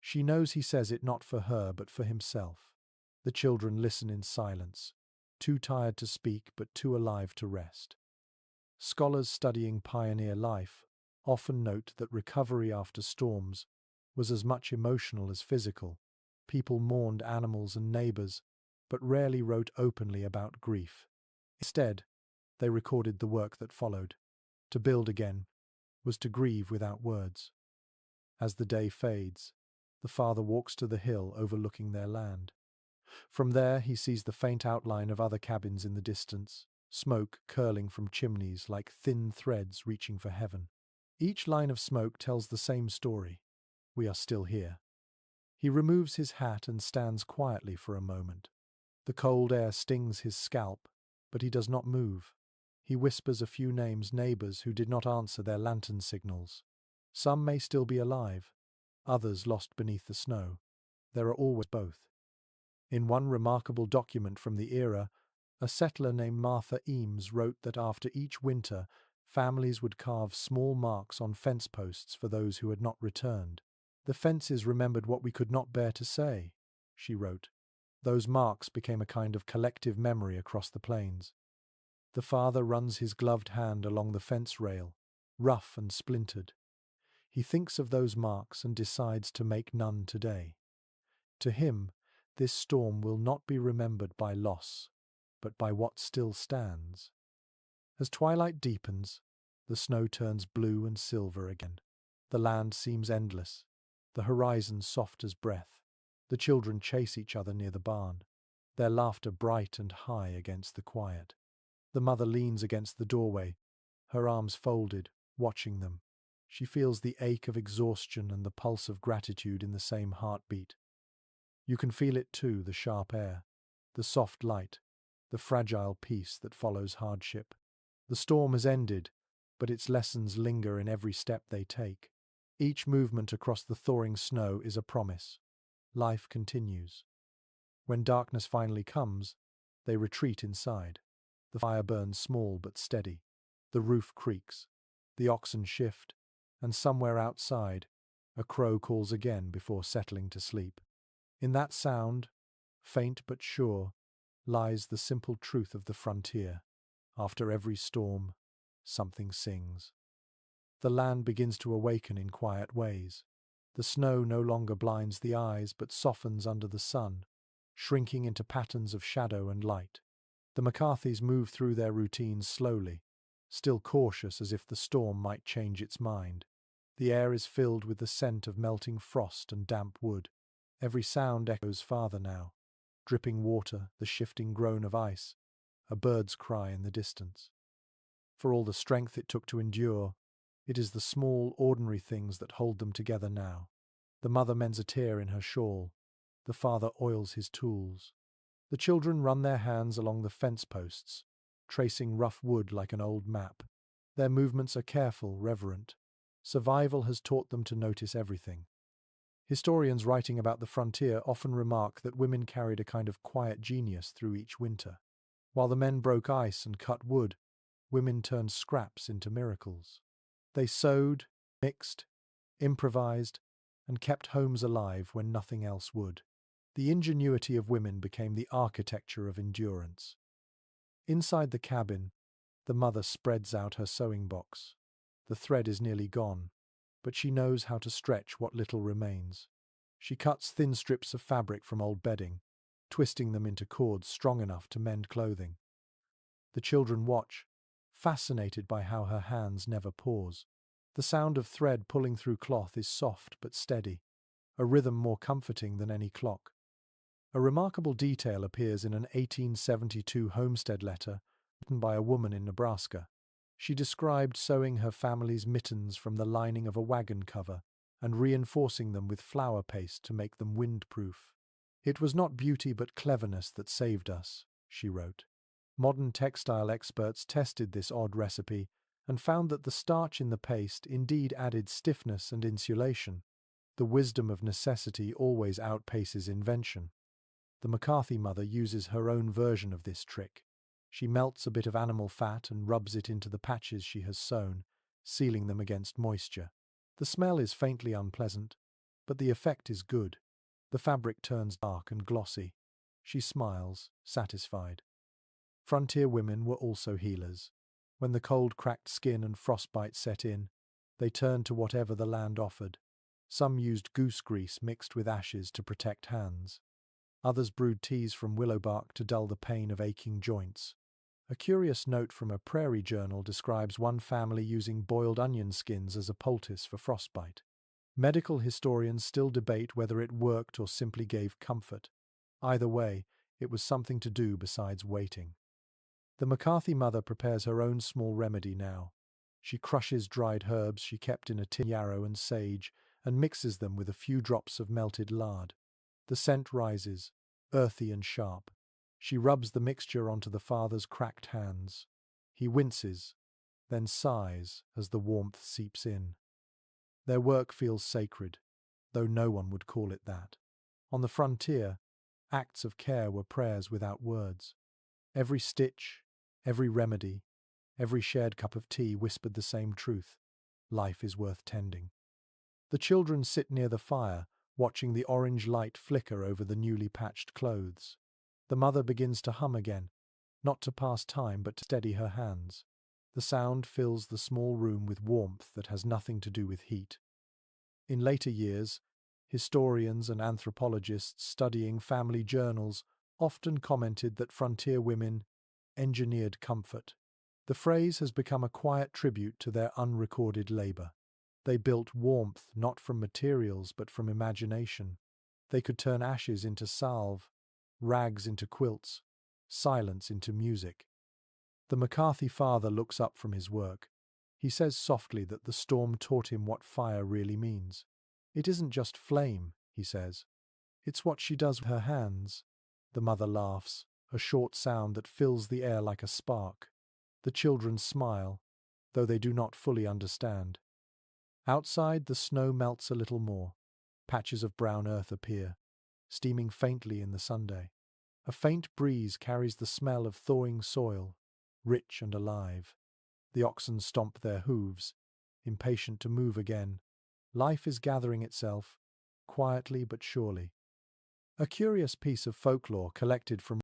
She knows he says it not for her but for himself. The children listen in silence, too tired to speak but too alive to rest. Scholars studying pioneer life often note that recovery after storms was as much emotional as physical. People mourned animals and neighbors, but rarely wrote openly about grief. Instead, they recorded the work that followed. To build again was to grieve without words. As the day fades, the father walks to the hill overlooking their land. From there, he sees the faint outline of other cabins in the distance, smoke curling from chimneys like thin threads reaching for heaven. Each line of smoke tells the same story. We are still here. He removes his hat and stands quietly for a moment. The cold air stings his scalp, but he does not move. He whispers a few neighbors who did not answer their lantern signals. Some may still be alive, others lost beneath the snow. There are always both. In one remarkable document from the era, a settler named Martha Eames wrote that after each winter, families would carve small marks on fence posts for those who had not returned. The fences remembered what we could not bear to say, she wrote. Those marks became a kind of collective memory across the plains. The father runs his gloved hand along the fence rail, rough and splintered. He thinks of those marks and decides to make none today. To him, this storm will not be remembered by loss, but by what still stands. As twilight deepens, the snow turns blue and silver again. The land seems endless, the horizon soft as breath. The children chase each other near the barn, their laughter bright and high against the quiet. The mother leans against the doorway, her arms folded, watching them. She feels the ache of exhaustion and the pulse of gratitude in the same heartbeat. You can feel it too, the sharp air, the soft light, the fragile peace that follows hardship. The storm has ended, but its lessons linger in every step they take. Each movement across the thawing snow is a promise. Life continues. When darkness finally comes, they retreat inside. The fire burns small but steady. The roof creaks. The oxen shift. And somewhere outside, a crow calls again before settling to sleep. In that sound, faint but sure, lies the simple truth of the frontier. After every storm, something sings. The land begins to awaken in quiet ways. The snow no longer blinds the eyes but softens under the sun, shrinking into patterns of shadow and light. The McCarthys move through their routines slowly, still cautious as if the storm might change its mind. The air is filled with the scent of melting frost and damp wood. Every sound echoes farther now. Dripping water, the shifting groan of ice, a bird's cry in the distance. For all the strength it took to endure, it is the small, ordinary things that hold them together now. The mother mends a tear in her shawl. The father oils his tools. The children run their hands along the fence posts, tracing rough wood like an old map. Their movements are careful, reverent. Survival has taught them to notice everything. Historians writing about the frontier often remark that women carried a kind of quiet genius through each winter. While the men broke ice and cut wood, women turned scraps into miracles. They sewed, mixed, improvised, and kept homes alive when nothing else would. The ingenuity of women became the architecture of endurance. Inside the cabin, the mother spreads out her sewing box. The thread is nearly gone, but she knows how to stretch what little remains. She cuts thin strips of fabric from old bedding, twisting them into cords strong enough to mend clothing. The children watch, fascinated by how her hands never pause. The sound of thread pulling through cloth is soft but steady, a rhythm more comforting than any clock. A remarkable detail appears in an 1872 homestead letter written by a woman in Nebraska. She described sewing her family's mittens from the lining of a wagon cover and reinforcing them with flour paste to make them windproof. "It was not beauty but cleverness that saved us," she wrote. Modern textile experts tested this odd recipe and found that the starch in the paste indeed added stiffness and insulation. The wisdom of necessity always outpaces invention. The McCarthy mother uses her own version of this trick. She melts a bit of animal fat and rubs it into the patches she has sewn, sealing them against moisture. The smell is faintly unpleasant, but the effect is good. The fabric turns dark and glossy. She smiles, satisfied. Frontier women were also healers. When the cold cracked skin and frostbite set in, they turned to whatever the land offered. Some used goose grease mixed with ashes to protect hands. Others brewed teas from willow bark to dull the pain of aching joints. A curious note from a prairie journal describes one family using boiled onion skins as a poultice for frostbite. Medical historians still debate whether it worked or simply gave comfort. Either way, it was something to do besides waiting. The McCarthy mother prepares her own small remedy now. She crushes dried herbs she kept in a tin, yarrow and sage, and mixes them with a few drops of melted lard. The scent rises, earthy and sharp. She rubs the mixture onto the father's cracked hands. He winces, then sighs as the warmth seeps in. Their work feels sacred, though no one would call it that. On the frontier, acts of care were prayers without words. Every stitch, every remedy, every shared cup of tea whispered the same truth: life is worth tending. The children sit near the fire, watching the orange light flicker over the newly patched clothes. The mother begins to hum again, not to pass time but to steady her hands. The sound fills the small room with warmth that has nothing to do with heat. In later years, historians and anthropologists studying family journals often commented that frontier women engineered comfort. The phrase has become a quiet tribute to their unrecorded labor. They built warmth not from materials but from imagination. They could turn ashes into salve, rags into quilts, silence into music. The McCarthy father looks up from his work. He says softly that the storm taught him what fire really means. "It isn't just flame," he says. "It's what she does with her hands." The mother laughs, a short sound that fills the air like a spark. The children smile, though they do not fully understand. Outside, the snow melts a little more. Patches of brown earth appear, steaming faintly in the Sunday. A faint breeze carries the smell of thawing soil, rich and alive. The oxen stomp their hooves, impatient to move again. Life is gathering itself, quietly but surely. A curious piece of folklore collected from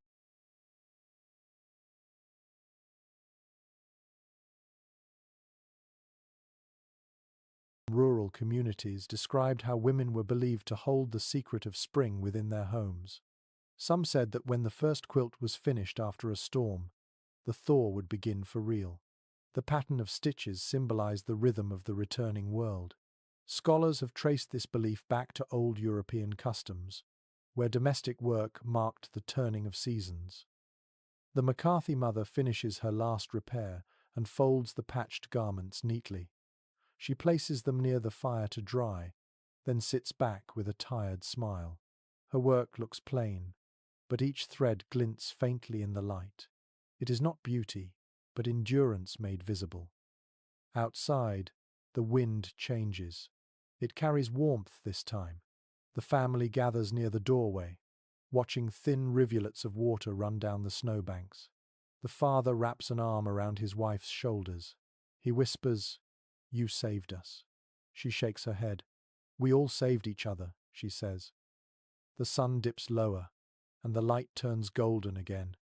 rural communities described how women were believed to hold the secret of spring within their homes. Some said that when the first quilt was finished after a storm, the thaw would begin for real. The pattern of stitches symbolized the rhythm of the returning world. Scholars have traced this belief back to old European customs, where domestic work marked the turning of seasons. The McCarthy mother finishes her last repair and folds the patched garments neatly. She places them near the fire to dry, then sits back with a tired smile. Her work looks plain, but each thread glints faintly in the light. It is not beauty, but endurance made visible. Outside, the wind changes. It carries warmth this time. The family gathers near the doorway, watching thin rivulets of water run down the snowbanks. The father wraps an arm around his wife's shoulders. He whispers, "You saved us." She shakes her head. "We all saved each other," she says. The sun dips lower, and the light turns golden again.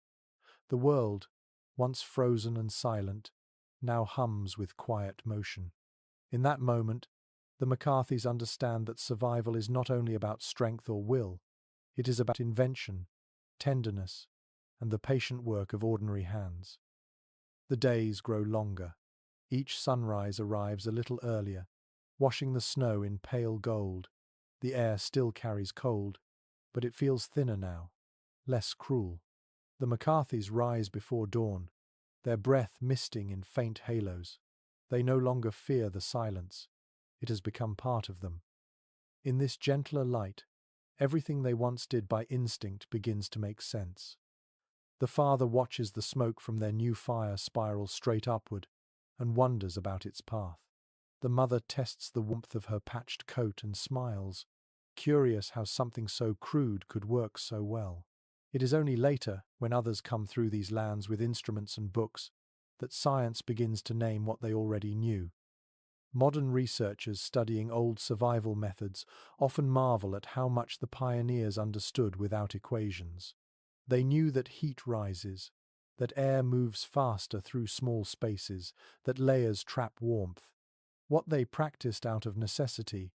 The world, once frozen and silent, now hums with quiet motion. In that moment, the McCarthys understand that survival is not only about strength or will, it is about invention, tenderness, and the patient work of ordinary hands. The days grow longer. Each sunrise arrives a little earlier, washing the snow in pale gold. The air still carries cold, but it feels thinner now, less cruel. The McCarthys rise before dawn, their breath misting in faint halos. They no longer fear the silence. It has become part of them. In this gentler light, everything they once did by instinct begins to make sense. The father watches the smoke from their new fire spiral straight upward and wonders about its path. The mother tests the warmth of her patched coat and smiles, curious how something so crude could work so well. It is only later, when others come through these lands with instruments and books, that science begins to name what they already knew. Modern researchers studying old survival methods often marvel at how much the pioneers understood without equations. They knew that heat rises, that air moves faster through small spaces, that layers trap warmth. What they practiced out of necessity,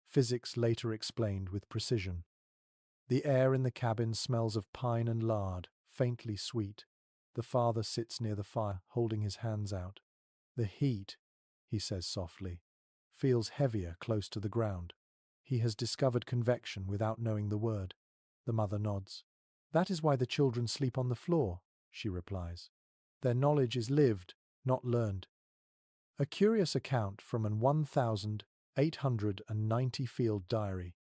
physics later explained with precision. The air in the cabin smells of pine and lard, faintly sweet. The father sits near the fire, holding his hands out. "The heat," he says softly, "feels heavier close to the ground." He has discovered convection without knowing the word. The mother nods. "That is why the children sleep on the floor," she replies. "Their knowledge is lived, not learned." A curious account from an 1890-field diary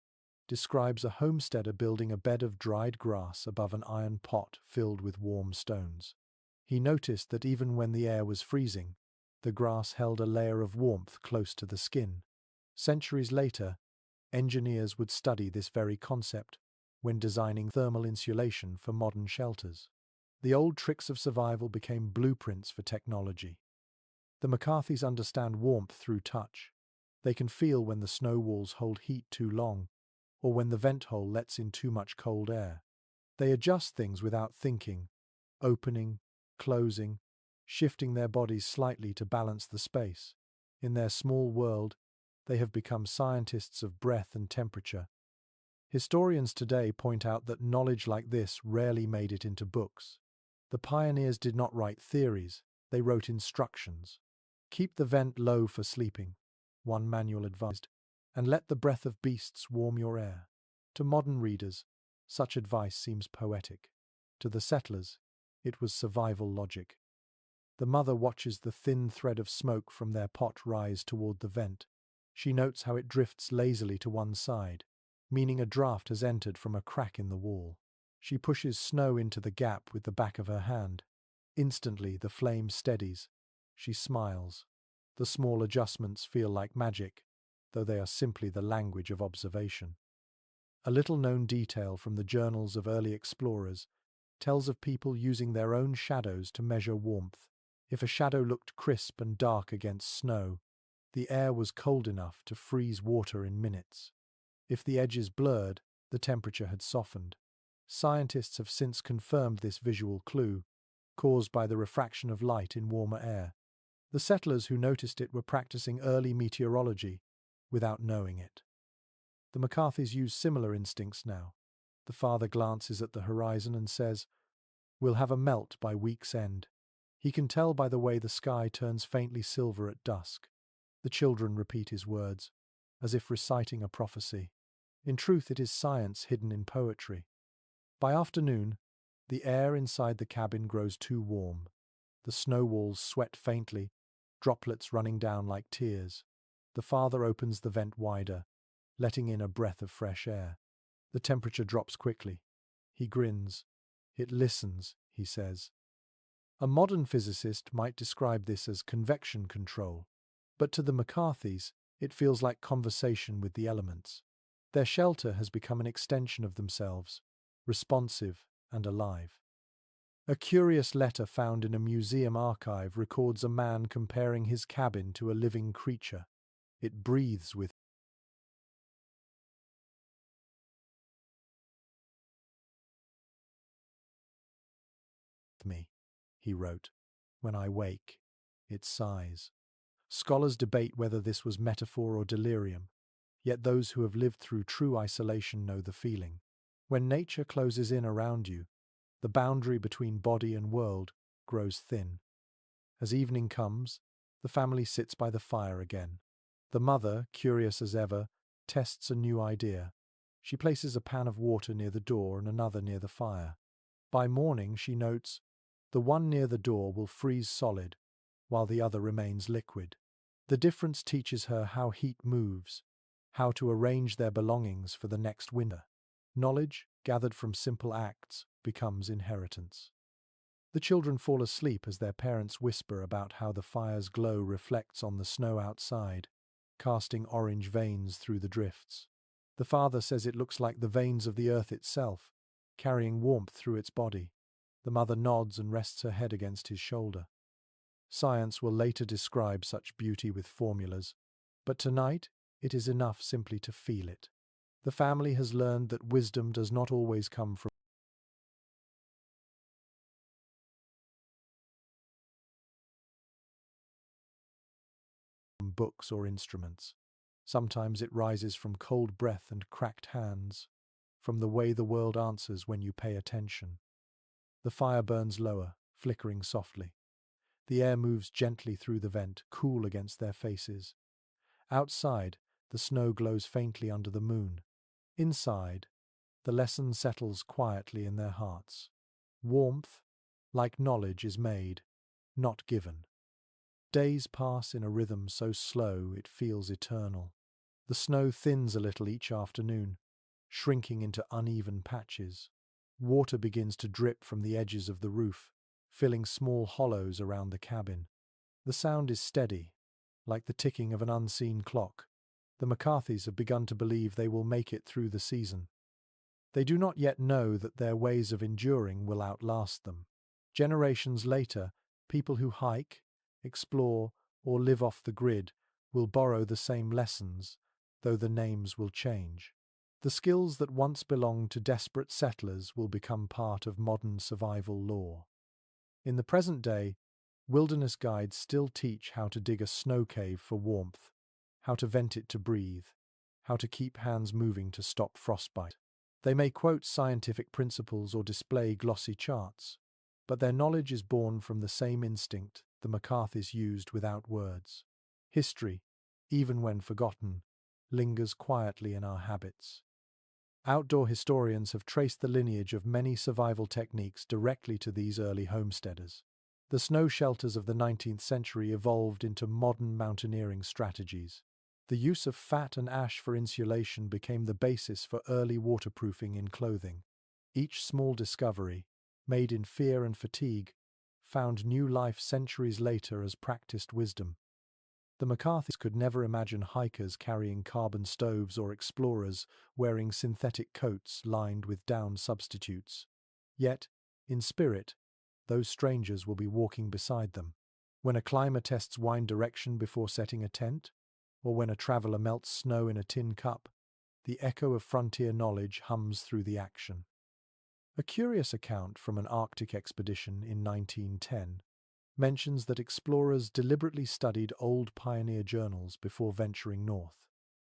describes a homesteader building a bed of dried grass above an iron pot filled with warm stones. He noticed that even when the air was freezing, the grass held a layer of warmth close to the skin. Centuries later, engineers would study this very concept when designing thermal insulation for modern shelters. The old tricks of survival became blueprints for technology. The McCarthys understand warmth through touch. They can feel when the snow walls hold heat too long, or when the vent hole lets in too much cold air. They adjust things without thinking, opening, closing, shifting their bodies slightly to balance the space. In their small world, they have become scientists of breath and temperature. Historians today point out that knowledge like this rarely made it into books. The pioneers did not write theories, they wrote instructions. "Keep the vent low for sleeping," one manual advised, "and let the breath of beasts warm your air." To modern readers, such advice seems poetic. To the settlers, it was survival logic. The mother watches the thin thread of smoke from their pot rise toward the vent. She notes how it drifts lazily to one side, meaning a draft has entered from a crack in the wall. She pushes snow into the gap with the back of her hand. Instantly, the flame steadies. She smiles. The small adjustments feel like magic, though they are simply the language of observation. A little-known detail from the journals of early explorers tells of people using their own shadows to measure warmth. If a shadow looked crisp and dark against snow, the air was cold enough to freeze water in minutes. If the edges blurred, the temperature had softened. Scientists have since confirmed this visual clue, caused by the refraction of light in warmer air. The settlers who noticed it were practicing early meteorology without knowing it. The McCarthys use similar instincts now. The father glances at the horizon and says, "We'll have a melt by week's end." He can tell by the way the sky turns faintly silver at dusk. The children repeat his words, as if reciting a prophecy. In truth, it is science hidden in poetry. By afternoon, the air inside the cabin grows too warm. The snow walls sweat faintly, droplets running down like tears. The father opens the vent wider, letting in a breath of fresh air. The temperature drops quickly. He grins. It listens, he says. A modern physicist might describe this as convection control, but to the McCarthys, it feels like conversation with the elements. Their shelter has become an extension of themselves, responsive and alive. A curious letter found in a museum archive records a man comparing his cabin to a living creature. It breathes with me, he wrote. When I wake, it sighs. Scholars debate whether this was metaphor or delirium, yet those who have lived through true isolation know the feeling. When nature closes in around you, the boundary between body and world grows thin. As evening comes, the family sits by the fire again. The mother, curious as ever, tests a new idea. She places a pan of water near the door and another near the fire. By morning, she notes, the one near the door will freeze solid, while the other remains liquid. The difference teaches her how heat moves, how to arrange their belongings for the next winter. Knowledge, gathered from simple acts, becomes inheritance. The children fall asleep as their parents whisper about how the fire's glow reflects on the snow outside, casting orange veins through the drifts. The father says it looks like the veins of the earth itself, carrying warmth through its body. The mother nods and rests her head against his shoulder. Science will later describe such beauty with formulas, but tonight it is enough simply to feel it. The family has learned that wisdom does not always come from books or instruments. Sometimes it rises from cold breath and cracked hands, from the way the world answers when you pay attention. The fire burns lower, flickering softly. The air moves gently through the vent, cool against their faces. Outside, the snow glows faintly under the moon. Inside, the lesson settles quietly in their hearts. Warmth, like knowledge, is made, not given. Days pass in a rhythm so slow it feels eternal. The snow thins a little each afternoon, shrinking into uneven patches. Water begins to drip from the edges of the roof, filling small hollows around the cabin. The sound is steady, like the ticking of an unseen clock. The McCarthys have begun to believe they will make it through the season. They do not yet know that their ways of enduring will outlast them. Generations later, people who hike, explore, or live off the grid will borrow the same lessons, though the names will change. The skills that once belonged to desperate settlers will become part of modern survival lore. In the present day, wilderness guides still teach how to dig a snow cave for warmth, how to vent it to breathe, how to keep hands moving to stop frostbite. They may quote scientific principles or display glossy charts, but their knowledge is born from the same instinct the McCarthys used without words. History, even when forgotten, lingers quietly in our habits. Outdoor historians have traced the lineage of many survival techniques directly to these early homesteaders. The snow shelters of the 19th century evolved into modern mountaineering strategies. The use of fat and ash for insulation became the basis for early waterproofing in clothing. Each small discovery, made in fear and fatigue, found new life centuries later as practiced wisdom. The McCarthys could never imagine hikers carrying carbon stoves or explorers wearing synthetic coats lined with down substitutes. Yet, in spirit, those strangers will be walking beside them. When a climber tests wind direction before setting a tent, or when a traveler melts snow in a tin cup, the echo of frontier knowledge hums through the action. A curious account from an Arctic expedition in 1910 mentions that explorers deliberately studied old pioneer journals before venturing north.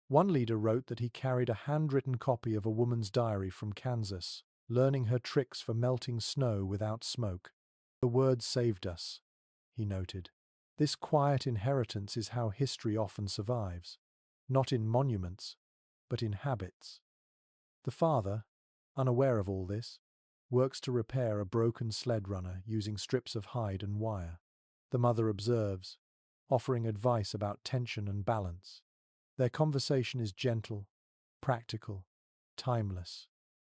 One leader wrote that he carried a handwritten copy of a woman's diary from Kansas, learning her tricks for melting snow without smoke. The words saved us, he noted. This quiet inheritance is how history often survives, not in monuments, but in habits. The father, unaware of all this, works to repair a broken sled runner using strips of hide and wire. The mother observes, offering advice about tension and balance. Their conversation is gentle, practical, timeless.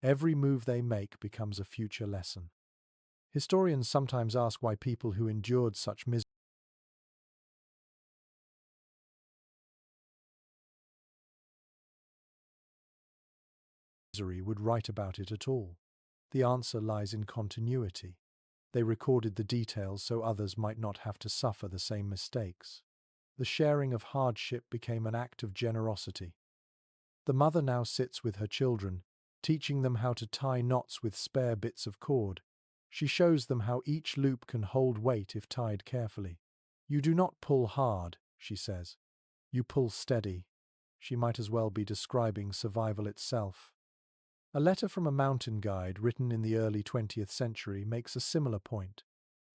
Every move they make becomes a future lesson. Historians sometimes ask why people who endured such misery would write about it at all. The answer lies in continuity. They recorded the details so others might not have to suffer the same mistakes. The sharing of hardship became an act of generosity. The mother now sits with her children, teaching them how to tie knots with spare bits of cord. She shows them how each loop can hold weight if tied carefully. You do not pull hard, she says. You pull steady. She might as well be describing survival itself. A letter from a mountain guide written in the early 20th century makes a similar point.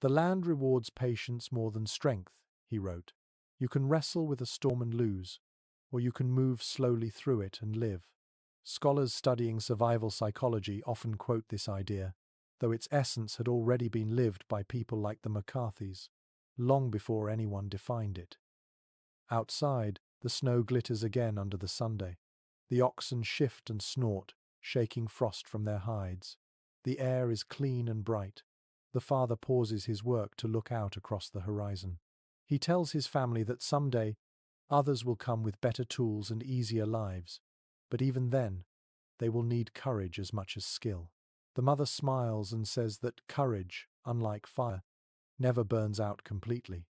The land rewards patience more than strength, he wrote. You can wrestle with a storm and lose, or you can move slowly through it and live. Scholars studying survival psychology often quote this idea, though its essence had already been lived by people like the McCarthys, long before anyone defined it. Outside, the snow glitters again under the Sunday. The oxen shift and snort, shaking frost from their hides. The air is clean and bright. The father pauses his work to look out across the horizon. He tells his family that someday others will come with better tools and easier lives, but even then, they will need courage as much as skill. The mother smiles and says that courage, unlike fire, never burns out completely.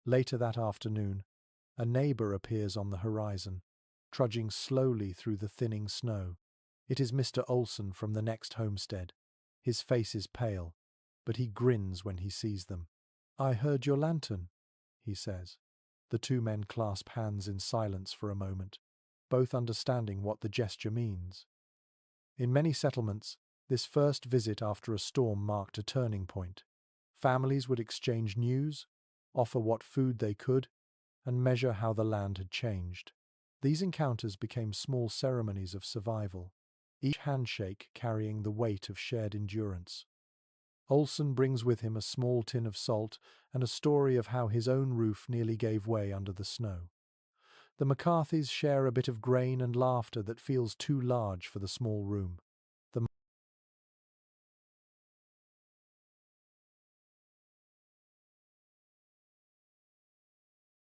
Later that afternoon, a neighbor appears on the horizon, trudging slowly through the thinning snow. It is Mr. Olson from the next homestead. His face is pale, but he grins when he sees them. "I heard your lantern," he says. The two men clasp hands in silence for a moment, both understanding what the gesture means. In many settlements, this first visit after a storm marked a turning point. Families would exchange news, offer what food they could, and measure how the land had changed. These encounters became small ceremonies of survival, each handshake carrying the weight of shared endurance. Olson brings with him a small tin of salt and a story of how his own roof nearly gave way under the snow. The McCarthys share a bit of grain and laughter that feels too large for the small room. The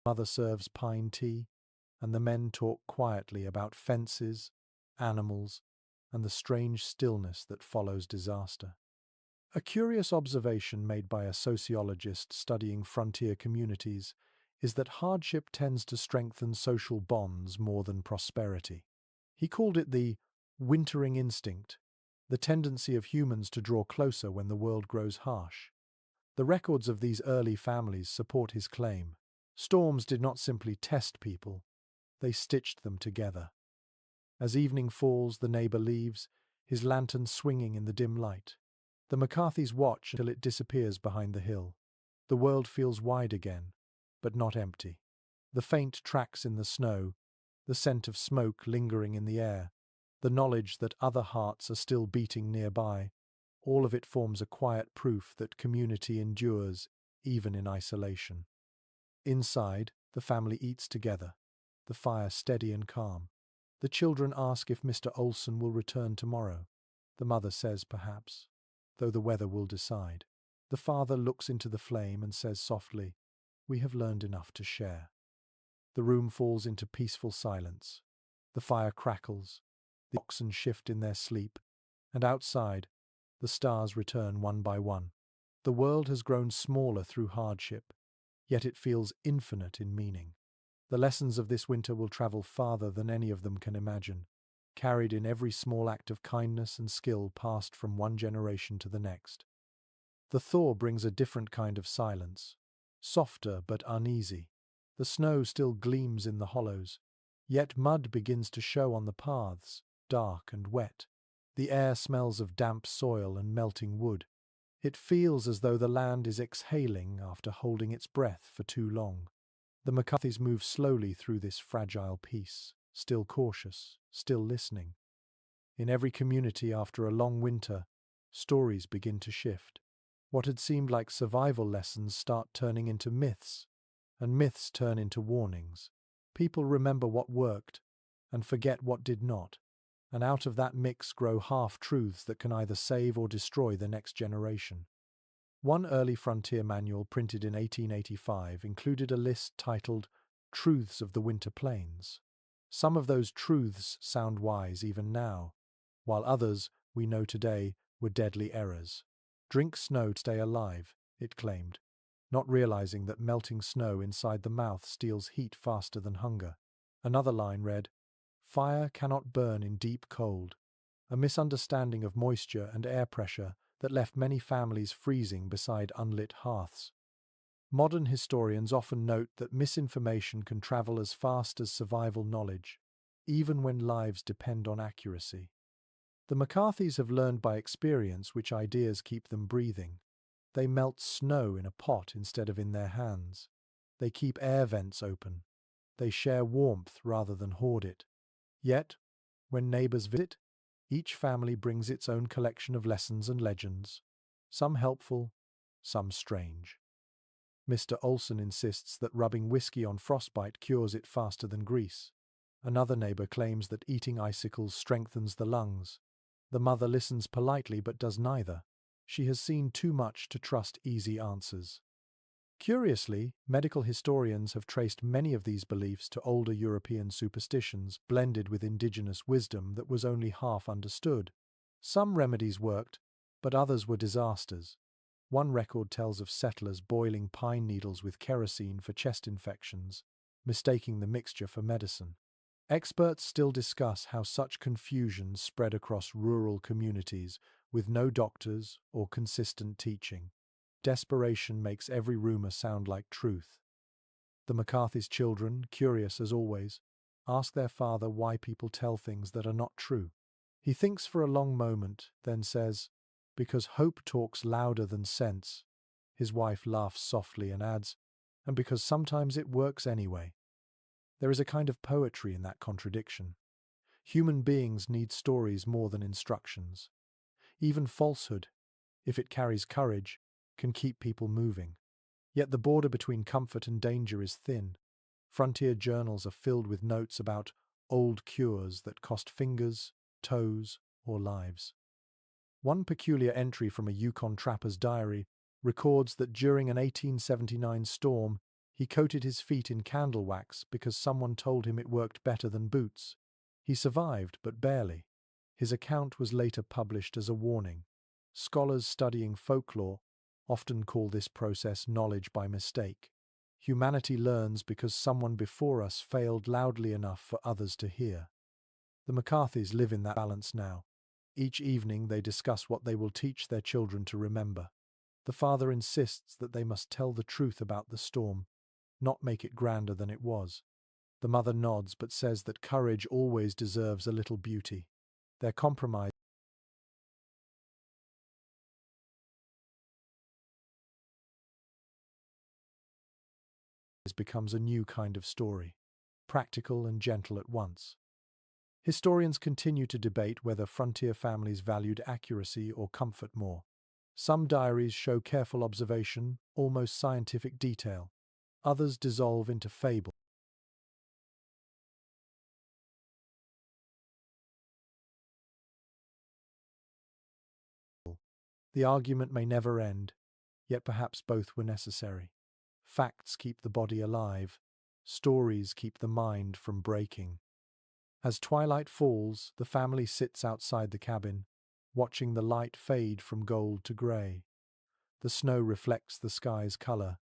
mother serves pine tea, and the men talk quietly about fences, animals, and the strange stillness that follows disaster. A curious observation made by a sociologist studying frontier communities is that hardship tends to strengthen social bonds more than prosperity. He called it the wintering instinct, the tendency of humans to draw closer when the world grows harsh. The records of these early families support his claim. Storms did not simply test people, they stitched them together. As evening falls, the neighbor leaves, his lantern swinging in the dim light. The McCarthys watch until it disappears behind the hill. The world feels wide again, but not empty. The faint tracks in the snow, the scent of smoke lingering in the air, the knowledge that other hearts are still beating nearby, all of it forms a quiet proof that community endures even in isolation. Inside, the family eats together, the fire steady and calm. The children ask if Mr. Olson will return tomorrow. The mother says perhaps, though the weather will decide. The father looks into the flame and says softly, "We have learned enough to share." The room falls into peaceful silence. The fire crackles, the oxen shift in their sleep, and outside, the stars return one by one. The world has grown smaller through hardship, yet it feels infinite in meaning. The lessons of this winter will travel farther than any of them can imagine, carried in every small act of kindness and skill passed from one generation to the next. The thaw brings a different kind of silence, softer but uneasy. The snow still gleams in the hollows, yet mud begins to show on the paths, dark and wet. The air smells of damp soil and melting wood. It feels as though the land is exhaling after holding its breath for too long. The McCarthys move slowly through this fragile peace, still cautious, still listening. In every community after a long winter, stories begin to shift. What had seemed like survival lessons start turning into myths, and myths turn into warnings. People remember what worked and forget what did not, and out of that mix grow half-truths that can either save or destroy the next generation. One early frontier manual printed in 1885 included a list titled Truths of the Winter Plains. Some of those truths sound wise even now, while others, we know today, were deadly errors. Drink snow to stay alive, it claimed, not realizing that melting snow inside the mouth steals heat faster than hunger. Another line read, Fire cannot burn in deep cold, a misunderstanding of moisture and air pressure that left many families freezing beside unlit hearths. Modern historians often note that misinformation can travel as fast as survival knowledge, even when lives depend on accuracy. The McCarthys have learned by experience which ideas keep them breathing. They melt snow in a pot instead of in their hands. They keep air vents open. They share warmth rather than hoard it. Yet, when neighbors visit, each family brings its own collection of lessons and legends, some helpful, some strange. Mr. Olson insists that rubbing whiskey on frostbite cures it faster than grease. Another neighbor claims that eating icicles strengthens the lungs. The mother listens politely but does neither. She has seen too much to trust easy answers. Curiously, medical historians have traced many of these beliefs to older European superstitions blended with indigenous wisdom that was only half understood. Some remedies worked, but others were disasters. One record tells of settlers boiling pine needles with kerosene for chest infections, mistaking the mixture for medicine. Experts still discuss how such confusion spread across rural communities with no doctors or consistent teaching. Desperation makes every rumor sound like truth. The McCarthy's children, curious as always, ask their father why people tell things that are not true. He thinks for a long moment, then says, Because hope talks louder than sense. His wife laughs softly and adds, And because sometimes it works anyway. There is a kind of poetry in that contradiction. Human beings need stories more than instructions. Even falsehood, if it carries courage, can keep people moving. Yet the border between comfort and danger is thin. Frontier journals are filled with notes about old cures that cost fingers, toes, or lives. One peculiar entry from a Yukon trapper's diary records that during an 1879 storm, he coated his feet in candle wax because someone told him it worked better than boots. He survived, but barely. His account was later published as a warning. Scholars studying folklore often call this process knowledge by mistake. Humanity learns because someone before us failed loudly enough for others to hear. The McCarthys live in that balance now. Each evening they discuss what they will teach their children to remember. The father insists that they must tell the truth about the storm, not make it grander than it was. The mother nods but says that courage always deserves a little beauty. Their compromise becomes a new kind of story, practical and gentle at once. Historians continue to debate whether frontier families valued accuracy or comfort more. Some diaries show careful observation, almost scientific detail. Others dissolve into fable. The argument may never end, yet perhaps both were necessary. Facts keep the body alive. Stories keep the mind from breaking. As twilight falls, the family sits outside the cabin, watching the light fade from gold to grey. The snow reflects the sky's colour,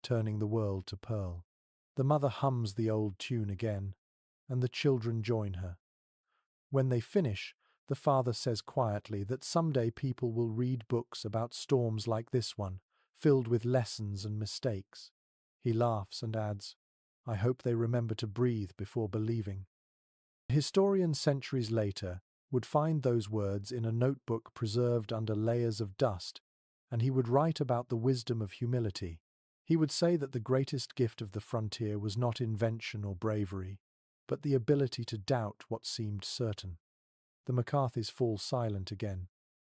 turning the world to pearl. The mother hums the old tune again, and the children join her. When they finish, the father says quietly that someday people will read books about storms like this one, filled with lessons and mistakes. He laughs and adds, I hope they remember to breathe before believing. A historian centuries later would find those words in a notebook preserved under layers of dust, and he would write about the wisdom of humility. He would say that the greatest gift of the frontier was not invention or bravery, but the ability to doubt what seemed certain. The McCarthys fall silent again.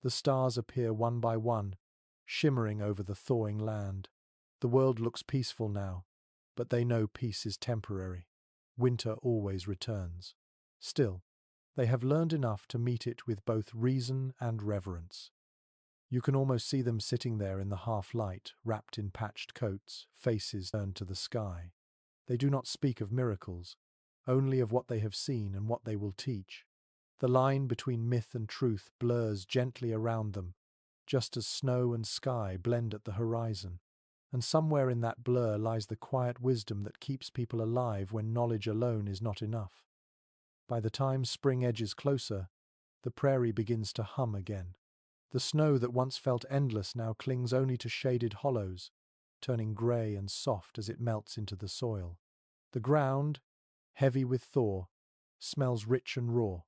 The stars appear one by one, shimmering over the thawing land. The world looks peaceful now, but they know peace is temporary. Winter always returns. Still, they have learned enough to meet it with both reason and reverence. You can almost see them sitting there in the half-light, wrapped in patched coats, faces turned to the sky. They do not speak of miracles, only of what they have seen and what they will teach. The line between myth and truth blurs gently around them, just as snow and sky blend at the horizon. And somewhere in that blur lies the quiet wisdom that keeps people alive when knowledge alone is not enough. By the time spring edges closer, the prairie begins to hum again. The snow that once felt endless now clings only to shaded hollows, turning grey and soft as it melts into the soil. The ground, heavy with thaw, smells rich and raw.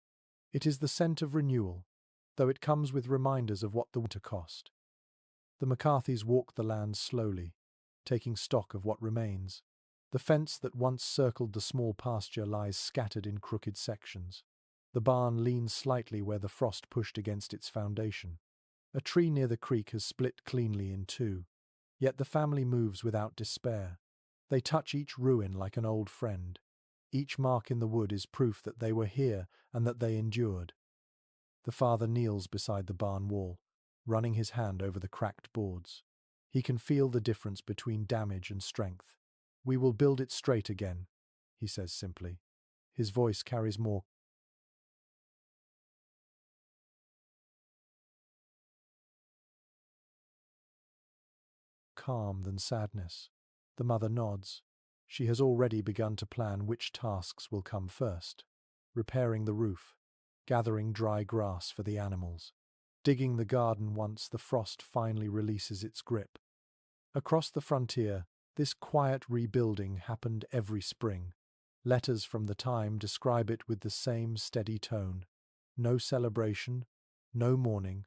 It is the scent of renewal, though it comes with reminders of what the winter cost. The McCarthys walk the land slowly, taking stock of what remains. The fence that once circled the small pasture lies scattered in crooked sections. The barn leans slightly where the frost pushed against its foundation. A tree near the creek has split cleanly in two, yet the family moves without despair. They touch each ruin like an old friend. Each mark in the wood is proof that they were here and that they endured. The father kneels beside the barn wall, running his hand over the cracked boards. He can feel the difference between damage and strength. "We will build it straight again," he says simply. His voice carries more calm than sadness. The mother nods. She has already begun to plan which tasks will come first. Repairing the roof, gathering dry grass for the animals, digging the garden once the frost finally releases its grip. Across the frontier, this quiet rebuilding happened every spring. Letters from the time describe it with the same steady tone. No celebration, no mourning,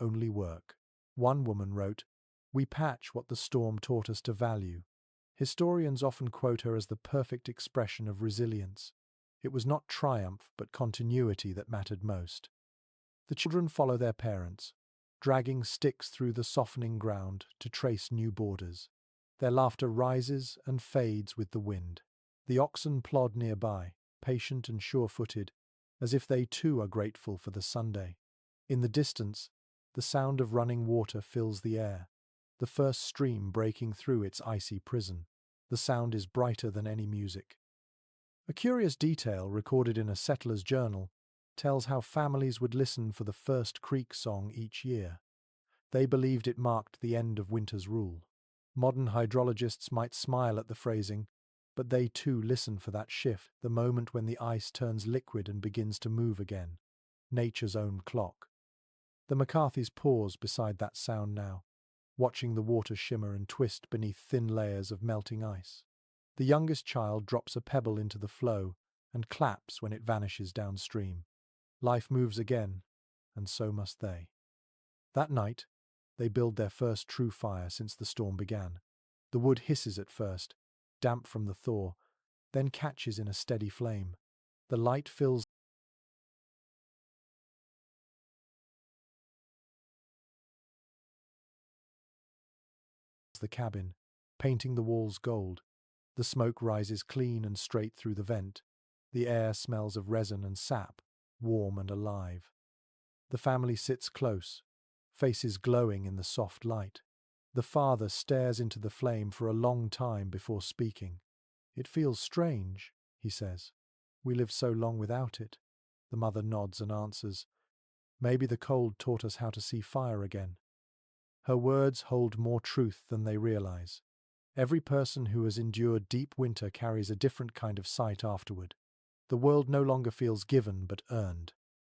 only work. One woman wrote, "We patch what the storm taught us to value." Historians often quote her as the perfect expression of resilience. It was not triumph, but continuity that mattered most. The children follow their parents, dragging sticks through the softening ground to trace new borders. Their laughter rises and fades with the wind. The oxen plod nearby, patient and sure-footed, as if they too are grateful for the Sunday. In the distance, the sound of running water fills the air, the first stream breaking through its icy prison. The sound is brighter than any music. A curious detail recorded in a settler's journal tells how families would listen for the first creek song each year. They believed it marked the end of winter's rule. Modern hydrologists might smile at the phrasing, but they too listen for that shift, the moment when the ice turns liquid and begins to move again. Nature's own clock. The McCarthys pause beside that sound now, watching the water shimmer and twist beneath thin layers of melting ice. The youngest child drops a pebble into the flow and claps when it vanishes downstream. Life moves again, and so must they. That night, they build their first true fire since the storm began. The wood hisses at first, damp from the thaw, then catches in a steady flame. The light fills the cabin, painting the walls gold. The smoke rises clean and straight through the vent. The air smells of resin and sap, warm and alive. The family sits close, faces glowing in the soft light. The father stares into the flame for a long time before speaking. "It feels strange," he says. "We lived so long without it." The mother nods and answers, "Maybe the cold taught us how to see fire again." Her words hold more truth than they realize. Every person who has endured deep winter carries a different kind of sight afterward. The world no longer feels given but earned.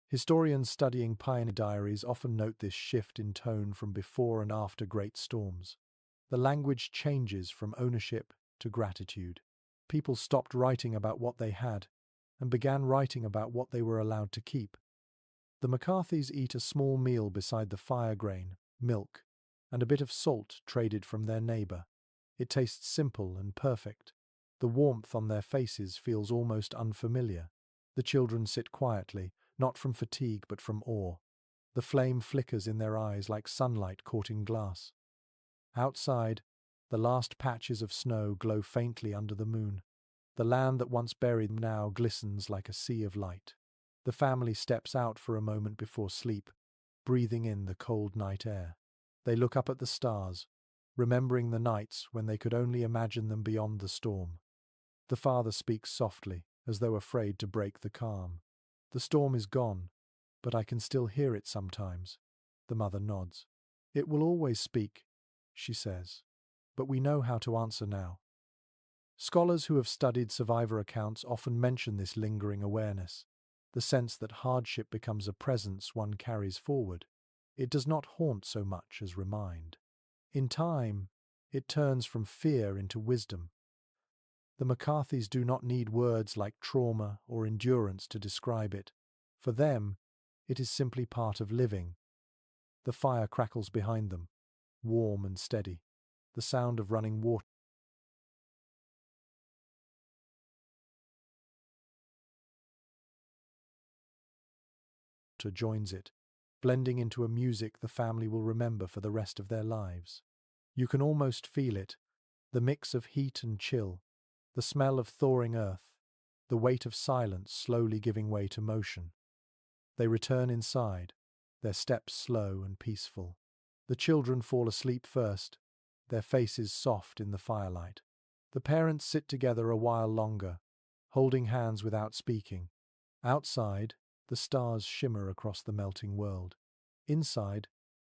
Historians studying pioneer diaries often note this shift in tone from before and after great storms. The language changes from ownership to gratitude. People stopped writing about what they had and began writing about what they were allowed to keep. The McCarthys eat a small meal beside the fire grain, milk, and a bit of salt traded from their neighbor. It tastes simple and perfect. The warmth on their faces feels almost unfamiliar. The children sit quietly, not from fatigue but from awe. The flame flickers in their eyes like sunlight caught in glass. Outside, the last patches of snow glow faintly under the moon. The land that once buried them now glistens like a sea of light. The family steps out for a moment before sleep, breathing in the cold night air. They look up at the stars, remembering the nights when they could only imagine them beyond the storm. The father speaks softly, as though afraid to break the calm. The storm is gone, but I can still hear it sometimes. The mother nods. It will always speak, she says. But we know how to answer now. Scholars who have studied survivor accounts often mention this lingering awareness, the sense that hardship becomes a presence one carries forward. It does not haunt so much as remind. In time, it turns from fear into wisdom. The McCarthys do not need words like trauma or endurance to describe it. For them, it is simply part of living. The fire crackles behind them, warm and steady. The sound of running water joins it, blending into a music the family will remember for the rest of their lives. You can almost feel it, the mix of heat and chill, the smell of thawing earth, the weight of silence slowly giving way to motion. They return inside, their steps slow and peaceful. The children fall asleep first, their faces soft in the firelight. The parents sit together a while longer, holding hands without speaking. Outside, the stars shimmer across the melting world. Inside,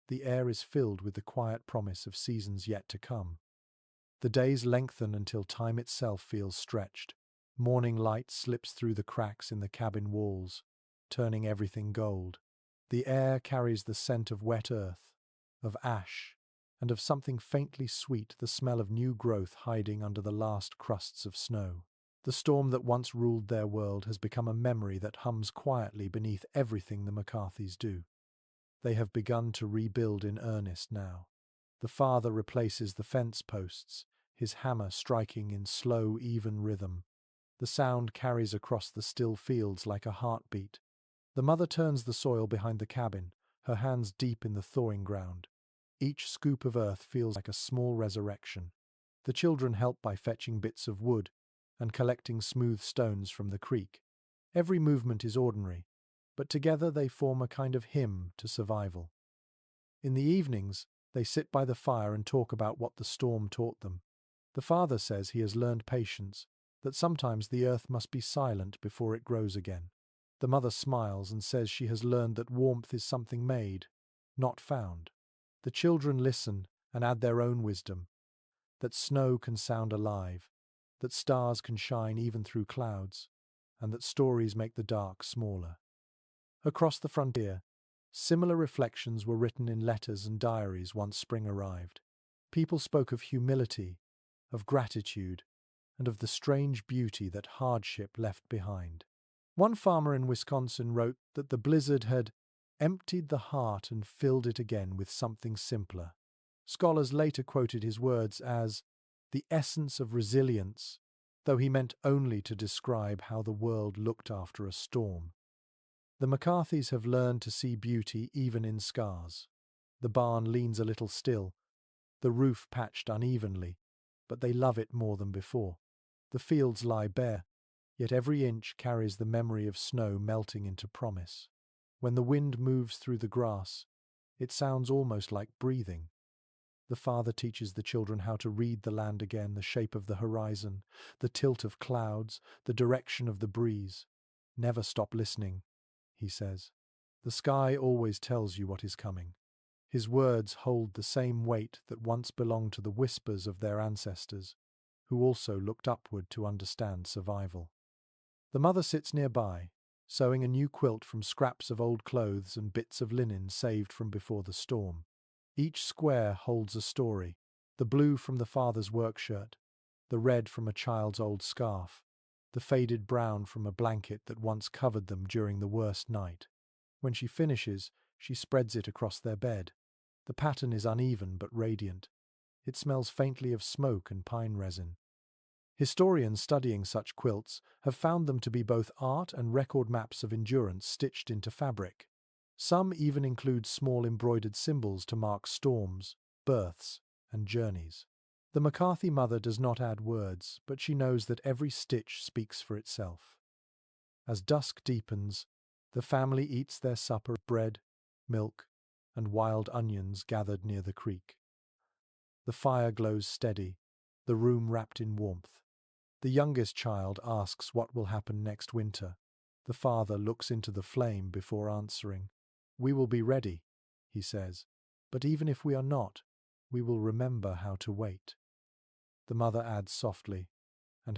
the air is filled with the quiet promise of seasons yet to come. The days lengthen until time itself feels stretched. Morning light slips through the cracks in the cabin walls, turning everything gold. The air carries the scent of wet earth, of ash, and of something faintly sweet, the smell of new growth hiding under the last crusts of snow. The storm that once ruled their world has become a memory that hums quietly beneath everything the McCarthys do. They have begun to rebuild in earnest now. The father replaces the fence posts, his hammer striking in slow, even rhythm. The sound carries across the still fields like a heartbeat. The mother turns the soil behind the cabin, her hands deep in the thawing ground. Each scoop of earth feels like a small resurrection. The children help by fetching bits of wood and collecting smooth stones from the creek. Every movement is ordinary, but together they form a kind of hymn to survival. In the evenings, they sit by the fire and talk about what the storm taught them. The father says he has learned patience, that sometimes the earth must be silent before it grows again. The mother smiles and says she has learned that warmth is something made, not found. The children listen and add their own wisdom, that snow can sound alive, that stars can shine even through clouds, and that stories make the dark smaller. Across the frontier, similar reflections were written in letters and diaries once spring arrived. People spoke of humility, of gratitude, and of the strange beauty that hardship left behind. One farmer in Wisconsin wrote that the blizzard had emptied the heart and filled it again with something simpler. Scholars later quoted his words as the essence of resilience, though he meant only to describe how the world looked after a storm. The McCarthys have learned to see beauty even in scars. The barn leans a little still, the roof patched unevenly, but they love it more than before. The fields lie bare, yet every inch carries the memory of snow melting into promise. When the wind moves through the grass, it sounds almost like breathing. The father teaches the children how to read the land again, the shape of the horizon, the tilt of clouds, the direction of the breeze. Never stop listening, he says. The sky always tells you what is coming. His words hold the same weight that once belonged to the whispers of their ancestors, who also looked upward to understand survival. The mother sits nearby, sewing a new quilt from scraps of old clothes and bits of linen saved from before the storm. Each square holds a story, the blue from the father's work shirt, the red from a child's old scarf, the faded brown from a blanket that once covered them during the worst night. When she finishes, she spreads it across their bed. The pattern is uneven but radiant. It smells faintly of smoke and pine resin. Historians studying such quilts have found them to be both art and record maps of endurance stitched into fabric. Some even include small embroidered symbols to mark storms, births, and journeys. The McCarthy mother does not add words, but she knows that every stitch speaks for itself. As dusk deepens, the family eats their supper of bread, milk, and wild onions gathered near the creek. The fire glows steady, the room wrapped in warmth. The youngest child asks what will happen next winter. The father looks into the flame before answering. "We will be ready," he says, "but even if we are not, we will remember how to wait." The mother adds softly,